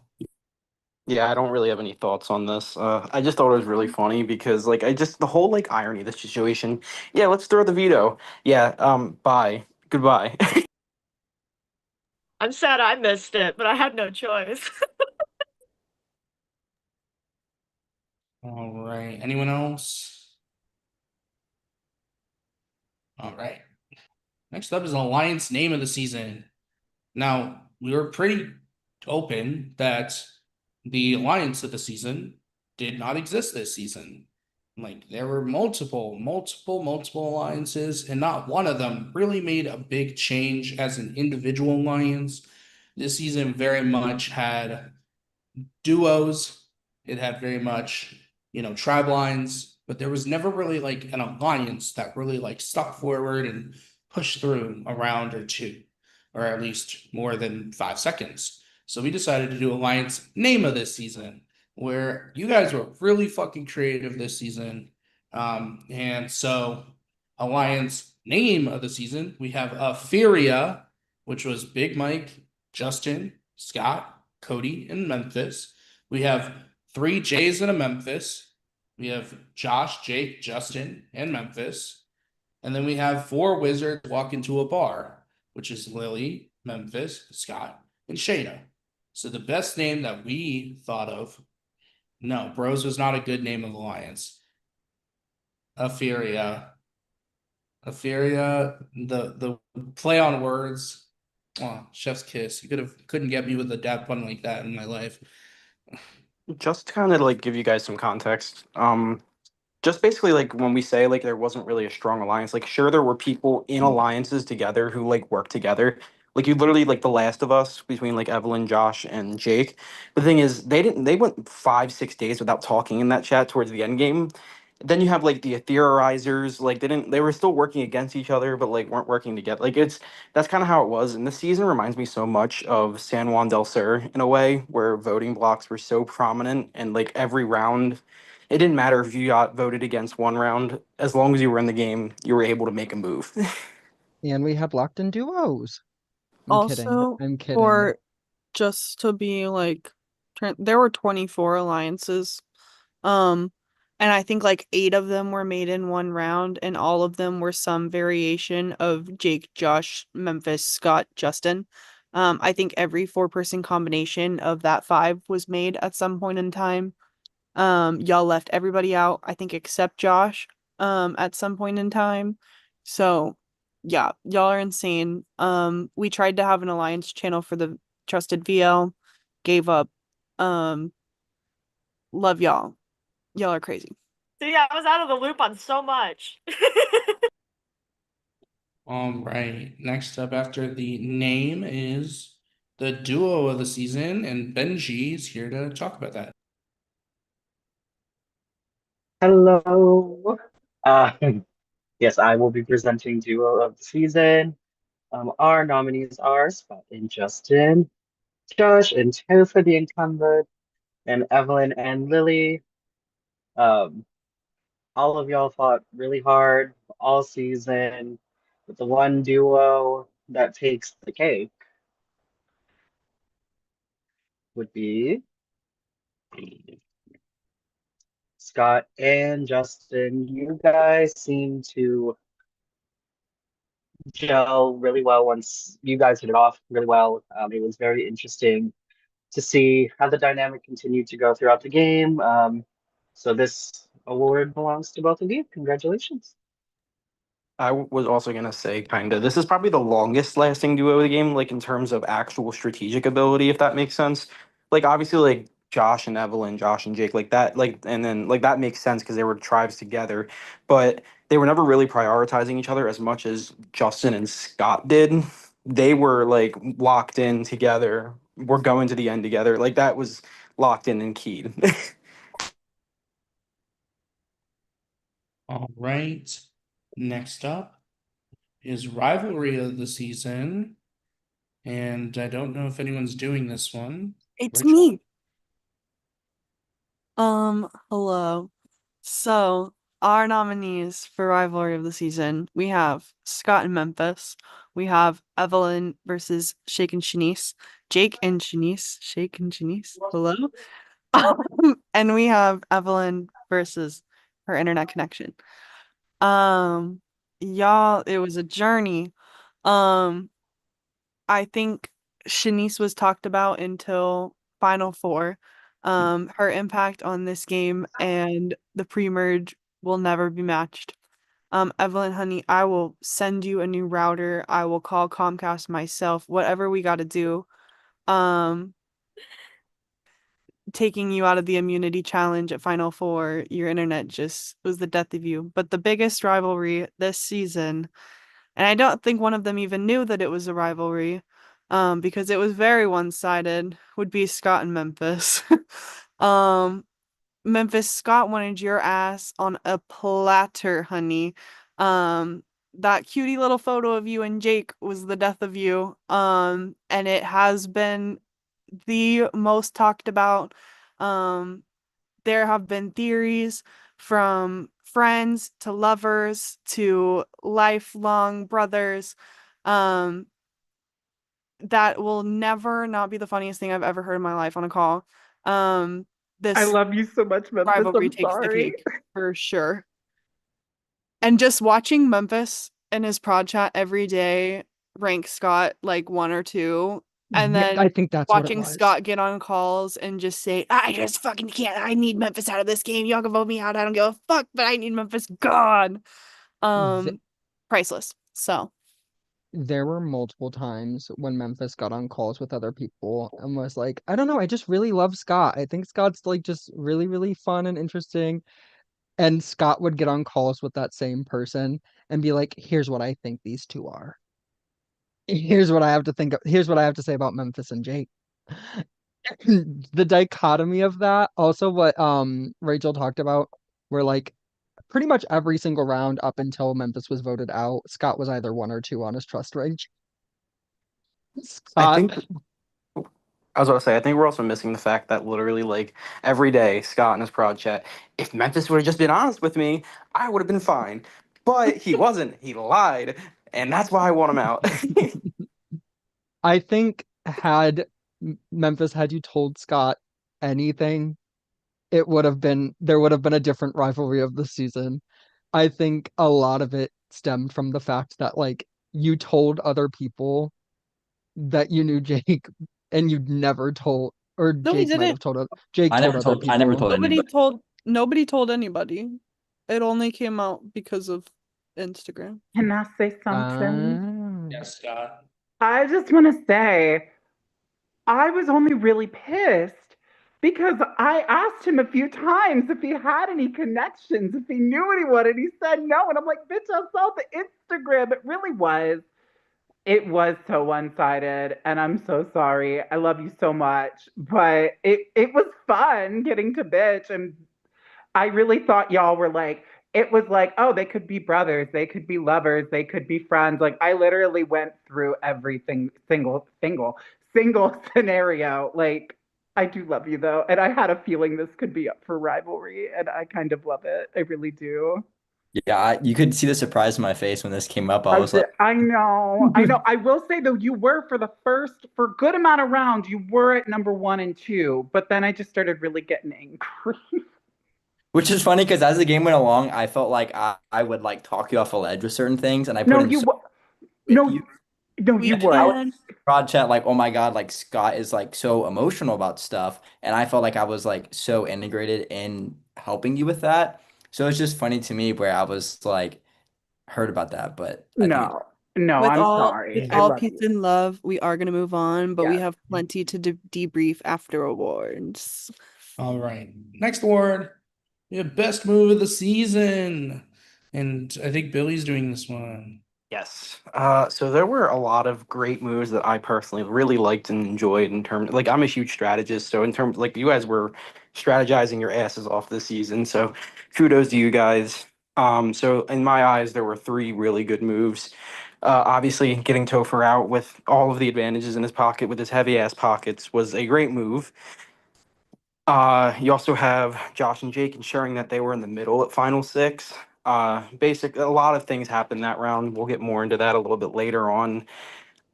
Yeah, I don't really have any thoughts on this. I just thought it was really funny because the whole irony of the situation. Yeah, let's throw the veto. Yeah, bye. Goodbye. I'm sad I missed it, but I had no choice. all right. Anyone else? All right. Next up is Alliance name of the season. Now, we were pretty open that the alliance of the season did not exist this season. Like there were multiple alliances, and not one of them really made a big change as an individual alliance. This season very much had duos. It had very much, tribe lines, but there was never really like an alliance that really like stuck forward and pushed through a round or two, or at least more than 5 seconds. So we decided to do alliance name of this season, where you guys were really fucking creative this season. And so alliance name of the season, we have Aetheria, which was Big Mike, Justin, Scott, Cody, and Memphis. We have 3 J's in a Memphis. We have Josh, Jake, Justin, and Memphis. And then we have 4 wizards walk into a bar, which is Lily, Memphis, Scott, and Shayna. So the best name that we thought of, no, Bros was not a good name of alliance. Aetheria. The play on words. Oh, chef's kiss. You couldn't get me with a dad pun like that in my life. Just to kind of like give you guys some context, just basically like when we say like there wasn't really a strong alliance, like sure there were people in alliances together who like worked together. Like you literally like The Last of Us between like Evelyn, Josh, and Jake. But the thing is, they went 5, 6 days without talking in that chat towards the end game. Then you have like the Etherizers, like they were still working against each other, but like weren't working together. Like that's kind of how it was. And this season reminds me so much of San Juan del Sur in a way, where voting blocks were so prominent and like every round, it didn't matter if you got voted against one round, as long as you were in the game, you were able to make a move. And we had locked in duos. I'm kidding. Also, I'm kidding. for just to be like, there were 24 alliances. And I think like 8 of them were made in one round, and all of them were some variation of Jake, Josh, Memphis, Scott, Justin. I think every 4-person combination of that 5 was made at some point in time. Y'all left everybody out, I think, except Josh, at some point in time. So yeah, y'all are insane. We tried to have an alliance channel for the trusted VL, gave up. Um, love y'all. Y'all are crazy. See, I was out of the loop on so much. All right. Next up after the name is the duo of the season, and Benji is here to talk about that. Hello. Uh, yes, I will be presenting duo of the season. Our nominees are Scott and Justin, Josh and Topher the incumbent, and Evelyn and Lily. Um, all of y'all fought really hard all season, but the one duo that takes the cake would be Scott and Justin. You guys seem to gel really well once you guys hit it off really well. It was very interesting to see how the dynamic continued to go throughout the game. So this award belongs to both of you. Congratulations. Was also gonna say, kind of, this is probably the longest lasting duo of the game, like in terms of actual strategic ability, if that makes sense. Like obviously, like Josh and Evelyn, Josh and Jake, like that, like and then like that makes sense because they were tribes together, but they were never really prioritizing each other as much as Justin and Scott did. They were like locked in together. We're going to the end together. Like that was locked in and keyed. All right. Next up is rivalry of the season. And I don't know if anyone's doing this one. It's Rachel? me. Hello. So, our nominees for rivalry of the season, we have Scott and Memphis. We have Evelyn versus Shake and Shanice. Jake and Shanice. Shake and Shanice. Hello. And we have Evelyn versus her internet connection. Y'all, it was a journey. Um, I think Shanice was talked about until Final Four. Her impact on this game and the pre-merge will never be matched. Evelyn, honey, I will send you a new router. I will call Comcast myself, whatever we got to do. Um, taking you out of the immunity challenge at Final Four, your internet just was the death of you. But the biggest rivalry this season, and I don't think one of them even knew that it was a rivalry, because it was very one-sided, would be Scott and Memphis. um, Memphis, Scott wanted your ass on a platter, honey. That cutie little photo of you and Jake was the death of you. And it has been the most talked about. There have been theories from friends to lovers to lifelong brothers, um, that will never not be the funniest thing I've ever heard in my life on a call. I This love you so much, Memphis. rivalry I'm takes the sorry. cake for sure. And just watching Memphis in his prod chat every day rank Scott like 1 or 2, and Yeah, then I think that's what it watching was. Scott get on calls and just say, I just fucking can't. I need Memphis out of this game. Y'all can vote me out. I don't give a fuck, but I need Memphis gone. Th- Priceless. So there were multiple times when Memphis got on calls with other people and was like, I don't know, I just really love Scott. I think Scott's like just really, really fun and interesting. And Scott would get on calls with that same person and be like, here's what I think these two are. Here's what I have to think of, here's what I have to say about Memphis and Jake. The dichotomy of that, also what Rachel talked about, where like pretty much every single round up until Memphis was voted out, Scott was either 1 or 2 on his trust range. I Scott, think I was about to say, I think we're also missing the fact that literally, like, every day, Scott in his prod chat, if Memphis would have just been honest with me, I would have been fine. But he wasn't. He lied. And that's why I want him out. I think had Memphis had you told Scott anything, it would have been there would have been a different rivalry of the season. I think a lot of it stemmed from the fact that like you told other people that you knew Jake and you'd never told, or no, we Jake might have didn't. told Jake I told never other told I never people. told anybody. Nobody told anybody. It only came out because of Instagram. Can I say something? Yes, Scott. I just want to say, I was only really pissed because I asked him a few times if he had any connections, if he knew anyone, and he said no. And I'm like, bitch, I saw the Instagram. It really was. It was so one-sided, and I'm so sorry. I love you so much, but it was fun getting to bitch, and I really thought y'all were like, it was like, oh, they could be brothers, they could be lovers, they could be friends. Like I literally went through everything, single scenario. Like I do love you though, and I had a feeling this could be up for rivalry, and I kind of love it. I really do. Yeah, you could see the surprise in my face when this came up. I was like, I know, I know. I will say though, you were for a good amount of rounds, you were at number 1 and 2, but then I just started really getting angry. which is funny because as the game went along, I felt like I would like talk you off a ledge with certain things, and I put No, in you so w- with no, you. no, We you I would. was can. prod chat like, oh my God, like Scott is like so emotional about stuff, and I felt like I was like so integrated in helping you with that. So it's just funny to me where I was like heard about that, but I think No, no, With I'm with sorry. I all love peace you. and love, we are gonna move on, but we Yes. have plenty to debrief after awards. All right. Next award. We have best move of the season. And I think Billy's doing this one. Yes. So there were a lot of great moves that I personally really liked and enjoyed in terms, like, I'm a huge strategist. So in terms, like, you guys were strategizing your asses off this season. So kudos to you guys. So in my eyes, there were three really good moves. Obviously, getting Topher out with all of the advantages in his pocket with his heavy ass pockets was a great move. You also have Josh and Jake ensuring that they were in the middle at final six. A lot of things happened that round. We'll get more into that a little bit later on.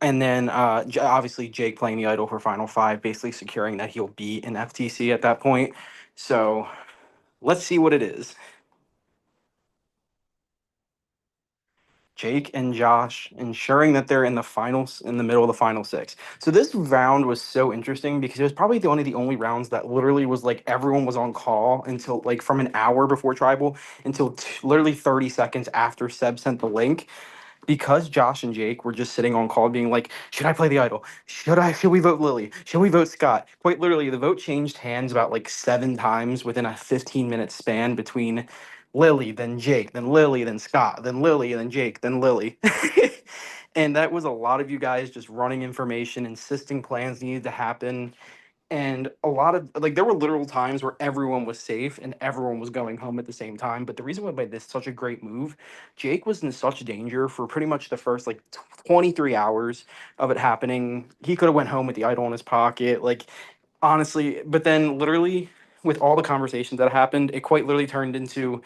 And then obviously Jake playing the idol for final five, basically securing that he'll be in FTC at that point. So let's see what it is. Jake and Josh ensuring that they're in the finals, in the middle of the final six. So this round was so interesting because it was probably the only rounds that literally was like everyone was on call until like from an hour before tribal until literally 30 seconds after Seb sent the link. because Josh and Jake were just sitting on call being like, should I play the idol? Should we vote Lily? Should we vote Scott? Quite literally, the vote changed hands about like 7 times within a 15-minute span between Lily, then Jake, then Lily, then Scott, then Lily, then Jake, then Lily. And that was a lot of you guys just running information, insisting plans needed to happen. And a lot of like there were literal times where everyone was safe and everyone was going home at the same time. But the reason why this is such a great move, Jake was in such danger for pretty much the first like 23 hours of it happening. He could have went home with the idol in his pocket, like honestly. But then literally with all the conversations that happened, it quite literally turned into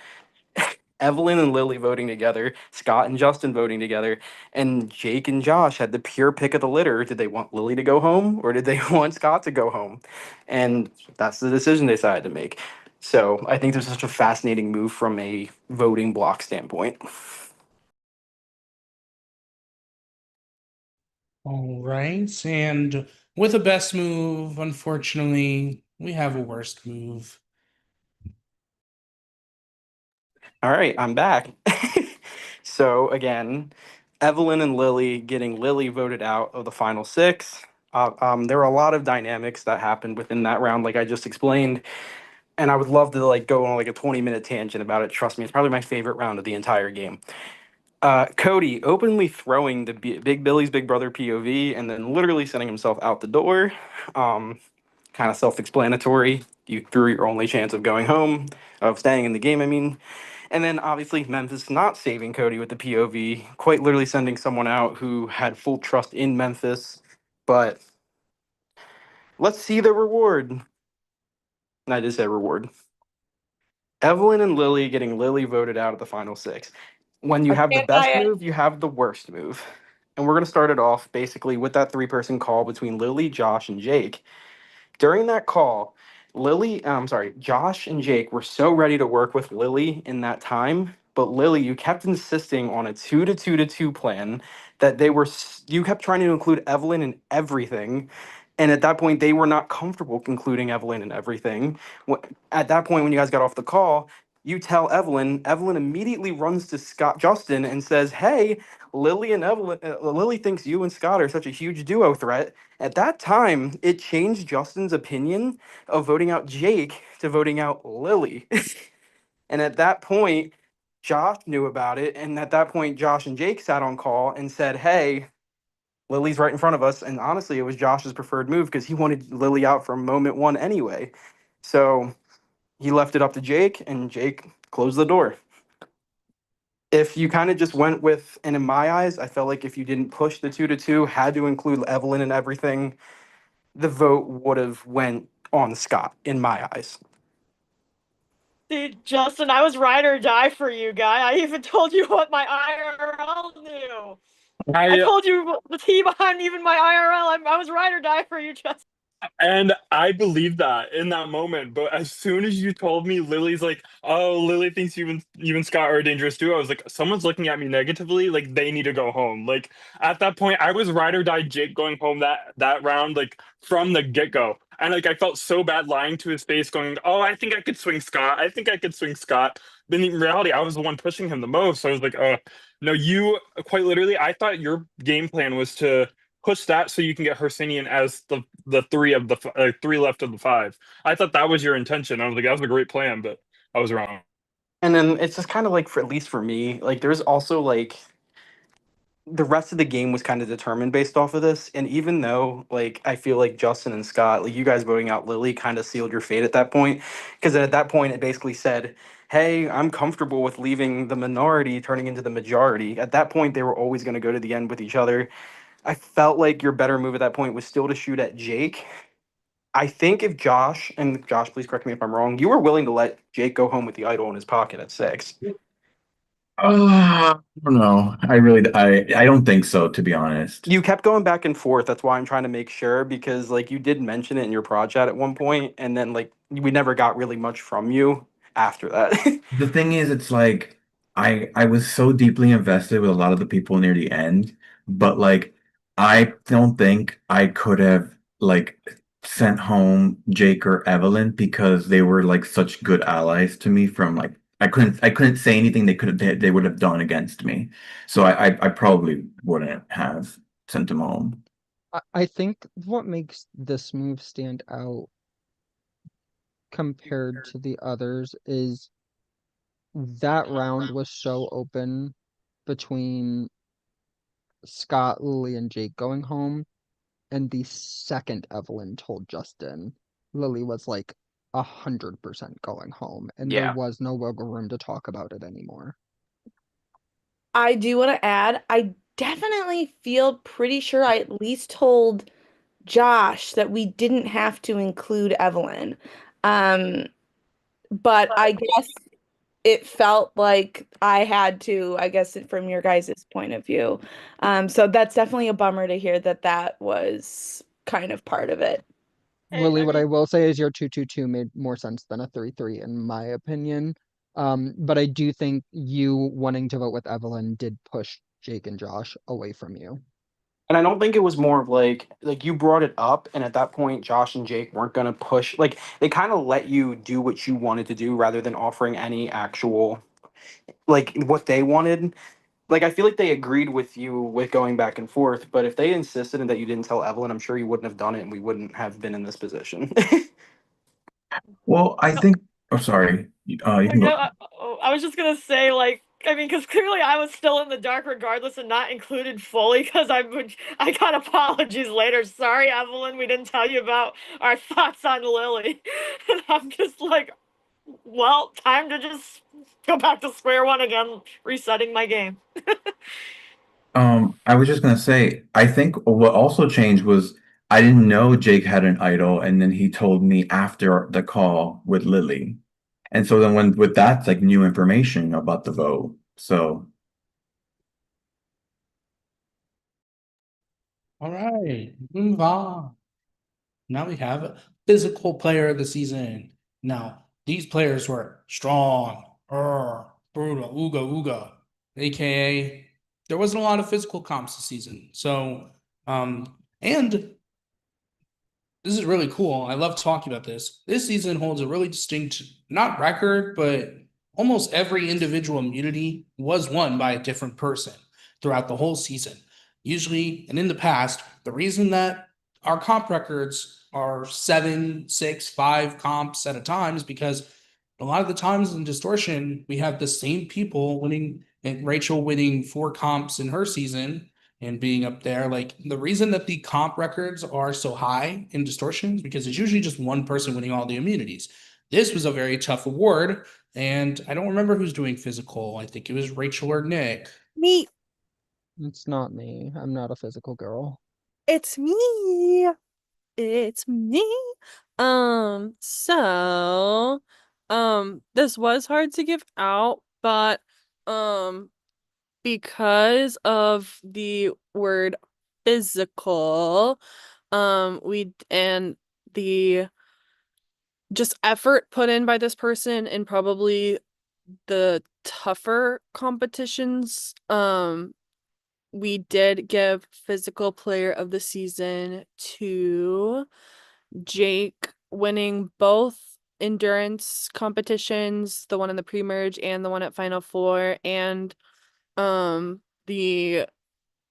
Evelyn and Lily voting together, Scott and Justin voting together, and Jake and Josh had the pure pick of the litter. Did they want Lily to go home or did they want Scott to go home? And that's the decision they decided to make. So I think there's such a fascinating move from a voting block standpoint. All right. And with a best move, unfortunately, we have a worst move. All right, I'm back. So again, Evelyn and Lily getting Lily voted out of the final six. There were a lot of dynamics that happened within that round, like I just explained, and I would love to like go on like a 20-minute tangent about it. Trust me, it's probably my favorite round of the entire game. Cody openly throwing the Big Billy's Big Brother POV and then literally sending himself out the door. Kind of self-explanatory. You threw your only chance of going home, of staying in the game, I mean. And then obviously Memphis not saving Cody with the POV, quite literally sending someone out who had full trust in Memphis. But let's see the reward. And I did say reward. Evelyn and Lily getting Lily voted out of the final six. When you have the best move, you have the worst move. And we're going to start it off basically with that 3-person call between Lily, Josh, and Jake. During that call, Josh and Jake were so ready to work with Lily in that time, but Lily, you kept insisting on a 2-2-2 plan that you kept trying to include Evelyn in everything. And at that point, they were not comfortable including Evelyn in everything. At that point, when you guys got off the call, you tell Evelyn immediately runs to Justin and says, "Hey, Lily thinks you and Scott are such a huge duo threat." At that time, it changed Justin's opinion of voting out Jake to voting out Lily. And at that point, Josh knew about it. And at that point, Josh and Jake sat on call and said, "Hey, Lily's right in front of us." And honestly, it was Josh's preferred move because he wanted Lily out from moment one anyway. So he left it up to Jake, and Jake closed the door. If you kind of just went with, and in my eyes, I felt like if you didn't push the 2-2, had to include Evelyn and everything, the vote would have went on Scott, in my eyes. See, Justin, I was ride or die for you, guy. I even told you what my IRL knew. I told you the tea behind even my IRL. I was ride or die for you, Justin. And I believed that in that moment, but as soon as you told me Lily's like, oh, Lily thinks you and Scott are a dangerous duo, I was like, someone's looking at me negatively, like they need to go home. Like at that point, I was ride or die Jake going home that round, like from the get-go. And like I felt so bad lying to his face, going, "Oh, I think I could swing Scott. I think I could swing Scott." But in reality, I was the one pushing him the most. So I was like, no, you quite literally, I thought your game plan was to push that so you can get Hersinian as the three left of the five. I thought that was your intention. I was like, that was a great plan, but I was wrong. And then it's just kind of like, for at least for me, like there's also like the rest of the game was kind of determined based off of this. And even though like I feel like Justin and Scott, like you guys voting out Lily kind of sealed your fate at that point. Because at that point it basically said, "Hey, I'm comfortable with leaving the minority turning into the majority." At that point, they were always going to go to the end with each other. I felt like your better move at that point was still to shoot at Jake. I think if Josh, and Josh, please correct me if I'm wrong, you were willing to let Jake go home with the idol in his pocket at 6. I don't know. I don't think so, to be honest. You kept going back and forth. That's why I'm trying to make sure, because like you did mention it in your prod chat at one point, and then like we never got really much from you after that. The thing is, it's like I was so deeply invested with a lot of the people near the end, but like I don't think I could have like sent home Jake or Evelyn because they were like such good allies to me from like I couldn't say anything they would have done against me. So I probably wouldn't have sent him home. I think what makes this move stand out compared to the others is that round was so open between Scott, Lily, and Jake going home. And the second Evelyn told Justin, Lily was like 100% going home, and there Yeah. was no wiggle room to talk about it anymore. I do want to add, I definitely feel pretty sure I at least told Josh that we didn't have to include Evelyn. Um, but I guess it felt like I had to, I guess, from your guys' point of view. So that's definitely a bummer to hear that that was kind of part of it. Lily, what I will say is your 2-2-2 made more sense than a 3-3 in my opinion. But I do think you wanting to vote with Evelyn did push Jake and Josh away from you. And I don't think it was more of like you brought it up, and at that point, Josh and Jake weren't gonna push. Like they kind of let you do what you wanted to do rather than offering any actual like what they wanted. Like I feel like they agreed with you with going back and forth, but if they insisted and that you didn't tell Evelyn, I'm sure you wouldn't have done it, and we wouldn't have been in this position. Well, I think. Oh, sorry. You can go. I was just gonna say, like, I mean, because clearly I was still in the dark regardless and not included fully because I got apologies later. Sorry, Evelyn, we didn't tell you about our thoughts on Lily. And I'm just like, well, time to just go back to square one again, resetting my game. I was just gonna say, I think what also changed was I didn't know Jake had an idol, and then he told me after the call with Lily. And so then when with that's like new information about the vote. So All right, move on. Now we have a physical player of the season. Now, these players were strong, brutal, ooga ooga, aka there wasn't a lot of physical comps this season. So, and this is really cool. I love talking about this. This season holds a really distinct, not record, but almost every individual immunity was won by a different person throughout the whole season. Usually, and in the past, the reason that our comp records are 7, 6, 5 comps at a time is because a lot of the times in Distortion, we have the same people winning, and Rachel winning 4 comps in her season and being up there. Like the reason that the comp records are so high in Distortion is because it's usually just one person winning all the immunities. This was a very tough award, and I don't remember who's doing physical. I think it was Rachel or Nick. Me. It's not me. I'm not a physical girl. It's me. It's me. So, this was hard to give out, but, because of the word physical, and the just effort put in by this person and probably the tougher competitions, we did give physical player of the season to Jake, winning both endurance competitions, the one in the pre-merge and the one at Final Four, and the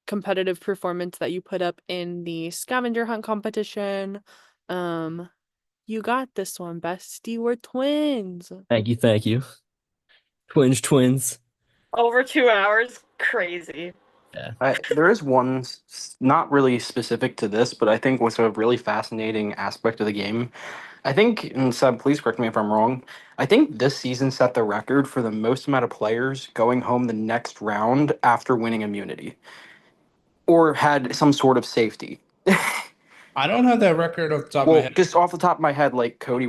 competitive performance that you put up in the scavenger hunt competition. You got this one, bestie. We're twins. Thank you, thank you. Twins. Over 2 hours, crazy. Yeah. There is one not really specific to this, but I think was a really fascinating aspect of the game. I think, and Seb, please correct me if I'm wrong. I think this season set the record for the most amount of players going home the next round after winning immunity or had some sort of safety. I don't have that record off the top of my Well, head. just off the top of my head, like Cody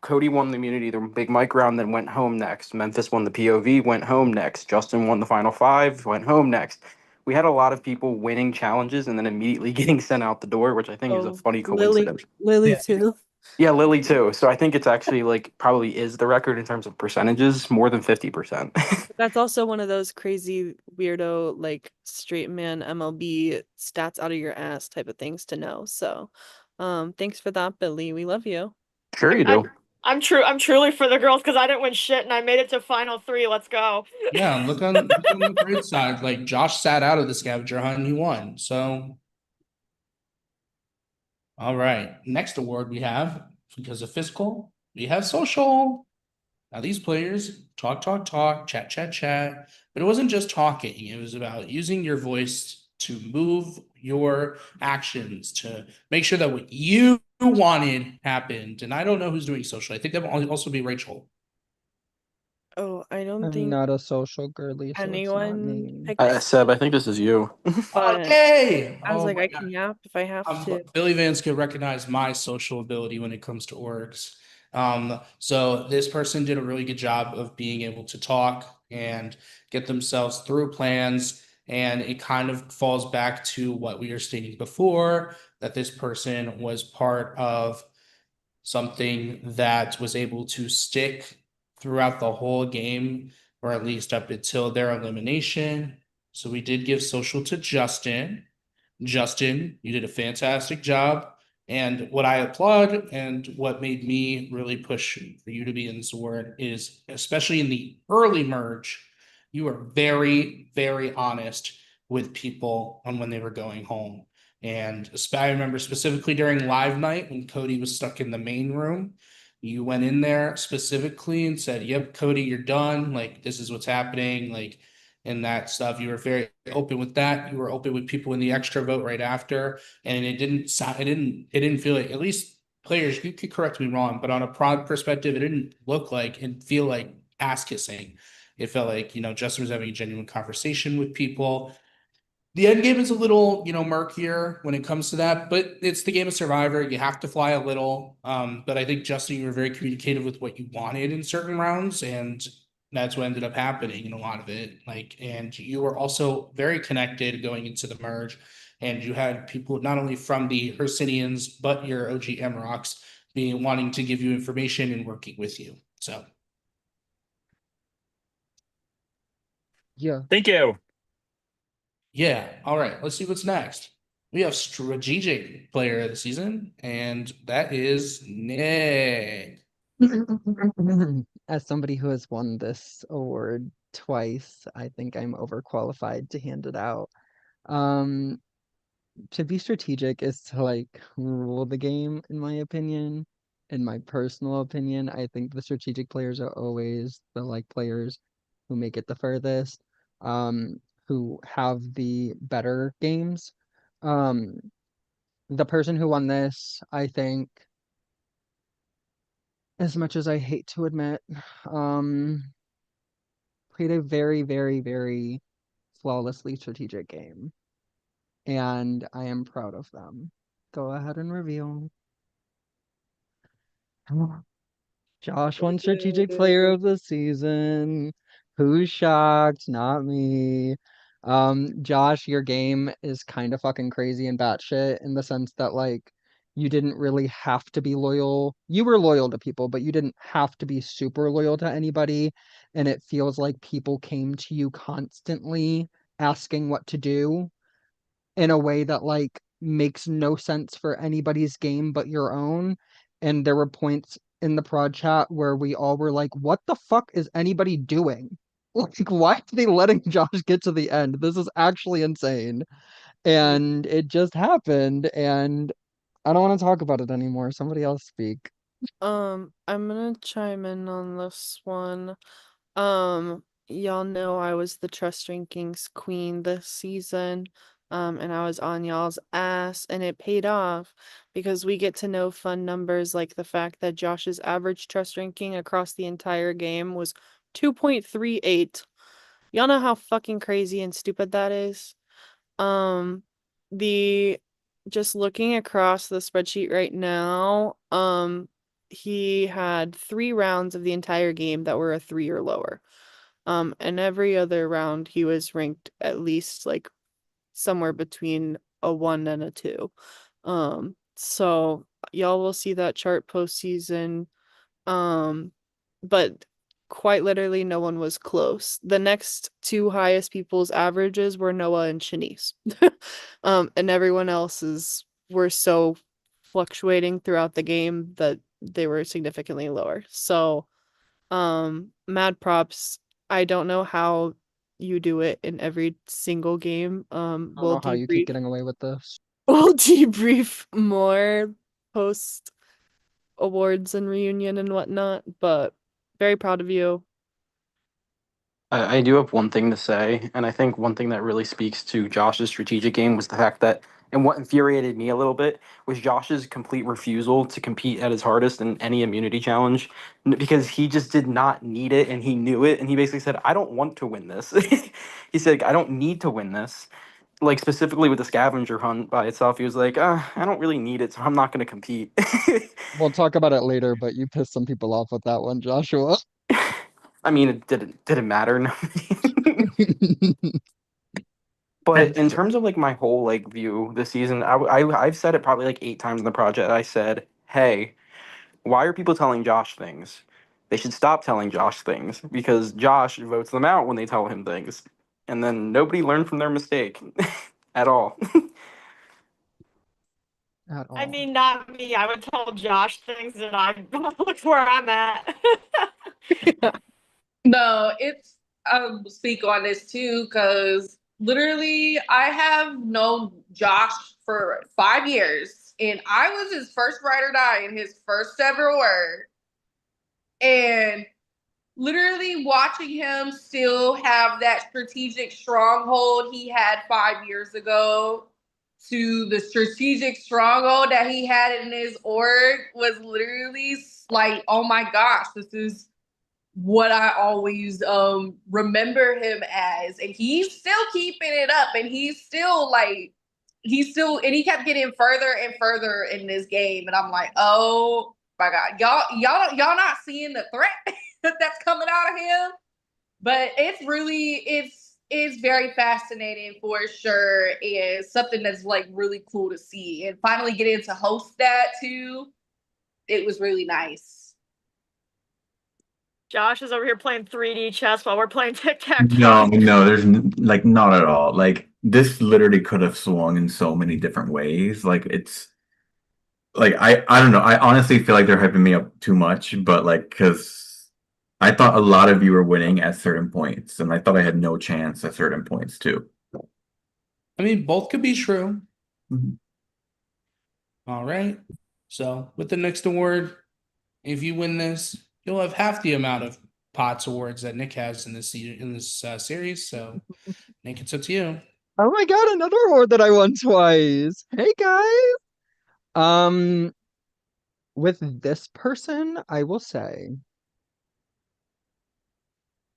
Cody won the immunity, the big mic round, then went home next. Memphis won the POV, went home next. Justin won the final 5, went home next. We had a lot of people winning challenges and then immediately getting sent out the door, which I think is a funny coincidence. Lily too. Yeah, Lily too. So I think it's actually like probably is the record in terms of percentages, more than 50%. That's also one of those crazy weirdo like straight man MLB stats out of your ass type of things to know. So, thanks for that, Billy. We love you. Sure you do. I'm truly for the girls because I didn't win shit and I made it to final three. Let's go. Yeah, look on the bright side. Like Josh sat out of the scavenger hunt and he won. So, all right. Next award we have, because of physical, we have social. Now these players talk, talk, talk, chat, chat, chat. But it wasn't just talking. It was about using your voice to move your actions to make sure that what you wanted happened. And I don't know who's doing social. I think that will also be Rachel. Oh, I don't I'm think not a social girly, so it's not anyone me. picked, Seb, I think this is you. but Hey! I was Oh like, my I God. can yap if I have to. Billy Vance could recognize my social ability when it comes to orgs. So this person did a really good job of being able to talk and get themselves through plans. And it kind of falls back to what we were stating before, that this person was part of something that was able to stick throughout the whole game, or at least up until their elimination. So we did give social to Justin. Justin, you did a fantastic job. And what I applaud and what made me really push for you to be in this award is, especially in the early merge, you were very, very honest with people on when they were going home. And I remember specifically during live night when Cody was stuck in the main room, you went in there specifically and said, "Yep, Cody, you're done. Like, this is what's happening." Like, and that stuff. You were very open with that. You were open with people in the extra vote right after, and it didn't feel like, at least players, you could correct me wrong, but on a prod perspective, it didn't look like and feel like ass kissing. It felt like, Justin was having a genuine conversation with people. The end game is a little, murkier when it comes to that, but it's the game of Survivor. You have to fly a little. But I think, Justin, you were very communicative with what you wanted in certain rounds, and that's what ended up happening in a lot of it. Like, and you were also very connected going into the merge, and you had people not only from the Hercynians, but your OG Mrocks being wanting to give you information and working with you. So Yeah. Thank you. yeah, all right. Let's see what's next. We have strategic player of the season, and that is Nick. As somebody who has won this award twice, I think I'm overqualified to hand it out. Um, to be strategic is to like rule the game, in my opinion. In my personal opinion, I think the strategic players are always the like players who make it the furthest, um, who have the better games. Um, the person who won this, I think, as much as I hate to admit, um, played a very, very, very flawlessly strategic game. And I am proud of them. Go ahead and reveal. Josh won strategic player of the season. Who's shocked? Not me. Josh, your game is kind of fucking crazy and batshit in the sense that like you didn't really have to be loyal. You were loyal to people, but you didn't have to be super loyal to anybody. And it feels like people came to you constantly asking what to do in a way that like makes no sense for anybody's game but your own. And there were points in the prod chat where we all were like, what the fuck is anybody doing? Like, why are they letting Josh get to the end? This is actually insane. And it just happened, and I don't want to talk about it anymore. Somebody else speak. I'm gonna chime in on this one. Y'all know I was the trust rankings queen this season. And I was on y'all's ass, and it paid off because we get to know fun numbers like the fact that Josh's average trust ranking across the entire game was 2.38. Y'all know how fucking crazy and stupid that is? Um, the just looking across the spreadsheet right now, he had 3 rounds of the entire game that were a 3 or lower. And every other round he was ranked at least like somewhere between a 1 and a 2. So y'all will see that chart postseason. But quite literally no one was close. The next 2 highest people's averages were Noah and Shanice. And everyone else's were so fluctuating throughout the game that they were significantly lower. So, mad props. I don't know how you do it in every single game. I don't We'll know how you keep debrief. getting away with this. We'll debrief more post awards and reunion and whatnot, but very proud of you. I do have one thing to say, and I think one thing that really speaks to Josh's strategic game was the fact that, and what infuriated me a little bit, was Josh's complete refusal to compete at his hardest in any immunity challenge because he just did not need it and he knew it. And he basically said, I don't want to win this. He said, I don't need to win this. Like, specifically with the scavenger hunt by itself, he was like, I don't really need it, so I'm not going to compete. We'll talk about it later, but you pissed some people off with that one, Joshua. I mean, it didn't matter. But in terms of like my whole like view this season, I've said it probably like 8 times in the project. I said, hey, why are people telling Josh things? They should stop telling Josh things because Josh votes them out when they tell him things, and then nobody learned from their mistake at all. At I all. mean, not me. I would tell Josh things that I look where I'm at. No, it's speak on this too, because literally I have known Josh for 5 years and I was his first ride or die in his first ever word. And literally watching him still have that strategic stronghold he had 5 years ago to the strategic stronghold that he had in his org was literally like, oh my gosh, this is what I always remember him as. And he's still keeping it up and he's still and he kept getting further and further in this game. And I'm like, oh my God, y'all not seeing the threat that's coming out of him. But it's very fascinating for sure. And something that's like really cool to see. And finally getting to host that too. It was really nice. Josh is over here playing 3D chess while we're playing tic-tac-toe. No, there's like not at all. Like this literally could have swung in so many different ways. Like it's like I don't know. I honestly feel like they're hyping me up too much, but like because I thought a lot of you were winning at certain points, and I thought I had no chance at certain points too. I mean, both could be true. Mhm. All right. So with the next award, if you win this, you'll have half the amount of POTS awards that Nick has in this series. So, Nick, it's up to you. Oh my God, another award that I won twice. Hey guys. With this person, I will say,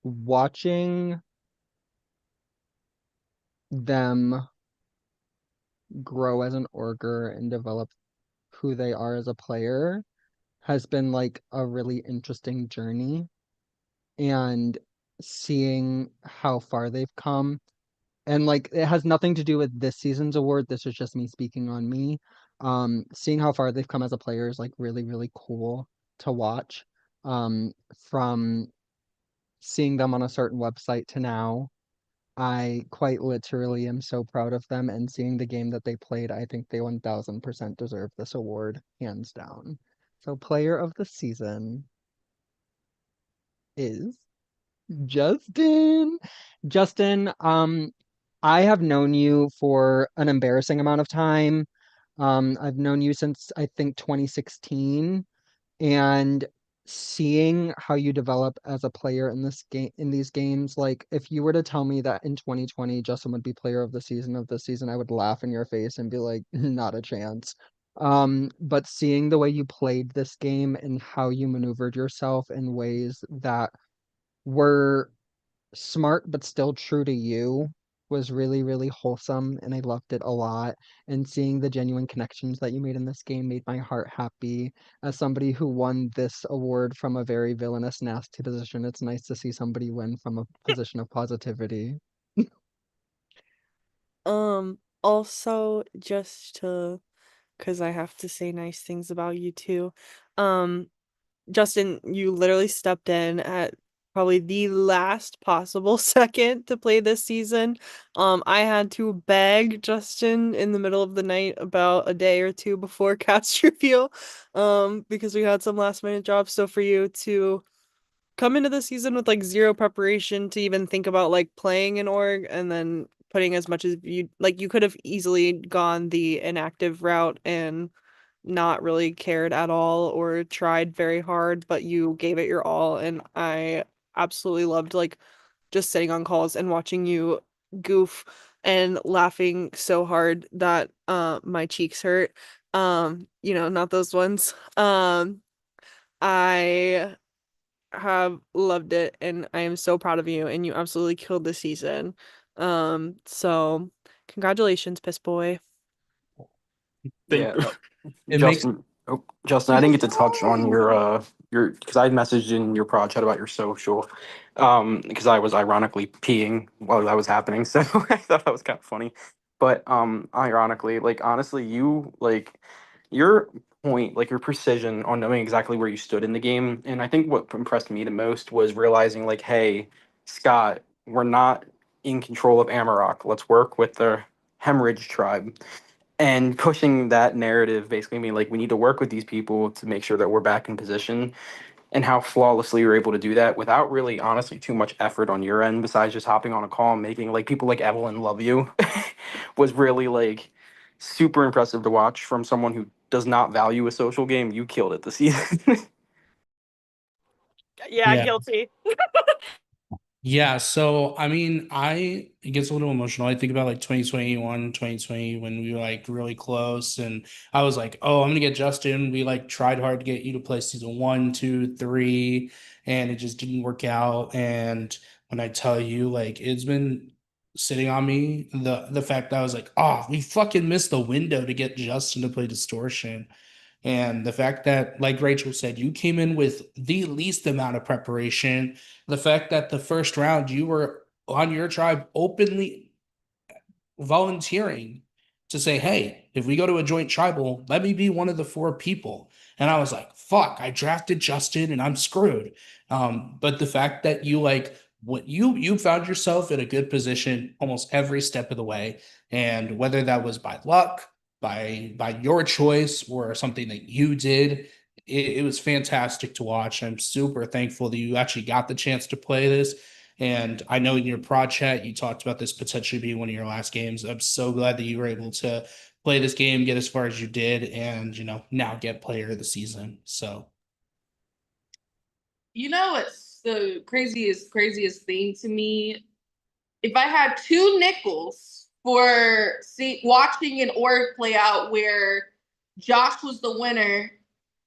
watching them grow as an orger and develop who they are as a player has been like a really interesting journey. And seeing how far they've come, and like it has nothing to do with this season's award. This is just me speaking on me. Seeing how far they've come as a player is like really, really cool to watch. From seeing them on a certain website to now, I quite literally am so proud of them. And seeing the game that they played, I think they 1000% deserve this award, hands down. So, player of the season is Justin. Justin, I have known you for an embarrassing amount of time. I've known you since I think 2016, and seeing how you develop as a player in this game, in these games, like if you were to tell me that in 2020 Justin would be player of this season, I would laugh in your face and be like, not a chance. But seeing the way you played this game and how you maneuvered yourself in ways that were smart but still true to you was really, really wholesome, and I loved it a lot. And seeing the genuine connections that you made in this game made my heart happy. As somebody who won this award from a very villainous, nasty position, it's nice to see somebody win from a position of positivity. Also just to, because I have to say nice things about you too. Justin, you literally stepped in at probably the last possible second to play this season. I had to beg Justin in the middle of the night about a day or two before cast reveal, because we had some last minute jobs. So for you to come into the season with like zero preparation to even think about like playing an org and then putting as much as you could have easily gone the inactive route and not really cared at all or tried very hard, but you gave it your all, and I absolutely loved like just sitting on calls and watching you goof and laughing so hard that my cheeks hurt. Not those ones. I have loved it and I am so proud of you, and you absolutely killed the season. So congratulations, Piss Boy. Thank Yeah, It makes Justin. Oh, Justin, I didn't get to touch on your because I messaged in your prod chat about your social, because I was ironically peeing while that was happening, so I thought that was kind of funny. But ironically, like honestly, you like your point, like your precision on knowing exactly where you stood in the game, and I think what impressed me the most was realizing like, hey, Scott, we're not in control of Amarok. Let's work with the Hemorrhage tribe and pushing that narrative basically mean like we need to work with these people to make sure that we're back in position, and how flawlessly you're able to do that without really honestly too much effort on your end besides just hopping on a call and making like people like Evelyn love you was really like super impressive to watch from someone who does not value a social game. You killed it this season. Yeah, yeah. guilty. Yeah, so I mean, it gets a little emotional. I think about like 2021, 2020 when we were like really close, and I was like, oh, I'm gonna get Justin. We like tried hard to get you to play season 1, 2, 3, and it just didn't work out. And when I tell you, like, it's been sitting on me, the fact that I was like, oh, we fucking missed the window to get Justin to play Distortion. And the fact that, like Rachel said, you came in with the least amount of preparation, the fact that the first round you were on your tribe openly volunteering to say, hey, if we go to a joint tribal, let me be one of the 4 people. And I was like, fuck, I drafted Justin and I'm screwed. But the fact that you like what you found yourself in a good position almost every step of the way. And whether that was by luck, by your choice, or something that you did, it was fantastic to watch. I'm super thankful that you actually got the chance to play this. And I know in your prod chat, you talked about this potentially being one of your last games. I'm so glad that you were able to play this game, get as far as you did, and, now get player of the season. So, It's the craziest thing to me? If I had 2 nickels for watching an org play out where Josh was the winner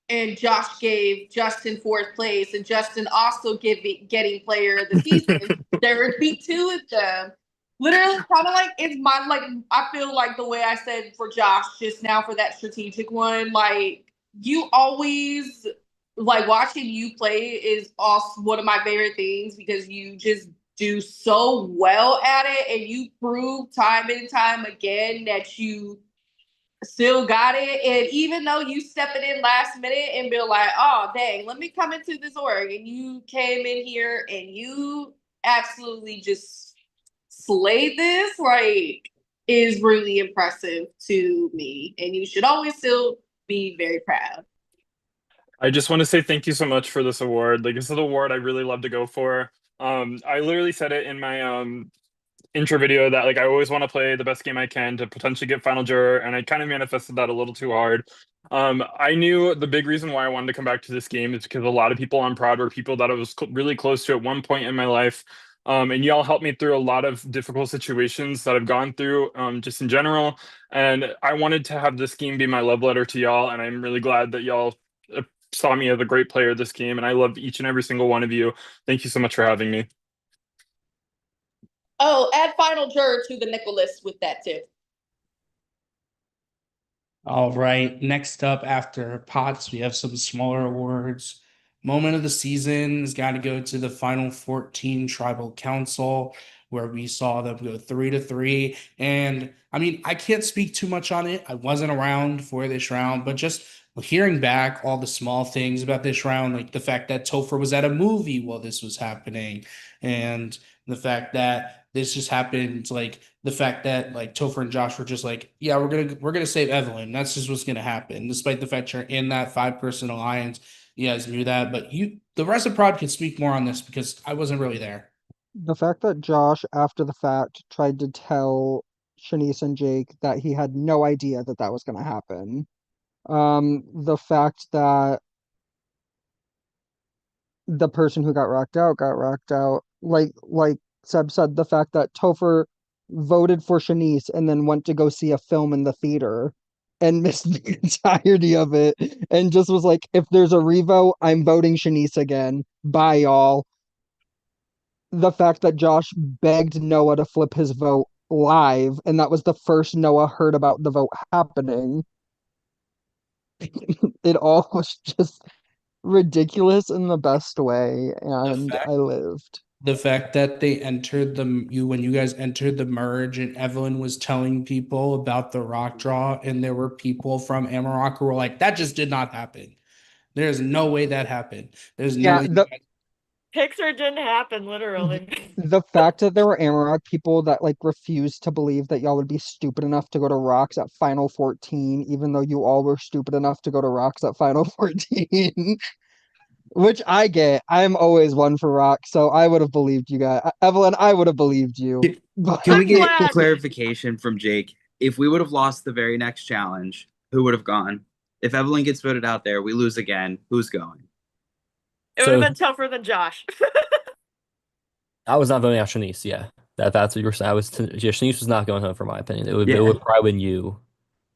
and Josh gave Justin 4th place, and Justin also getting player of the season, there would be 2 of them. Literally, kind of like it's my like. I feel like the way I said for Josh just now for that strategic one, like you always like watching you play is also one of my favorite things because you just do so well at it, and you prove time and time again that you still got it. And even though you step it in last minute and be like, oh dang, let me come into this org, and you came in here and you absolutely just slayed this, like is really impressive to me. And you should always still be very proud. I just want to say thank you so much for this award. Like, this is an award I really love to go for. I literally said it in my intro video that like I always want to play the best game I can to potentially get final juror, and I kind of manifested that a little too hard. I knew the big reason why I wanted to come back to this game is because a lot of people on prod were people that I was really close to at one point in my life. And y'all helped me through a lot of difficult situations that I've gone through, just in general. And I wanted to have this game be my love letter to y'all, and I'm really glad that y'all saw me as a great player this game, and I love each and every single one of you. Thank you so much for having me. Oh, add final juror to the nickel list with that too. all right. Next up after POTS, we have some smaller awards. Moment of the season has got to go to the final 14 tribal council, where we saw them go 3-3. And I mean, I can't speak too much on it. I wasn't around for this round, but just hearing back all the small things about this round, like the fact that Topher was at a movie while this was happening, and the fact that this just happened, like the fact that like Topher and Josh were just like, yeah, we're gonna save Evelyn. That's just what's gonna happen, despite the fact you're in that 5-person alliance. You guys knew that, but the rest of Prod could speak more on this because I wasn't really there. The fact that Josh, after the fact, tried to tell Shanice and Jake that he had no idea that that was going to happen. The fact that the person who got racked out. Like Seb said, the fact that Topher voted for Shanice and then went to go see a film in the theater and missed the entirety of it and just was like, if there's a revote, I'm voting Shanice again. Bye, y'all. The fact that Josh begged Noah to flip his vote live, and that was the first Noah heard about the vote happening. It all was just ridiculous in the best way, and I lived. The fact that they entered when you guys entered the merge and Evelyn was telling people about the rock draw, and there were people from Amarok who were like, that just did not happen. There's no way that happened. There's no way. Pixar didn't happen, literally. The fact that there were Amarok people that like refused to believe that y'all would be stupid enough to go to Rocks at Final 14, even though you all were stupid enough to go to Rocks at Final 14. Which I get. I'm always one for Rock, so I would have believed you guys. Evelyn, I would have believed you. Can we get clarification from Jake? If we would have lost the very next challenge, who would have gone? If Evelyn gets voted out there, we lose again. Who's going? It would have been tougher than Josh. I was not voting out Shanice. Yeah, that's what you were saying. Shanice was not going home, for my opinion. It would probably been you.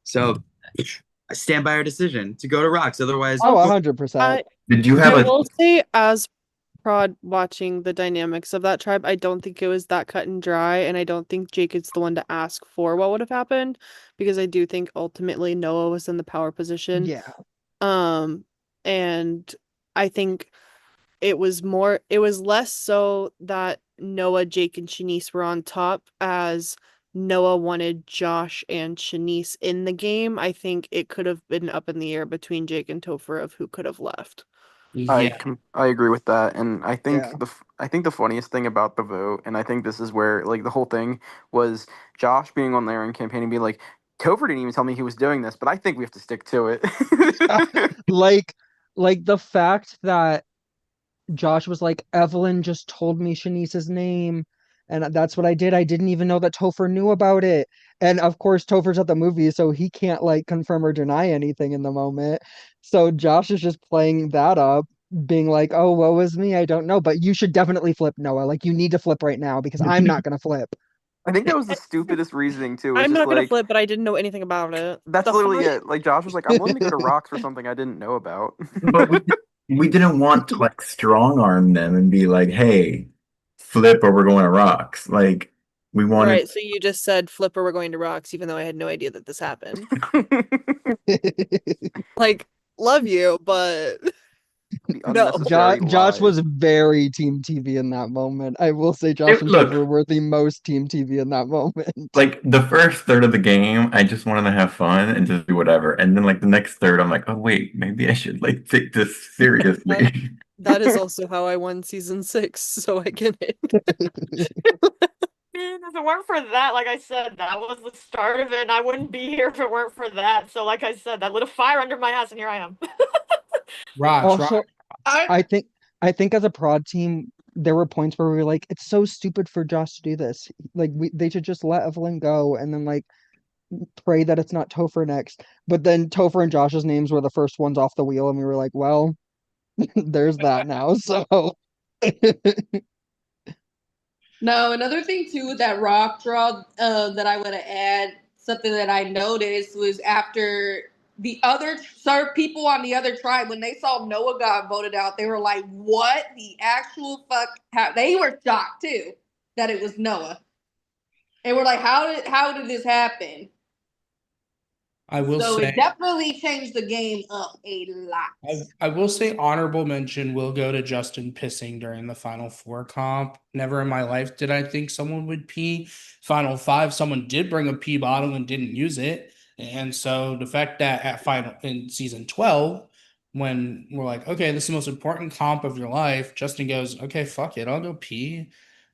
So I stand by our decision to go to Rocks. Otherwise, 100%. Did you have I will say, as Prod watching the dynamics of that tribe, I don't think it was that cut and dry, and I don't think Jake is the one to ask for what would have happened, because I do think ultimately Noah was in the power position. Yeah. And I think it was less so that Noah, Jake, and Shanice were on top as Noah wanted Josh and Shanice in the game. I think it could have been up in the air between Jake and Topher of who could have left. I agree with that, and I think the funniest thing about the vote, and I think this is where like the whole thing was Josh being on there and campaigning, being like, Topher didn't even tell me he was doing this, but I think we have to stick to it. like the fact that Josh was like, Evelyn just told me Shanice's name, and that's what I did. I didn't even know that Topher knew about it. And of course, Topher's at the movie, so he can't like confirm or deny anything in the moment. So Josh is just playing that up, being like, oh, woe is me, I don't know. But you should definitely flip, Noah. Like, you need to flip right now because I'm not gonna flip. I think that was the stupidest reasoning too. I'm not gonna flip, but I didn't know anything about it. That's literally it. Like Josh was like, I'm willing to go to Rocks for something I didn't know about. But we didn't want to like strong arm them and be like, hey, flip or we're going to Rocks. Like we wanted. Right, so you just said flip or we're going to Rocks, even though I had no idea that this happened. Like, love you, but no. Josh was very Team TV in that moment. I will say Josh and Topher were the most Team TV in that moment. Like the first third of the game, I just wanted to have fun and just do whatever. And then like the next third, I'm like, oh wait, maybe I should like take this seriously. That is also how I won season 6, so I get it. Man, if it weren't for that, like I said, that was the start of it, and I wouldn't be here if it weren't for that. So, like I said, that lit a fire under my ass, and here I am. Also, I think as a prod team, there were points where we were like, it's so stupid for Josh to do this. Like, they should just let Evelyn go and then like pray that it's not Topher next. But then Topher and Josh's names were the first ones off the wheel, and we were like, well, there's that now. So. No, another thing too with that rock draw that I want to add, something that I noticed was after the other people on the other tribe, when they saw Noah got voted out, they were like, what the actual fuck? They were shocked too that it was Noah. And we're like, how did this happen? I will so say it definitely changed the game up a lot. I will say honorable mention will go to Justin pissing during the Final 4 comp. Never in my life did I think someone would pee. Final 5, someone did bring a pee bottle and didn't use it. And so the fact that at final in season 12, when we're like, okay, this is the most important comp of your life, Justin goes, okay, fuck it, I'll go pee.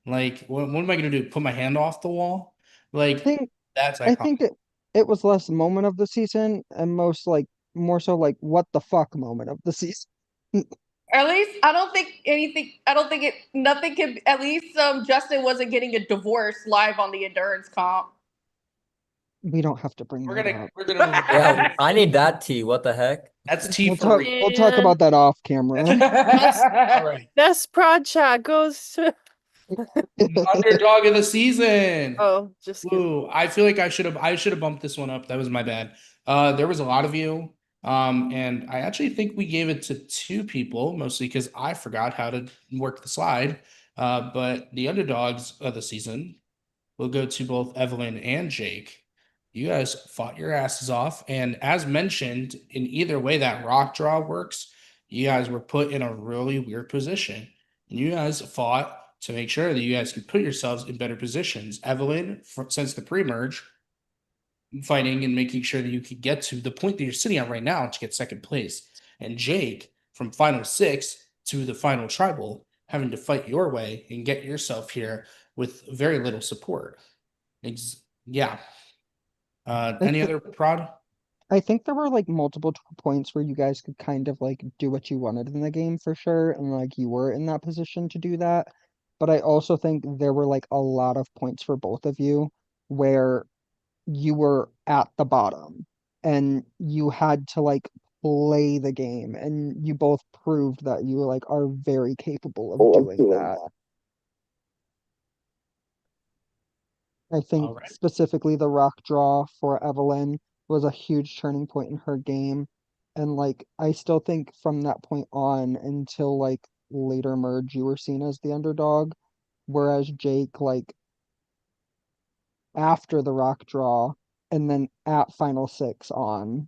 Like, what am I gonna do? Put my hand off the wall? Like, think that's I iconic. think it was less moment of the season and more so like what the fuck moment of the season. At least I don't think anything. I don't think it. Nothing can. At least Justin wasn't getting a divorce live on the endurance comp. We don't have to bring We're that gonna up. we're gonna Yeah, I need that tea. What the heck? That's tea We'll for talk real. we'll talk And about that off camera. All right. best prod chat goes to. Underdog of the season. Oh, just kidding. Ooh, I feel like I should have bumped this one up. That was my bad. There was a lot of you. And I actually think we gave it to two people, mostly because I forgot how to work the slide. But the underdogs of the season will go to both Evelyn and Jake. You guys fought your asses off, and as mentioned, in either way that rock draw works, you guys were put in a really weird position. And you guys fought to make sure that you guys could put yourselves in better positions. Evelyn, since the pre-merge, fighting and making sure that you could get to the point that you're sitting at right now to get second place. And Jake, from final 6 to the final tribal, having to fight your way and get yourself here with very little support. Yeah. Any other prod? I think there were like multiple points where you guys could kind of like do what you wanted in the game for sure, and like you were in that position to do that. But I also think there were like a lot of points for both of you where you were at the bottom and you had to like play the game, and you both proved that you like are very capable of doing that. I think All right. specifically the rock draw for Evelyn was a huge turning point in her game. And like I still think from that point on until like later merge you were seen as the underdog. Whereas Jake, like after the rock draw and then at final 6 on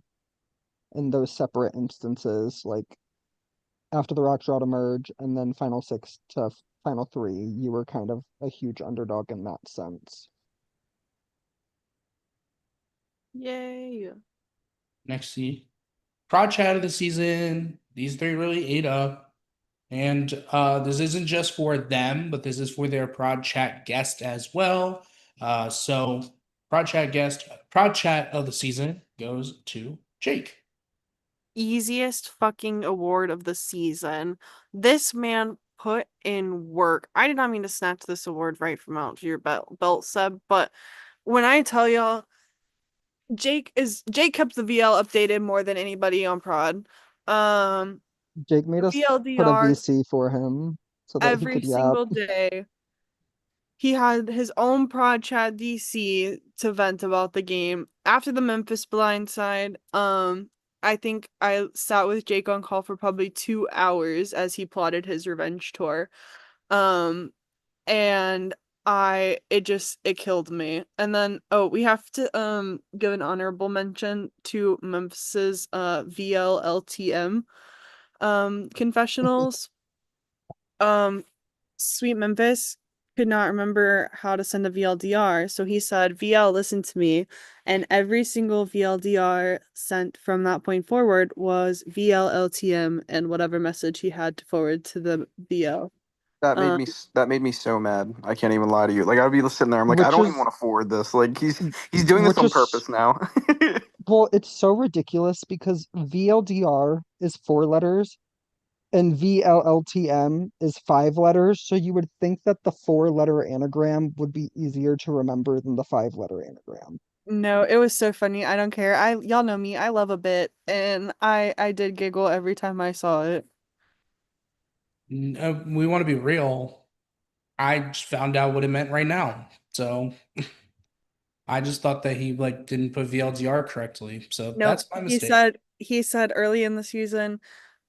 in those separate instances, like after the rock draw to merge and then final 6 to final 3, you were kind of a huge underdog in that sense. Yay. Next seed. Prod chat of the season. These three really ate up. And this isn't just for them, but this is for their prod chat guest as well. So prod chat of the season goes to Jake. Easiest fucking award of the season. This man put in work. I did not mean to snatch this award right from out to your belt, Seb, but when I tell y'all, Jake kept the VL updated more than anybody on prod. Jake made us put a VLDR VC for him so that he every could yap. single day. He had his own prod chat DC to vent about the game. After the Memphis blindside, I think I sat with Jake on call for probably 2 hours as he plotted his revenge tour. And it killed me. And then we have to give an honorable mention to Memphis's VLLTM confessionals. Sweet Memphis could not remember how to send a VLDR, so he said, VL, listen to me. And every single VLDR sent from that point forward was VLLTM and whatever message he had to forward to the VL. That made me so mad. I can't even lie to you. Like I'd be sitting there, I'm like, I don't even want to forward this. Like he's doing this on purpose now. Well, it's so ridiculous because VLDR is 4 letters and VLLTM is 5 letters, so you would think that the 4-letter anagram would be easier to remember than the 5-letter anagram. No, it was so funny. I don't care. Y'all know me. I love a bit, and I did giggle every time I saw it. We want to be real. I just found out what it meant right now. So I just thought that he didn't put VLDR correctly. So No, that's my mistake. He said early in the season,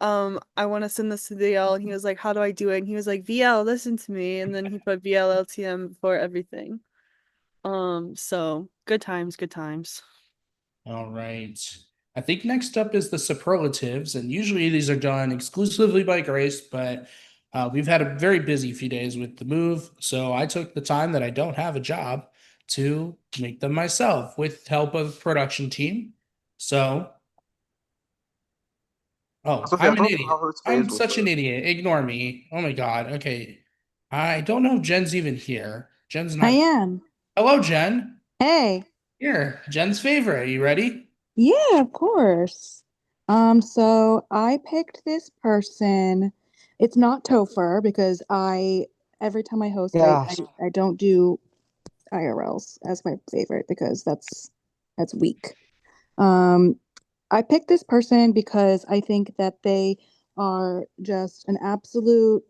I want to send this to VL, and he was like, how do I do it? And he was like, VL, listen to me, and then he put VLLTM before everything. So good times, good times. All right. I think next up is the superlatives, and usually these are done exclusively by Grace, but we've had a very busy few days with the move, so I took the time that I don't have a job to make them myself with help of production team. So, oh, I'm an idiot. I'm such an idiot. Ignore me. Oh my God. Okay. I don't know if Jen's even here. Jen's I not. am. Hello, Jen. Hey. Here, Jen's favorite. Are you ready? Yeah, of course. So I picked this person. It's not Topher because every time I host, Gosh. I don't do IRLs as my favorite because that's weak. I picked this person because I think that they are just an absolute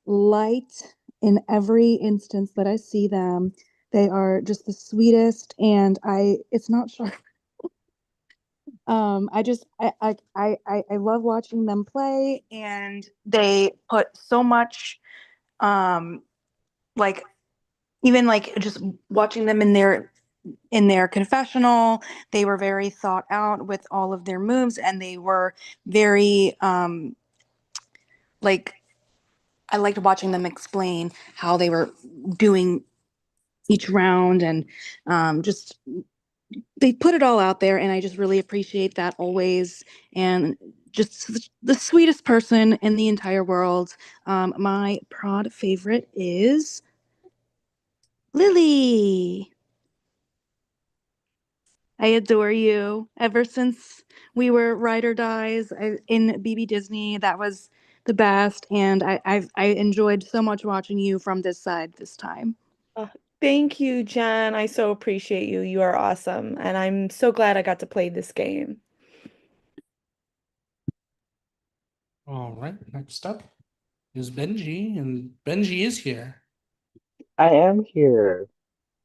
light in every instance that I see them. They are just the sweetest, and it's not sharp. I just I love watching them play, and they put so much like even like just watching them in their confessional, they were very thought out with all of their moves, and they were very like I liked watching them explain how they were doing each round, and just they put it all out there, and I just really appreciate that always. And just the sweetest person in the entire world. My prod favorite is Lily. I adore you. Ever since we were Ride or Dies in BB Disney, that was the best, and I enjoyed so much watching you from this side this time. Thank you, Jen. I so appreciate you. You are awesome. And I'm so glad I got to play this game. All right, next up is Benji, and Benji is here. I am here.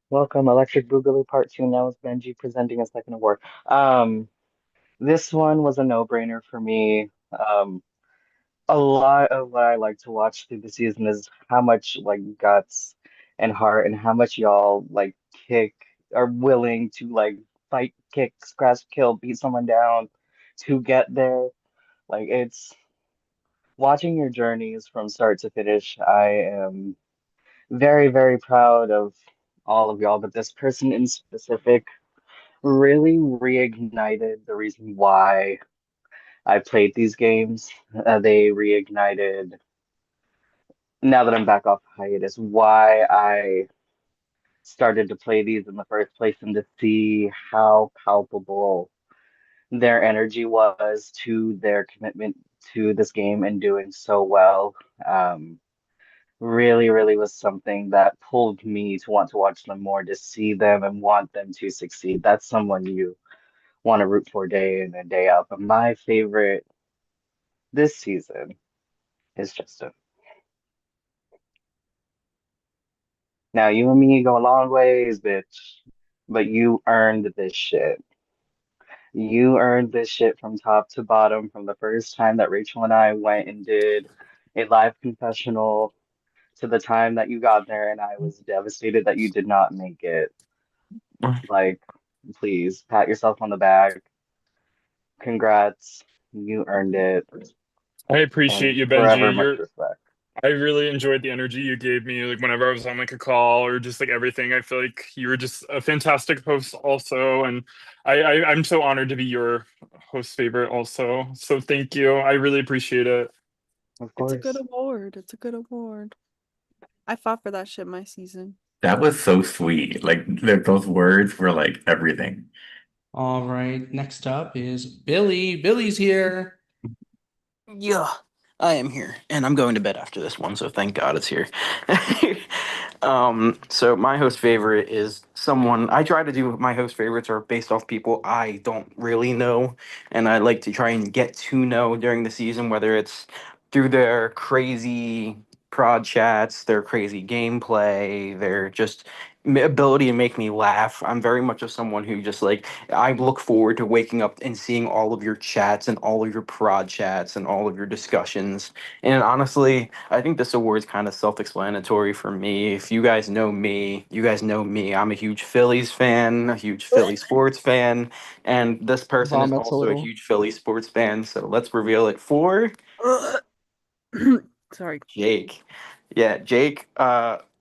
Welcome, Electric Boogaloo Part 2. Now is Benji presenting a second award. This one was a no-brainer for me. A lot of what I like to watch through the season is how much like guts and heart and how much y'all like kick are willing to like fight, kick, scratch, kill, beat someone down to get there. Like it's watching your journeys from start to finish. I am very, very proud of all of y'all, but this person in specific really reignited the reason why I played these games. They reignited, now that I'm back off hiatus, why I started to play these in the first place and to see how palpable their energy was to their commitment to this game and doing so well. Really, really was something that pulled me to want to watch them more, to see them and want them to succeed. That's someone you want to root for day in and day out. But my favorite this season is Justin. Now, you and me go a long ways, bitch, but you earned this shit. You earned this shit from top to bottom from the first time that Rachel and I went and did a live confessional to the time that you got there, and I was devastated that you did not make it. Like, please pat yourself on the back. Congrats. You earned it. I appreciate And you, forever Benji. much respect. I really enjoyed the energy you gave me, like whenever I was on like a call or just like everything. I feel like you were just a fantastic host also, and I'm so honored to be your host favorite also. So thank you. I really appreciate it. Of It's a good course. award. It's a good award. I fought for that shit my season. That was so sweet. Like those words were like everything. All right, next up is Billy. Billy's here. Yeah, I am here, and I'm going to bed after this one, so thank God it's here. So my host favorite is someone I try to do. My host favorites are based off people I don't really know, and I like to try and get to know during the season, whether it's through their crazy prod chats, their crazy gameplay, their just ability to make me laugh. I'm very much of someone who just like I look forward to waking up and seeing all of your chats and all of your prod chats and all of your discussions. And honestly, I think this award is kind of self-explanatory for me. If you guys know me, you guys know me. I'm a huge Phillies fan, a huge Philly sports fan, and this person is Vomits a also a little. huge Philly sports fan. So let's reveal it for Sorry. Jake. Yeah, Jake.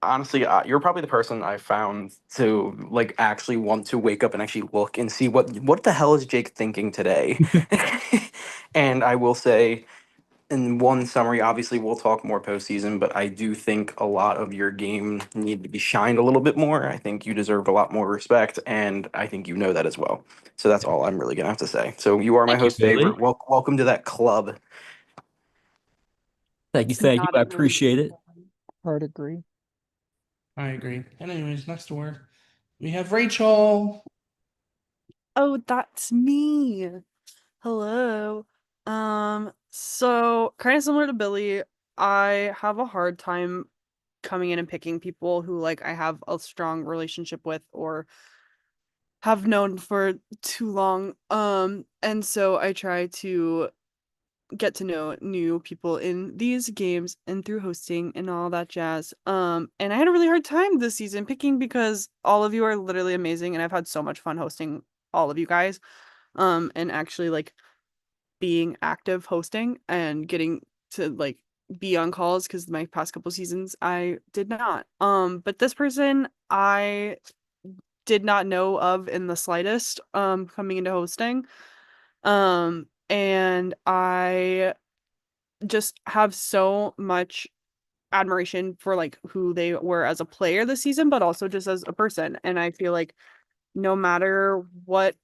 honestly, you're probably the person I found to like actually want to wake up and actually look and see what the hell is Jake thinking today. And I will say, in one summary, obviously we'll talk more postseason, but I do think a lot of your game need to be shined a little bit more. I think you deserve a lot more respect, and I think you know that as well. So that's all I'm really gonna have to say. So you are my Thank you, host favorite. Billy. Welcome to that club. Thank you, thank you. I appreciate it. Hard agree. I agree. And anyways, next word. We have Rachel. Oh, that's me. Hello. So kind of similar to Billy, I have a hard time coming in and picking people who like I have a strong relationship with or have known for too long. And so I try to get to know new people in these games and through hosting and all that jazz. And I had a really hard time this season picking because all of you are literally amazing and I've had so much fun hosting all of you guys. And actually like being active hosting and getting to like be on calls because my past couple seasons I did not. But this person I did not know of in the slightest coming into hosting. And I just have so much admiration for like who they were as a player this season, but also just as a person. And I feel like no matter what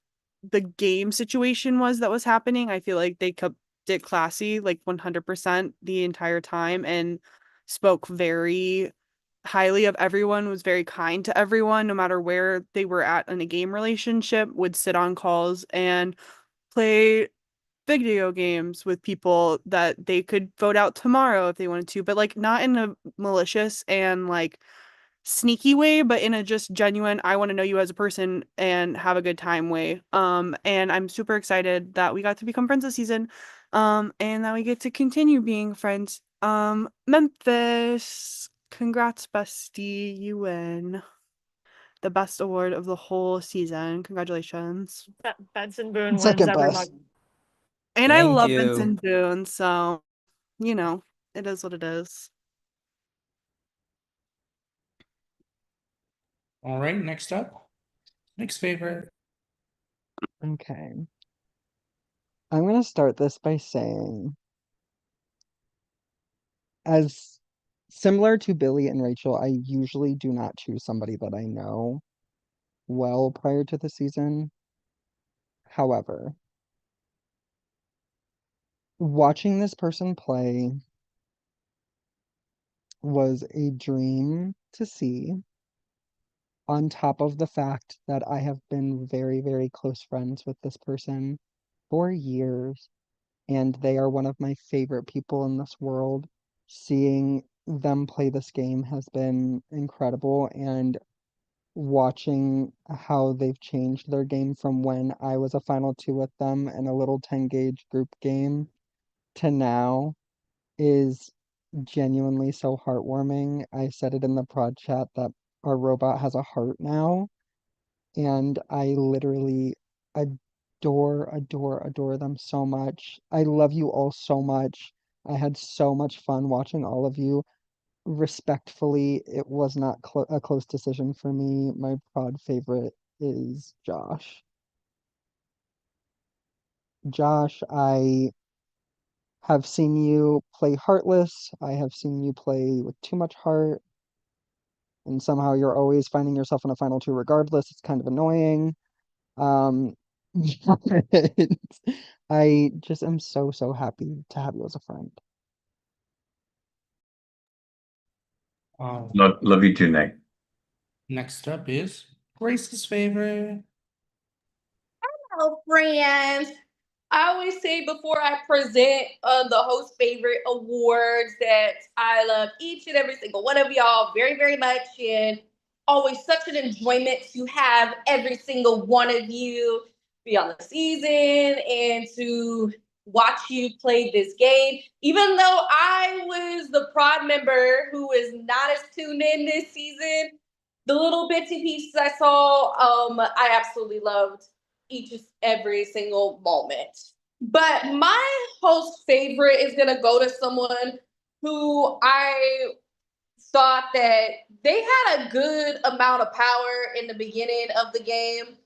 the game situation was that was happening, I feel like they kept it classy like 100% the entire time and spoke very highly of everyone, was very kind to everyone, no matter where they were at in a game relationship, would sit on calls and play video games with people that they could vote out tomorrow if they wanted to, but like not in a malicious and like sneaky way, but in a just genuine, I want to know you as a person and have a good time way. And I'm super excited that we got to become friends this season. And that we get to continue being friends. Memphis, congrats, bestie. You win the best award of the whole season. Congratulations. Benson Boone wins Second every best. month. And I Thank love you. Vincent Boone, so you know, it is what it is. All right, next up. Nick's favorite. Okay. I'm gonna start this by saying, as similar to Billy and Rachel, I usually do not choose somebody that I know well prior to the season. However, watching this person play was a dream to see, on top of the fact that I have been very, very close friends with this person for years, and they are one of my favorite people in this world. Seeing them play this game has been incredible, and watching how they've changed their game from when I was a Final Two with them in a little 10 gauge group game to now is genuinely so heartwarming. I said it in the prod chat that our robot has a heart now, and I literally adore them so much. I love you all so much. I had so much fun watching all of you. Respectfully, it was not a close decision for me. My prod favorite is Josh. Josh, I have seen you play heartless. I have seen you play with too much heart, and somehow you're always finding yourself in a final two regardless. It's kind of annoying. Um, but I just am so happy to have you as a friend. Love you too, Nick. Next up is Grace's favorite. Hello, friends. I always say before I present the host favorite awards that I love each and every single one of y'all very, very much. And always such an enjoyment to have every single one of you be on the season and to watch you play this game. Even though I was the prod member who is not as tuned in this season, the little bits and pieces I saw, I absolutely loved each and every single moment. But my host favorite is gonna go to someone who I thought that they had a good amount of power in the beginning of the game.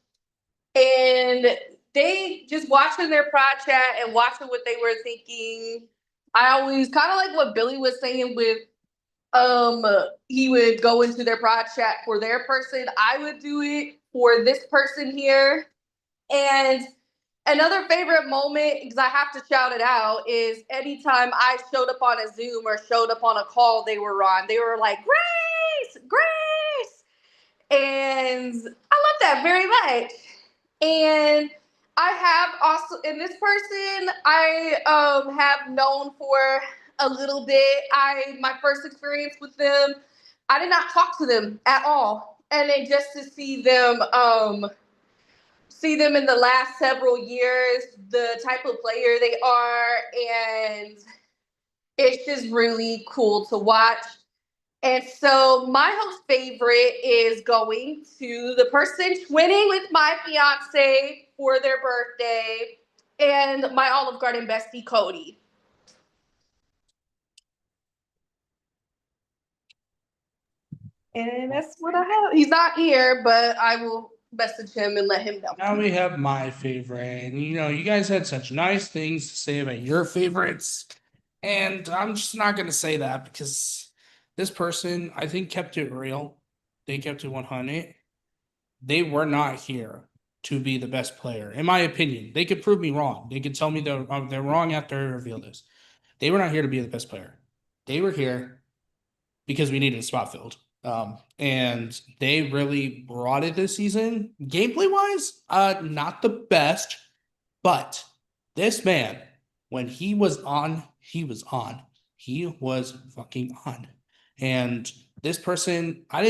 And they just watching their pride chat and watching what they were thinking. I always kind of like what Billy was saying with he would go into their pride chat for their person. I would do it for this person here. And another favorite moment, because I have to shout it out, is anytime I showed up on a Zoom or showed up on a call they were on, they were like, Grace, Grace. And I love that very much. And I have also, and this person I have known for a little bit. My first experience with them, I did not talk to them at all. And then just to see them in the last several years, the type of player they are, and it's just really cool to watch. And so my host favorite is going to the person twinning with my fiance for their birthday and my Olive Garden bestie, Cody. And that's what I have. He's not here, but I will message him and let him know. Now we have my favorite. And you guys had such nice things to say about your favorites. And I'm just not going to say that because this person, I think, kept it real. They kept it 100. They were not here to be the best player, in my opinion. They could prove me wrong. They could tell me they're wrong after I reveal this. They were not here to be the best player. They were here because we needed a spot filled. And they really brought it this season. Gameplay wise, not the best, but this man, when he was on, he was on. He was fucking on. And this person, I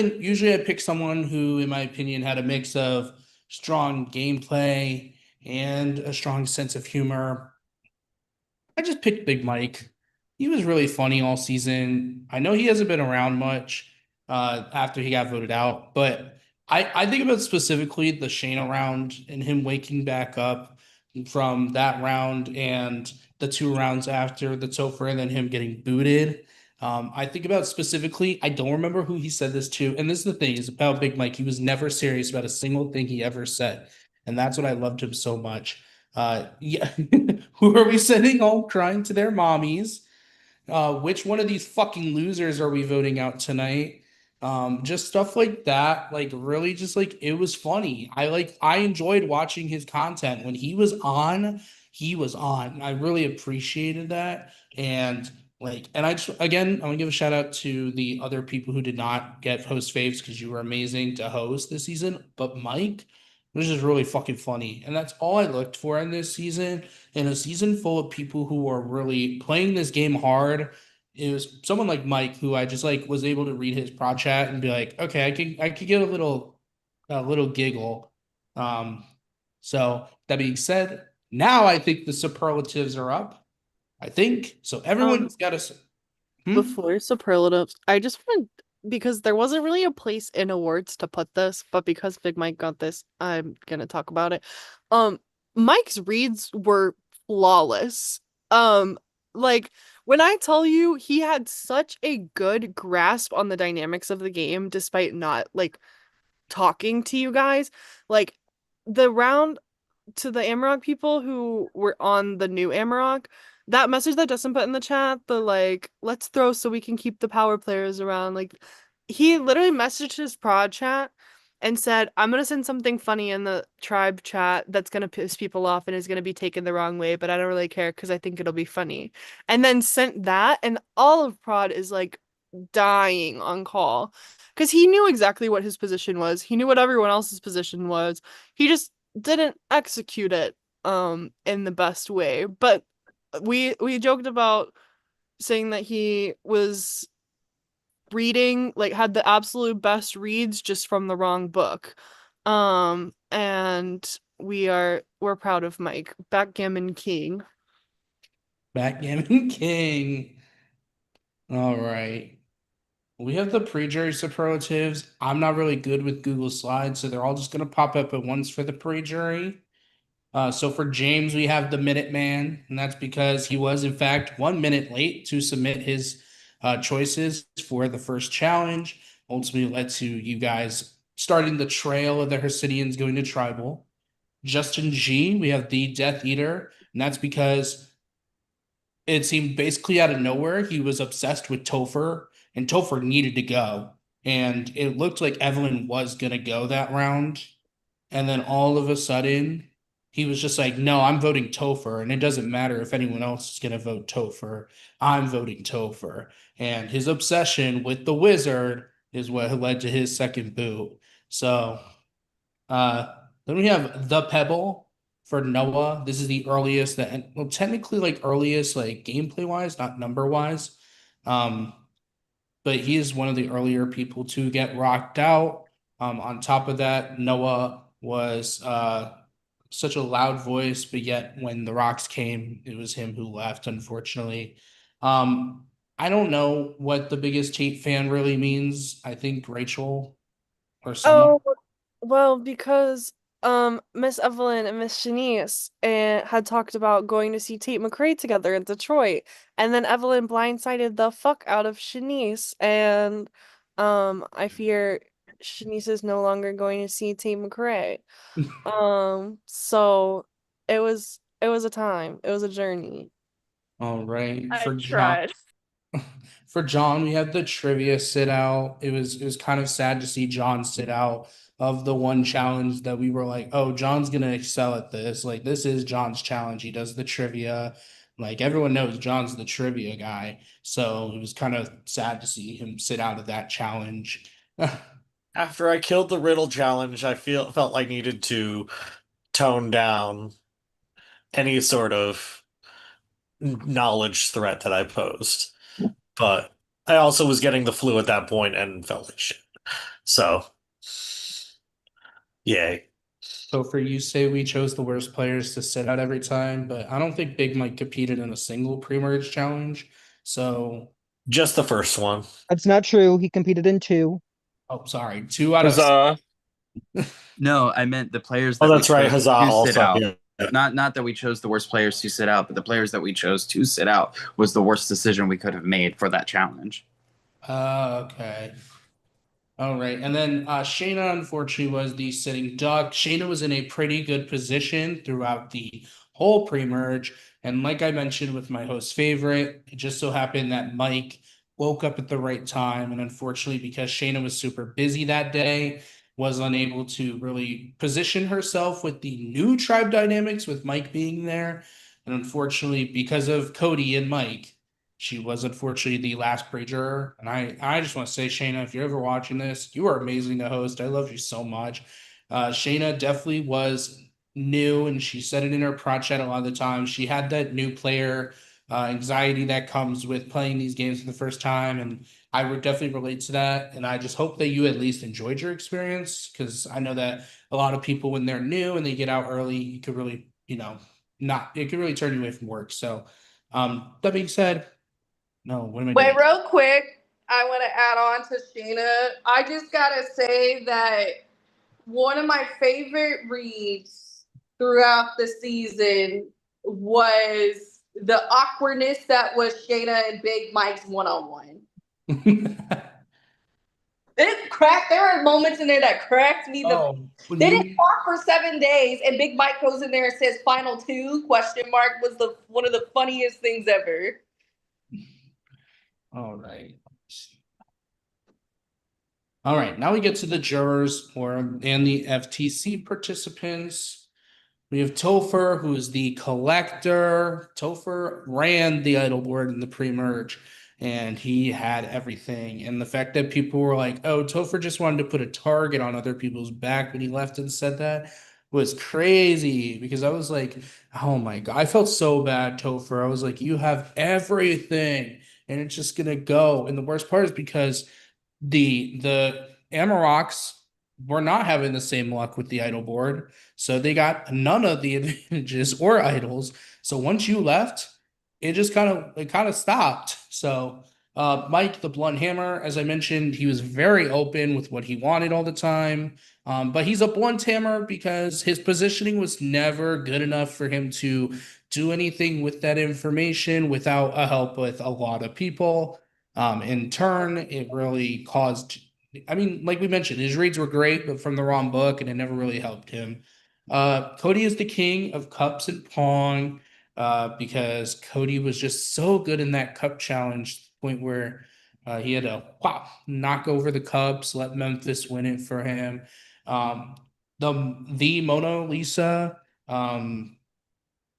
pick someone who, in my opinion, had a mix of strong gameplay and a strong sense of humor. I just picked Big Mike. He was really funny all season. I know he hasn't been around much after he got voted out, but I think about specifically the Shayna round and him waking back up from that round and the 2 rounds after the Topher and then him getting booted. I think about specifically, I don't remember who he said this to, and this is the thing, is about Big Mike. He was never serious about a single thing he ever said, and that's what I loved him so much. Yeah, who are we sending home crying to their mommies? Which one of these fucking losers are we voting out tonight? Just stuff like that, like really just like it was funny. I enjoyed watching his content. When he was on, he was on. I really appreciated that. And I just, again, I want to give a shout out to the other people who did not get host faves because you were amazing to host this season. But Mike was just really fucking funny. And that's all I looked for in this season. In a season full of people who are really playing this game hard. It was someone like Mike who I just like was able to read his prod chat and be like, okay, I could get a little giggle. So that being said, now I think the superlatives are up. I think so. Everyone's got to. Before superlatives, I just want, because there wasn't really a place in awards to put this, but because Big Mike got this, I'm gonna talk about it. Mike's reads were flawless. Like when I tell you he had such a good grasp on the dynamics of the game, despite not like talking to you guys, like the round to the Amarok people who were on the new Amarok, that message that Justin put in the chat, the like, let's throw so we can keep the power players around, like he literally messaged his prod chat and said, I'm gonna send something funny in the tribe chat that's gonna piss people off and is gonna be taken the wrong way, but I don't really care because I think it'll be funny. And then sent that, and all of prod is like dying on call because he knew exactly what his position was. He knew what everyone else's position was. He just didn't execute it in the best way. But we joked about saying that he was reading, like had the absolute best reads just from the wrong book. And we're proud of Mike. Backgammon King. Backgammon King. All right. We have the pre-jury superlatives. I'm not really good with Google Slides, so they're all just going to pop up at once for the pre-jury. So for James, we have the Minuteman, and that's because he was, in fact, 1 minute late to submit his choices for the first challenge. Ultimately led to you guys starting the trail of the Hercynians going to tribal. Justin G, we have the Death Eater, and that's because it seemed basically out of nowhere he was obsessed with Topher, and Topher needed to go. And it looked like Evelyn was gonna go that round. And then all of a sudden, he was just like, no, I'm voting Topher. And it doesn't matter if anyone else is gonna vote Topher. I'm voting Topher. And his obsession with the wizard is what led to his second boot. So then we have the Pebble for Noah. This is the earliest that, well, technically like earliest like gameplay wise, not number wise. But he is one of the earlier people to get rocked out. On top of that, Noah was such a loud voice, but yet when the rocks came, it was him who left, unfortunately. I don't know what the biggest Tate fan really means. I think Rachel or someone. Oh, well, because Miss Evelyn and Miss Shanice had talked about going to see Tate McRae together in Detroit, and then Evelyn blindsided the fuck out of Shanice, and I fear Shanice is no longer going to see Tate McRae. So it was a time, it was a journey. All right, I for John. tried. For John, we had the trivia sit out. It was kind of sad to see John sit out of the one challenge that we were like, oh, John's gonna excel at this. Like this is John's challenge. He does the trivia. Like everyone knows John's the trivia guy. So it was kind of sad to see him sit out of that challenge. After I killed the riddle challenge, I felt like I needed to tone down any sort of knowledge threat that I posed. But I also was getting the flu at that point and felt like shit. So, yay. So for you say we chose the worst players to sit out every time, but I don't think Big Mike competed in a single pre-merge challenge. So just the first one. That's not true. He competed in 2. Oh, sorry. 2 out of Huzzah. No, I meant the players Oh, that that's we right. chose Huzzah to sit also. out. Yeah. Not that we chose the worst players to sit out, but the players that we chose to sit out was the worst decision we could have made for that challenge. Okay. All right. And then Shayna, unfortunately, was the sitting duck. Shayna was in a pretty good position throughout the whole pre-merge. And like I mentioned with my host favorite, it just so happened that Mike woke up at the right time. And unfortunately, because Shayna was super busy that day, was unable to really position herself with the new tribe dynamics with Mike being there. And unfortunately, because of Cody and Mike, she was unfortunately the last pre-juror. And I just want to say, Shayna, if you're ever watching this, you are amazing to host. I love you so much. Shayna definitely was new, and she said it in her prod chat a lot of the time. She had that new player anxiety that comes with playing these games for the first time. And I would definitely relate to that. And I just hope that you at least enjoyed your experience, because I know that a lot of people, when they're new and they get out early, you could really, it could really turn you away from work. So that being said, no, what am I Wait, doing? real quick, I want to add on to Sheena. I just gotta say that one of my favorite reads throughout the season was the awkwardness that was Shayna and Big Mike's one-on-one. It cracked. There were moments in there that cracked me. They didn't talk for 7 days, and Big Mike goes in there and says "final two?" question mark was one of the funniest things ever. All right. All right. Now we get to the jurors and the FTC participants. We have Topher, who is the collector. Topher ran the idol board in the pre-merge, and he had everything. And the fact that people were like, oh, Topher just wanted to put a target on other people's back when he left and said that was crazy, because I was like, oh my God, I felt so bad, Topher. I was like, you have everything, and it's just gonna go. And the worst part is because the Amaroks were not having the same luck with the idol board. So they got none of the advantages or idols. So once you left, it just kind of stopped. So Mike, the blunt hammer, as I mentioned, he was very open with what he wanted all the time. But he's a blunt hammer because his positioning was never good enough for him to do anything with that information without a help with a lot of people. In turn, it really caused, I mean, like we mentioned, his reads were great, but from the wrong book, and it never really helped him. Cody is the king of cups and pong, because Cody was just so good in that cup challenge, to the point where he had to knock over the cups, let Memphis win it for him. The Mona Lisa,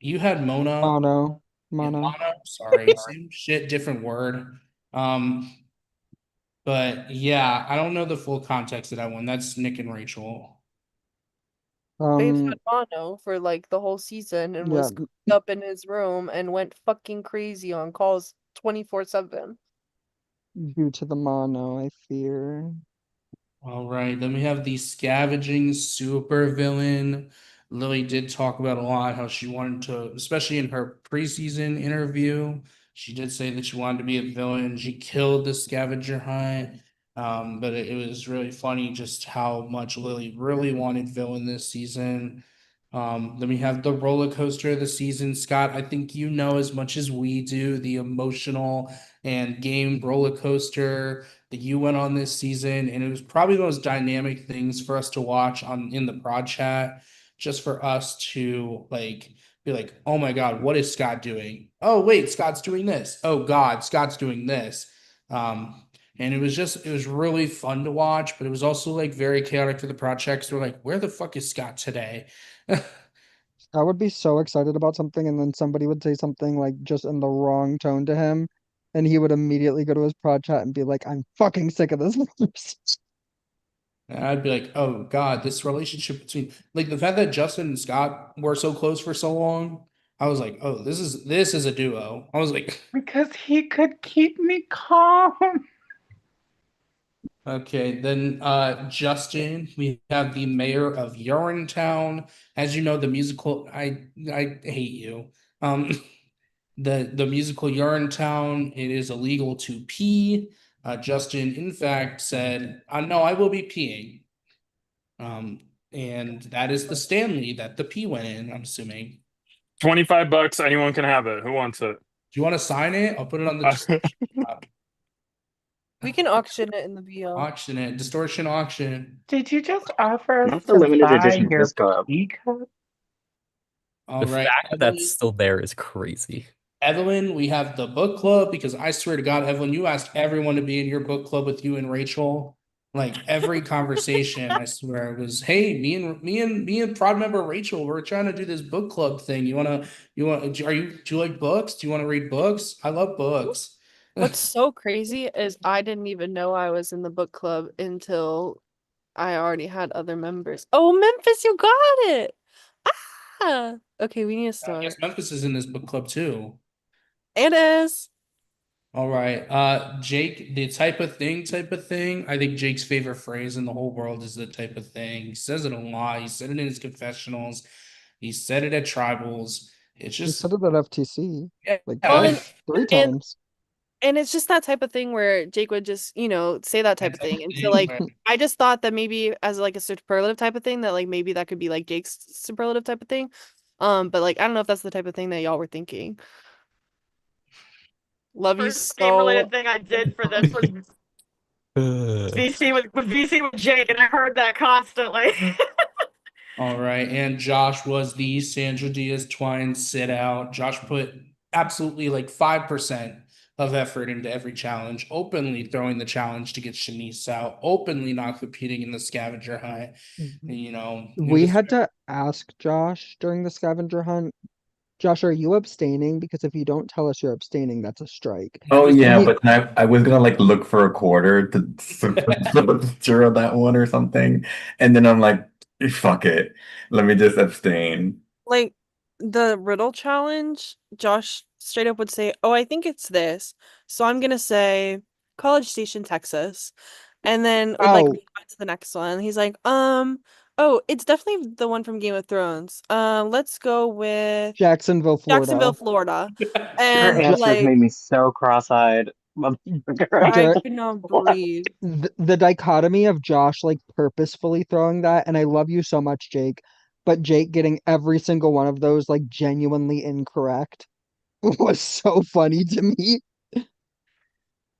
you had Mona. Mono. Mono, sorry, same shit, different word. But yeah, I don't know the full context of that one. That's Nick and Rachel. They've had mono for like the whole season and was cooped up in his room and went fucking crazy on calls 24/7. Due to the mono, I fear. All right, then we have the scavenging supervillain. Lily did talk about a lot how she wanted to, especially in her preseason interview, she did say that she wanted to be a villain. She killed the scavenger hunt. But it was really funny just how much Lily really wanted villain this season. Then we have the roller coaster of the season. Scott, I think you know as much as we do the emotional and game roller coaster that you went on this season, and it was probably the most dynamic things for us to watch in the prod chat, just for us to like be like, oh my God, what is Scott doing? Oh wait, Scott's doing this. Oh God, Scott's doing this. And it was really fun to watch, but it was also like very chaotic for the prod checks. We're like, where the fuck is Scott today? I would be so excited about something, and then somebody would say something like just in the wrong tone to him, and he would immediately go to his prod chat and be like, I'm fucking sick of this. And I'd be like, oh God, this relationship between like the fact that Justin and Scott were so close for so long, I was like, oh, this is a duo. I was like, Because he could keep me calm. okay, then Justin, we have the mayor of Urinetown. As you know, the musical, I hate you. The musical Urinetown, it is illegal to pee. Justin, in fact, said, no, I will be peeing. And that is the Stanley that the pee went in, I'm assuming. $25, anyone can have it. Who wants it? Do you want to sign it? I'll put it on the We can auction it in the VO. auction it. Distortion auction. Did you just offer Not us the to limited buy edition your cup. pee cup? All The right, fact that Evelyn, that's still there is crazy. Evelyn, we have the book club because I swear to God, Evelyn, you asked everyone to be in your book club with you and Rachel. Like every conversation, I swear it was, hey, me and prod member Rachel, we're trying to do this book club thing. Do you like books? Do you want to read books? I love books. What's so crazy is I didn't even know I was in the book club until I already had other members. Oh, Memphis, you got it. Ah, okay, we need to start. Yes, Memphis is in this book club too. It is. All right. Jake, the type of thing. I think Jake's favorite phrase in the whole world is the type of thing. He says it a lot. He said it in his confessionals. He said it at tribals. It's He just said it at FTC yeah. like Well, three times. and it's just that type of thing where Jake would just, say that type of thing. And so like I just thought that maybe as like a superlative type of thing that like maybe that could be like Jake's superlative type of thing. But like I don't know if that's the type of thing that y'all were thinking. Love you First game related so. thing I did for this was VC with Jake, and I heard that constantly. All right. And Josh was the Sandra Diaz Twine sit out. Josh put absolutely like 5% of effort into every challenge, openly throwing the challenge to get Shanice out, openly not competing in the scavenger hunt. We had to ask Josh during the scavenger hunt, Josh, are you abstaining? Because if you don't tell us you're abstaining, that's a strike. Oh yeah, He- but then I was gonna like look for a quarter to zero that one or something, and then I'm like, fuck it, let me just abstain. Like the riddle challenge, Josh straight up would say, "Oh, I think it's this." So I'm gonna say College Station, Texas. And then would like Oh. move on to the next one. He's like, oh, it's definitely the one from Game of Thrones. Let's go with Jacksonville, Jacksonville, Florida. Florida. Her And answers like made me so cross-eyed. I could not breathe. The dichotomy of Josh like purposefully throwing that, and I love you so much, Jake, but Jake getting every single one of those like genuinely incorrect was so funny to me.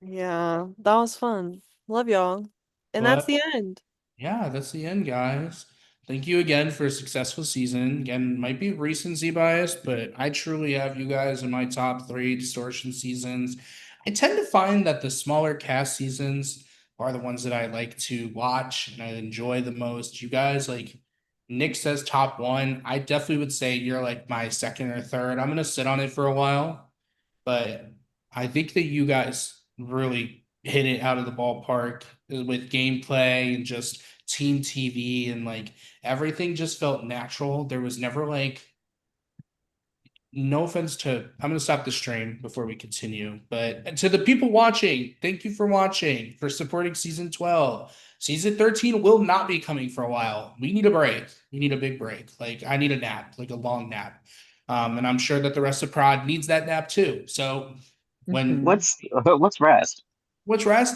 Yeah, that was fun. Love y'all. And that's But the end. yeah, that's the end, guys. Thank you again for a successful season. Again, might be recency bias, but I truly have you guys in my top 3 Distortion seasons. I tend to find that the smaller cast seasons are the ones that I like to watch and I enjoy the most. You guys, like Nick says, top 1. I definitely would say you're like my second or third. I'm gonna sit on it for a while, but I think that you guys really hit it out of the ballpark with gameplay and just team TV, and like everything just felt natural. There was never like, no offense to, I'm gonna stop the stream before we continue, but to the people watching, thank you for watching, for supporting season 12. Season 13 will not be coming for a while. We need a break. We need a big break. Like I need a nap, like a long nap. And I'm sure that the rest of Prod needs that nap too. So when What's rest? what's rest?